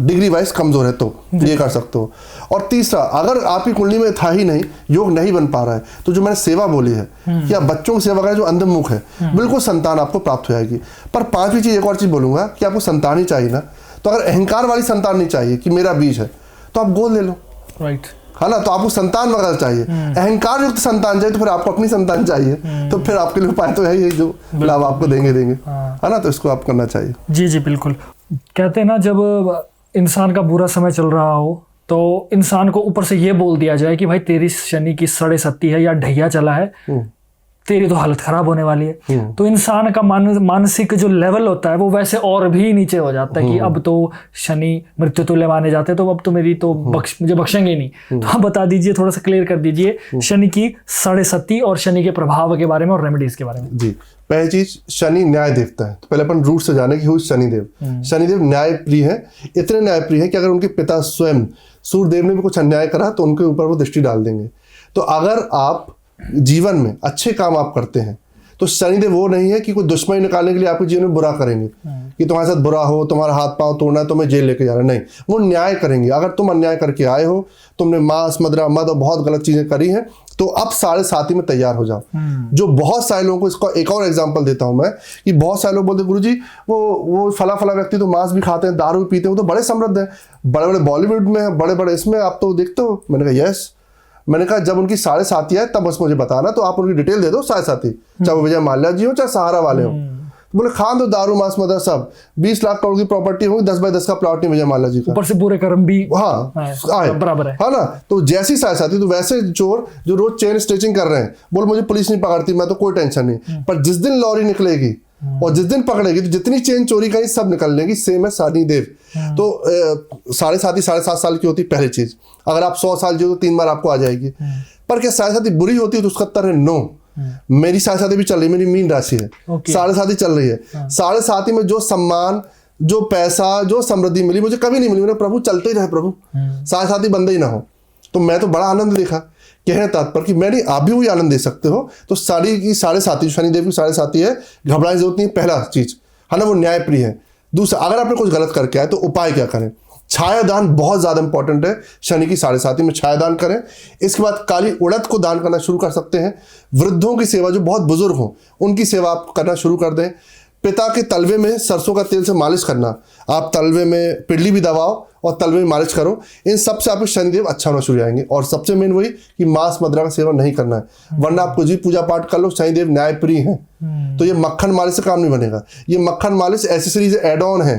डिग्री वाइज कमजोर है तो ये कर सकते हो। और तीसरा, अगर आपकी कुंडली में था ही नहीं, योग नहीं बन पा रहा है, तो जो मैंने सेवा बोली है कि आप बच्चों की सेवा करें जो अंधमुख है, बिल्कुल संतान आपको प्राप्त हो जाएगी। पर पांचवी चीज, एक और चीज बोलूंगा कि आपको संतान ही चाहिए ना, तो अगर अहंकार वाली संतान नहीं चाहिए कि मेरा बीज है, तो आप गोद ले लो, राइट, है ना। तो आपको संतान वगैरह चाहिए, अहंकार युक्त संतान चाहिए, तो फिर आपको अपनी संतान चाहिए, तो फिर आपके लिए उपाय तो है ही जो लाभ आपको देंगे, है ना। तो इसको आप करना चाहिए। जी जी बिल्कुल। कहते हैं ना, जब इंसान का बुरा समय चल रहा हो तो इंसान को ऊपर से ये बोल दिया जाए कि भाई तेरी शनि की 7.5 है या ढैया चला है, तेरी तो हालत खराब होने वाली है, तो इंसान का मानसिक जो लेवल होता है वो वैसे और भी नीचे हो जाता है कि अब तो शनि मृत्यु तुल्य माने जाते हैं, तो अब तो मेरी तो मुझे बख्शेंगे नहीं। तो आप बता दीजिए, थोड़ा सा क्लियर कर दीजिए शनि की 7.5 और शनि के प्रभाव के बारे में और रेमेडीज के बारे में। जी, पहली चीज, शनि न्याय देवता है, तो पहले अपन रूट से जाने की हुई शनिदेव। शनिदेव न्याय प्रिय है, इतने न्याय प्रिय है कि अगर उनके पिता स्वयं सूर्यदेव ने भी कुछ अन्याय करा तो उनके ऊपर वो दृष्टि डाल देंगे। तो अगर आप जीवन में अच्छे काम आप करते हैं तो शनिदेव वो नहीं है कि कोई दुश्मनी निकालने के लिए आपके जीवन में बुरा करेंगे, कि तुम्हारे साथ बुरा हो, तुम्हारा हाथ पांव तोड़ना है, तुम्हें जेल लेके जाना, नहीं, वो न्याय करेंगे। अगर तुम अन्याय करके आए हो, तुमने मांस मदिरा मद और बहुत गलत चीजें करी हैं, तो अब 7.5 में तैयार हो जाओ। जो बहुत सारे लोगों को, इसका एक और एग्जांपल देता हूं मैं, कि बहुत सारे लोग बोलते गुरुजी वो फला फला व्यक्ति तो मांस भी खाते हैं, दारू भी पीते हैं, वो तो बड़े समृद्ध हैं, बड़े बड़े बॉलीवुड में, बड़े बड़े इसमें, आप तो देखते हो। मैंने कहा यस, मैंने कहा जब उनकी 7.5 है तब बस मुझे बताना, तो आप उनकी डिटेल दे दो 7.5, चाहे वो विजय माल्या जी हो चाहे सहारा वाले हो, तो बोले खान दो दारू मांस मदर सब, 20 लाख करोड़ की प्रॉपर्टी होगी, 10 बाय 10 का प्लॉट नहीं विजय माल्या जी का, ऊपर से बुरे कर्म भी हाँ आए बराबर है ना। तो जैसी साथी तो वैसे चोर जो रोज चेन स्टिचिंग कर रहे हैं, बोल मुझे पुलिस नहीं पकड़ती, मैं तो कोई टेंशन नहीं, पर जिस दिन लॉरी निकलेगी और जिस दिन पकड़ेगी तो जितनी चेन चोरी करी सब निकल लेगी। सेम है सनी देव। तो 7.5 साल की होती पहली चीज, अगर आप 100 साल जियो तो 3 बार आपको आ जाएगी। पर क्या साथी बुरी होती है तो उसका उत्तर है नो। मेरी साथी भी चल रही है, मेरी मीन राशि है, 7.5 चल रही है। 7.5 में जो सम्मान, जो पैसा, जो समृद्धि मिली मुझे कभी नहीं मिली। मैंने प्रभु चलते ही रहे प्रभु, 7.5 बंदे ही ना हो। तो मैं तो बड़ा आनंद देखा। कहने तात्पर्य कि मैं नहीं, आप भी वही आनंद दे सकते हो। तो साड़ी की 7.5 शनिदेव की 7.5 है, घबराने की जरूरत नहीं। पहला चीज है ना वो न्यायप्रिय है। दूसरा, अगर आपने कुछ गलत करके आए तो उपाय क्या करें? छायादान बहुत ज्यादा इंपॉर्टेंट है। शनि की 7.5 में छायादान करें। इसके बाद काली उड़द को दान करना शुरू कर सकते हैं। वृद्धों की सेवा, जो बहुत बुजुर्ग हो उनकी सेवा आप करना शुरू कर दें। पिता के तलवे में सरसों का तेल से मालिश करना। आप तलवे में पिडली भी दबाओ और तलवे में मालिश करो। इन सबसे आपके शनिदेव अच्छा होना शुरू हो जाएंगे। और सबसे मेन वही कि मांस मदिरा का सेवन नहीं करना है, वरना आप कुछ भी पूजा पाठ कर लो, शनिदेव न्यायप्रिय हैं। तो ये मक्खन मालिश से काम नहीं बनेगा। ये मक्खन मालिश एसेसरीज एड ऑन है।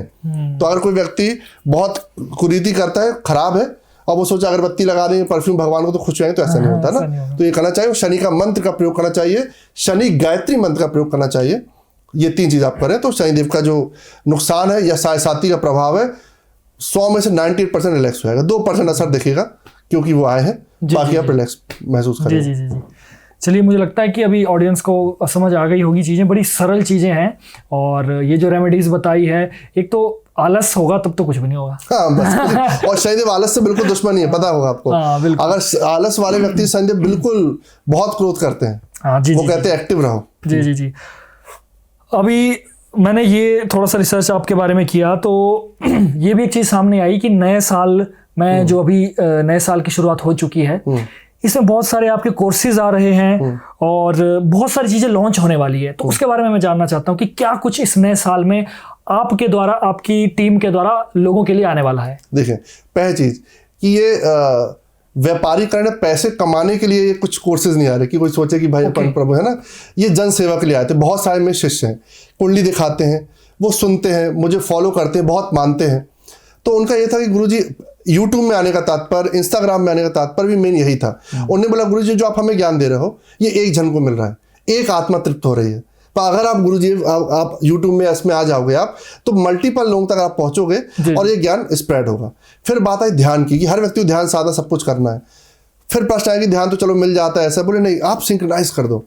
तो अगर कोई व्यक्ति बहुत कुरीति करता है, खराब है, और वो सोचा अगरबत्ती लगा देंगे, परफ्यूम भगवान को तो खुश जाएंगे, तो ऐसा नहीं होता ना। तो ये करना चाहिए। शनि का मंत्र का प्रयोग करना चाहिए, शनि गायत्री मंत्र का प्रयोग करना चाहिए। ये 3 चीज आप करें तो शनिदेव का जो नुकसान है या 7.5 का प्रभाव है 100 में से 98% रिलैक्स हो जाएगा। 2% असर दिखेगा क्योंकि वो आए हैं, बाकी आप रिलैक्स महसूस करेंगे। जी जी जी। चलिए, मुझे लगता है कि अभी ऑडियंस को समझ आ गई होगी। चीज़ें बड़ी सरल चीज़ें हैं, और ये जो रेमेडीज बताई है, एक तो आलस होगा तब तो कुछ भी नहीं होगा। हाँ बस। और शनिदेव आलस से बिल्कुल दुश्मन नहीं है, पता होगा आपको। अगर आलस वाले व्यक्ति शनिदेव बिल्कुल बहुत क्रोध करते हैं। वो कहते हैं एक्टिव रहो। जी जी जी। अभी मैंने ये थोड़ा सा रिसर्च आपके बारे में किया, तो ये भी एक चीज़ सामने आई कि नए साल में, जो अभी नए साल की शुरुआत हो चुकी है, इसमें बहुत सारे आपके कोर्सेज आ रहे हैं और बहुत सारी चीज़ें लॉन्च होने वाली है। तो उसके बारे में मैं जानना चाहता हूँ कि क्या कुछ इस नए साल में आपके द्वारा, आपकी टीम के द्वारा लोगों के लिए आने वाला है? देखिए, पहली चीज़ कि ये व्यापारीकरण, पैसे कमाने के लिए ये कुछ कोर्सेज नहीं आ रहे कि कोई सोचे कि भाई अपन प्रभु है ना। ये जन सेवा के लिए आए थे। बहुत सारे मेरे शिष्य हैं, कुंडली दिखाते हैं, वो सुनते हैं, मुझे फॉलो करते हैं, बहुत मानते हैं। तो उनका ये था कि गुरुजी यूट्यूब में आने का तात्पर्य, इंस्टाग्राम में आने का तात्पर्य भी मेन यही था। उन्होंने बोला गुरुजी जो आप हमें ज्ञान दे रहे हो ये एक जन को मिल रहा है, एक आत्मा तृप्त हो रही है। तो अगर आप गुरुजी आप यूट्यूब में इसमें आ जाओगे आप, तो मल्टीपल लोगों तक आप पहुंचोगे और ये ज्ञान स्प्रेड होगा। फिर बात आई ध्यान की, कि हर व्यक्ति को ध्यान साधना सब कुछ करना है। फिर प्रश्न आया कि ध्यान तो चलो मिल जाता है, ऐसा बोले नहीं, आप सिंक्रोनाइज कर दो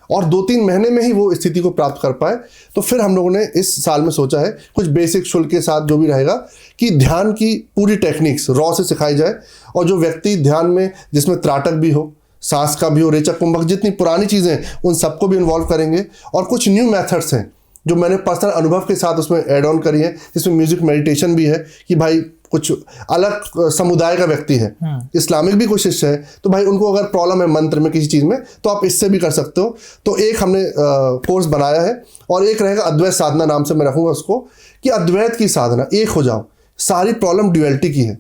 और 2-3 महीने में ही वो स्थिति को प्राप्त कर पाए। तो फिर हम लोगों ने इस साल में सोचा है कुछ बेसिक शुल्क के साथ जो भी रहेगा कि ध्यान की पूरी टेक्निक्स रॉ से सिखाई जाए। और जो व्यक्ति ध्यान में, जिसमें त्राटक भी हो, सांस का भी हो, रेचक कुंभक, जितनी पुरानी चीज़ें उन सबको भी इन्वॉल्व करेंगे। और कुछ न्यू मेथड्स हैं जो मैंने पर्सनल अनुभव के साथ उसमें ऐड ऑन करी है, जिसमें म्यूजिक मेडिटेशन भी है कि भाई कुछ अलग समुदाय का व्यक्ति है, इस्लामिक भी कोशिश है, तो भाई उनको अगर प्रॉब्लम है मंत्र में किसी चीज़ में तो आप इससे भी कर सकते हो। तो एक हमने कोर्स बनाया है, और एक रहेगा अद्वैत साधना नाम से मैं रखूँगा उसको, कि अद्वैत की साधना, एक हो जाओ। सारी प्रॉब्लम ड्यूअलिटी की है।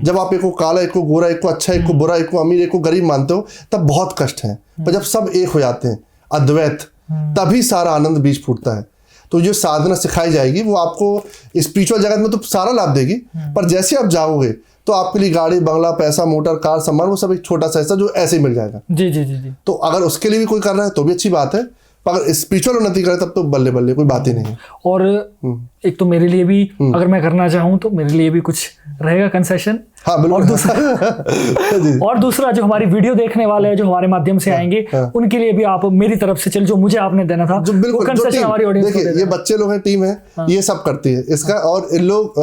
जब आप एक को काला, एक को गोरा, एक को अच्छा, एक को बुरा, एक को अमीर, एक को गरीब मानते हो, तब बहुत कष्ट है। पर जब सब एक हो जाते हैं, अद्वैत, तभी सारा आनंद बीज फूटता है। तो जो साधना सिखाई जाएगी वो आपको स्पिरिचुअल जगत में तो सारा लाभ देगी, पर जैसे आप जाओगे तो आपके लिए गाड़ी, बंगला, पैसा, मोटर, कार, सामान, वो सब एक छोटा सा हिस्सा जो ऐसे ही मिल जाएगा। जी जी जी जी। तो अगर उसके लिए भी कोई कर रहा है तो भी अच्छी बात है, पर अगर स्पिरिचुअल उन्नति करे तब तो बल्ले बल्ले, कोई बात ही नहीं है। और एक तो मेरे लिए भी अगर मैं करना चाहूँ तो मेरे लिए भी कुछ रहेगा कंसेशन। हाँ बिल्कुल। और दूसरा जो हमारी वीडियो देखने वाले हैं, जो हमारे माध्यम से आएंगे, उनके लिए भी आप मेरी तरफ से चल, जो मुझे आपने देना था, जो बिल्कुल कंसेशन हमारी ऑडियंस को दे देना। ये बच्चे लोग हैं, टीम है, ये सब करती है इसका। और इन लोग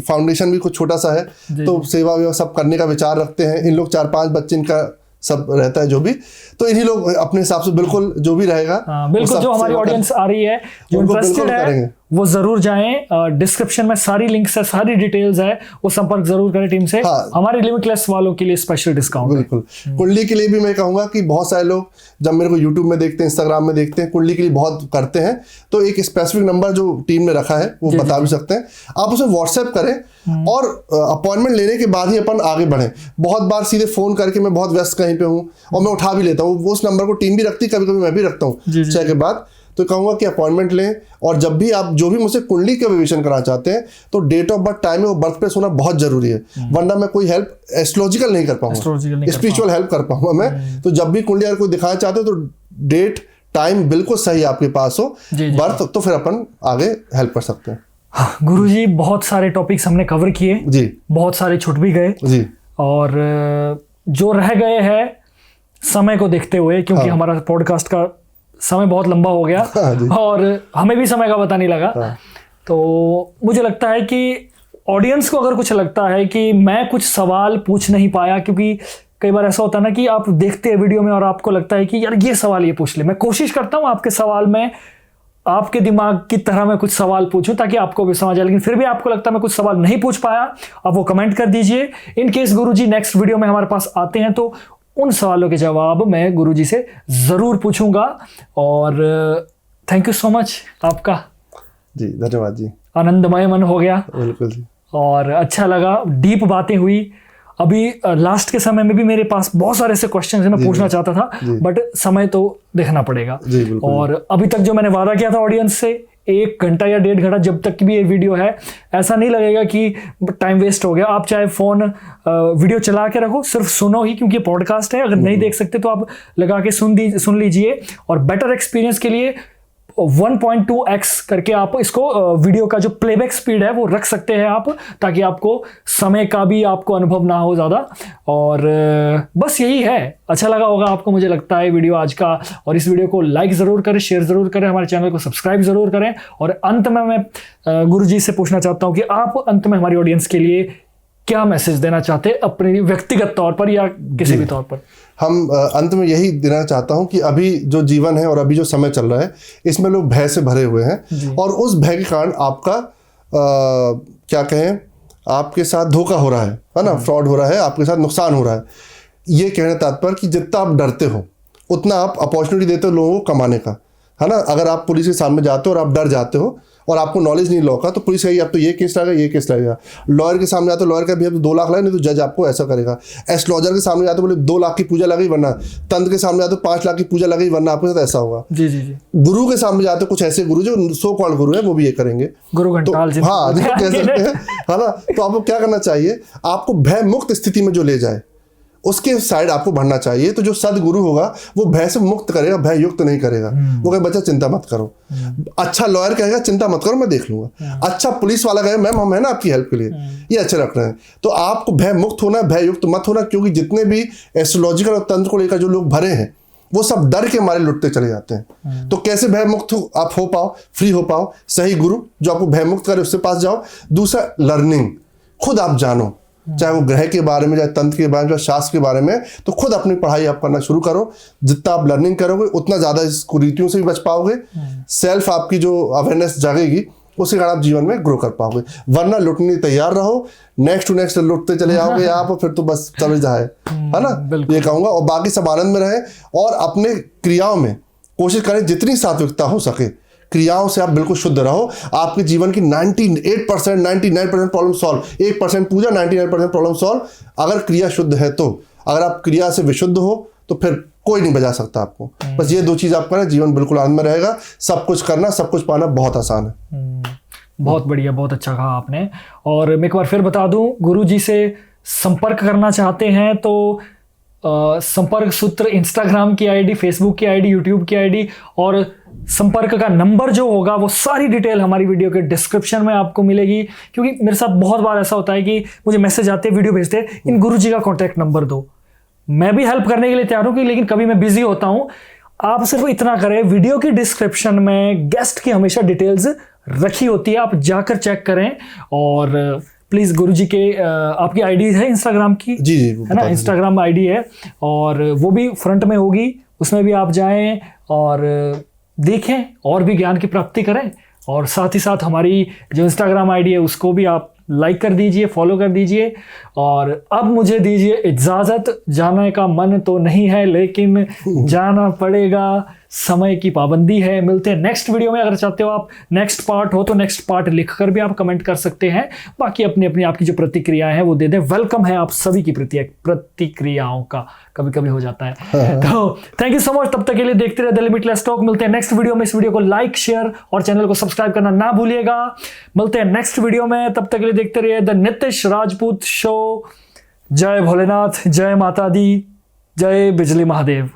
फाउंडेशन भी कुछ छोटा सा है, तो सेवा वेवा सब करने का विचार रखते हैं। इन लोग 4-5 बच्चे इनका सब रहता है जो भी, तो इन्हीं लोग अपने हिसाब से बिल्कुल जो भी रहेगा। बिल्कुल, जो हमारी ऑडियंस आ रही है, जो इंटरेस्टेड है, वो जरूर जाएं। डिस्क्रिप्शन में सारी लिंक्स है, सारी डिटेल्स है, वो संपर्क जरूर करें टीम से। हमारे लिमिटलेस वालों के लिए स्पेशल डिस्काउंट। बिल्कुल। कुंडली के लिए भी मैं कहूंगा कि बहुत सारे लोग जब मेरे को यूट्यूब में देखते हैं, इंस्टाग्राम में देखते हैं, कुंडली के लिए बहुत करते हैं। तो एक स्पेसिफिक नंबर जो टीम ने रखा है वो बता भी सकते हैं, आप उसे व्हाट्सएप करें और अपॉइंटमेंट लेने के बाद ही अपन आगे बढ़ें। बहुत बार सीधे फोन करके मैं बहुत व्यस्त कहीं पे हूँ और मैं उठा भी लेता हूँ, उस नंबर को टीम भी रखती है, कभी कभी मैं भी रखता हूँ चाय के बाद। तो कहूँगा कि अपॉइंटमेंट लें, और जब भी आप जो भी मुझसे कुंडली का विवेचन कराना चाहते हैं तो डेट ऑफ बर्थ, टाइम है, वो बर्थ प्लेस होना बहुत जरूरी है, वरना मैं कोई हेल्प एस्ट्रोलॉजिकल नहीं कर पाऊंगा, स्पिरिचुअल हेल्प कर पाऊंगा मैं। तो जब भी कुंडली अगर कोई दिखाना चाहते हो तो डेट टाइम बिल्कुल सही आपके पास हो, बर्थ, तो फिर अपन आगे हेल्प कर सकते हैं। गुरुजी बहुत सारे टॉपिक्स हमने कवर किए जी, बहुत सारे छूट भी गए जी, और जो रह गए हैं समय को देखते हुए, क्योंकि हमारा पॉडकास्ट का समय बहुत लंबा हो गया और हमें भी समय का पता नहीं लगा। तो मुझे लगता है कि ऑडियंस को अगर कुछ लगता है कि मैं कुछ सवाल पूछ नहीं पाया, क्योंकि कई बार ऐसा होता है ना कि आप देखते हैं वीडियो में और आपको लगता है कि यार ये सवाल ये पूछ ले, मैं कोशिश करता हूँ आपके सवाल में आपके दिमाग की तरह मैं कुछ सवाल पूछूं ताकि आपको भी समझ आए, लेकिन फिर भी आपको लगता है मैं कुछ सवाल नहीं पूछ पाया, आप वो कमेंट कर दीजिए। In case Guruji next video में हमारे पास आते हैं तो उन सवालों के जवाब मैं गुरुजी से ज़रूर पूछूंगा। और थैंक यू सो मच आपका। जी धन्यवाद जी, आनंदमय मन हो गया। बिल्कुल जी, और अच्छा लगा, डीप बातें हुई। अभी लास्ट के समय में भी मेरे पास बहुत सारे ऐसे क्वेश्चन हैं मैं पूछना चाहता था, बट समय तो देखना पड़ेगा। और अभी तक जो मैंने वादा किया था ऑडियंस से, 1 घंटा या 1.5 घंटा जब तक भी ये वीडियो है, ऐसा नहीं लगेगा कि टाइम वेस्ट हो गया। आप चाहे फोन वीडियो चला के रखो, सिर्फ सुनो ही, क्योंकि पॉडकास्ट है, अगर नहीं देख सकते तो आप लगा के सुन लीजिए। और बेटर एक्सपीरियंस के लिए 1.2x करके आप इसको वीडियो का जो प्लेबैक स्पीड है वो रख सकते हैं आप, ताकि आपको समय का भी आपको अनुभव ना हो ज़्यादा। और बस यही है, अच्छा लगा होगा आपको मुझे लगता है वीडियो आज का। और इस वीडियो को लाइक ज़रूर करें, शेयर ज़रूर करें, हमारे चैनल को सब्सक्राइब ज़रूर करें। और अंत में मैं गुरुजी से पूछना चाहता हूँ कि आप अंत में हमारी ऑडियंस के लिए क्या मैसेज देना चाहते हैं, अपने व्यक्तिगत तौर पर या किसी भी तौर पर? हम अंत में यही देना चाहता हूं कि अभी जो जीवन है और अभी जो समय चल रहा है, इसमें लोग भय से भरे हुए हैं, और उस भय के कारण आपका क्या कहें, आपके साथ धोखा हो रहा है ना, फ्रॉड हो रहा है, आपके साथ नुकसान हो रहा है। ये कहने तात्पर्य कि जितना आप डरते हो उतना आप अपॉर्चुनिटी देते हो लोगों को कमाने का, है ना। अगर आप पुलिस के सामने जाते हो और आप डर जाते हो और आपको नॉलेज नहीं लॉ का, तो पुलिस कहेगी आप तो ये केस लगेगा, ये केस लगेगा। लॉयर के सामने जाते हो, लॉयर का भी अब 2 लाख लगे, नहीं तो जज आपको ऐसा करेगा। एस्ट्रोलॉजर के सामने जाते हो, बोले 2 लाख की पूजा लगेगी, वरना तंत्र के सामने जाते हो 5 लाख की पूजा लगेगी, वरना आपके साथ ऐसा होगा। जी जी जी। गुरु के सामने जाते हो, कुछ ऐसे गुरु जो सो कॉल्ड गुरु है, वो भी ये करेंगे, गुरु घंटाल जी, हाँ जो कह सकते हैं, है ना। तो आपको क्या करना चाहिए, आपको भय मुक्त स्थिति में जो ले जाए उसके साइड आपको बढ़ना चाहिए। तो जो सदगुरु होगा वो भय से मुक्त करेगा, भय युक्त नहीं करेगा। वो कहे बच्चा चिंता मत करो। अच्छा लॉयर कहेगा चिंता मत करो, मैं देख लूंगा। अच्छा पुलिस वाला कहेगा मैम हम है ना आपकी हेल्प के लिए, ये अच्छे रख रहे हैं। तो आपको भय मुक्त होना, भय युक्त मत होना, क्योंकि जितने भी एस्ट्रोलॉजिकल और तंत्र को लेकर जो लोग भरे हैं वो सब डर के मारे लुटते चले जाते हैं। तो कैसे भय मुक्त आप हो पाओ, फ्री हो पाओ, सही गुरु जो आपको भय मुक्त करे उससे पास जाओ। दूसरा लर्निंग, खुद आप जानो, चाहे वो ग्रह के बारे में, चाहे तंत्र के बारे में, चाहे शास्त्र के बारे में, तो खुद अपनी पढ़ाई आप करना शुरू करो। जितना आप लर्निंग करोगे उतना ज़्यादा इस कुरीतियों से भी बच पाओगे। सेल्फ आपकी जो अवेयरनेस जागेगी उसके कारण आप जीवन में ग्रो कर पाओगे, वरना लुटने तैयार रहो, नेक्स्ट टू नेक्स्ट लुटते चले जाओगे आप, फिर तो बस चले जाए, है ना, ये कहूँगा। और बाकी सब आनंद में रहें और अपने क्रियाओं में कोशिश करें जितनी सात्विकता हो सके, क्रियाओं से आप बिल्कुल शुद्ध रहो। आपके जीवन की 98%, 99% प्रॉब्लम सॉल्व, 1% पूजा, 99% प्रॉब्लम सॉल्व। अगर क्रिया शुद्ध है तो, अगर आप क्रिया से विशुद्ध हो तो फिर कोई नहीं बजा सकता आपको। बस ये 2 चीज़ आप करें, जीवन बिल्कुल आनंद में रहेगा। सब कुछ करना, सब कुछ पाना बहुत आसान है। बहुत बढ़िया, बहुत अच्छा कहा आपने। और मैं एक बार फिर बता दूं, गुरुजी से संपर्क करना चाहते हैं तो संपर्क सूत्र इंस्टाग्राम की आईडी, फेसबुक की आईडी, यूट्यूब की आईडी और संपर्क का नंबर जो होगा वो सारी डिटेल हमारी वीडियो के डिस्क्रिप्शन में आपको मिलेगी। क्योंकि मेरे साथ बहुत बार ऐसा होता है कि मुझे मैसेज आते हैं, वीडियो भेजते हैं, इन गुरुजी का कॉन्टैक्ट नंबर दो। मैं भी हेल्प करने के लिए तैयार हूँ, लेकिन कभी मैं बिजी होता हूँ। आप सिर्फ इतना करें, वीडियो की डिस्क्रिप्शन में गेस्ट की हमेशा डिटेल्स रखी होती है, आप जाकर चेक करें। और प्लीज़ गुरुजी के आपकी आईडी है इंस्टाग्राम की? जी जी, है ना, इंस्टाग्राम आईडी है और वो भी फ्रंट में होगी, उसमें भी आप जाएं और देखें और भी ज्ञान की प्राप्ति करें। और साथ ही साथ हमारी जो इंस्टाग्राम आईडी है उसको भी आप लाइक कर दीजिए, फॉलो कर दीजिए। और अब मुझे दीजिए इजाज़त, जाने का मन तो नहीं है लेकिन जाना पड़ेगा। समय की पाबंदी है। मिलते हैं नेक्स्ट वीडियो में। अगर चाहते हो आप नेक्स्ट पार्ट हो तो नेक्स्ट पार्ट लिखकर भी आप कमेंट कर सकते हैं। बाकी अपनी अपनी आपकी जो प्रतिक्रियाएं हैं वो दे दें। वेलकम है आप सभी की प्रतिक्रियाओं का, कभी कभी हो जाता है। तो थैंक यू सो मच। तब तक के लिए देखते रहे द लिमिटलेस टॉक। मिलते हैं नेक्स्ट वीडियो में। इस वीडियो को लाइक, शेयर और चैनल को सब्सक्राइब करना ना भूलिएगा। मिलते हैं नेक्स्ट वीडियो में। तब तक के लिए देखते रहिए द नितिश राजपूत शो। जय भोलेनाथ, जय माता दी, जय बिजली महादेव।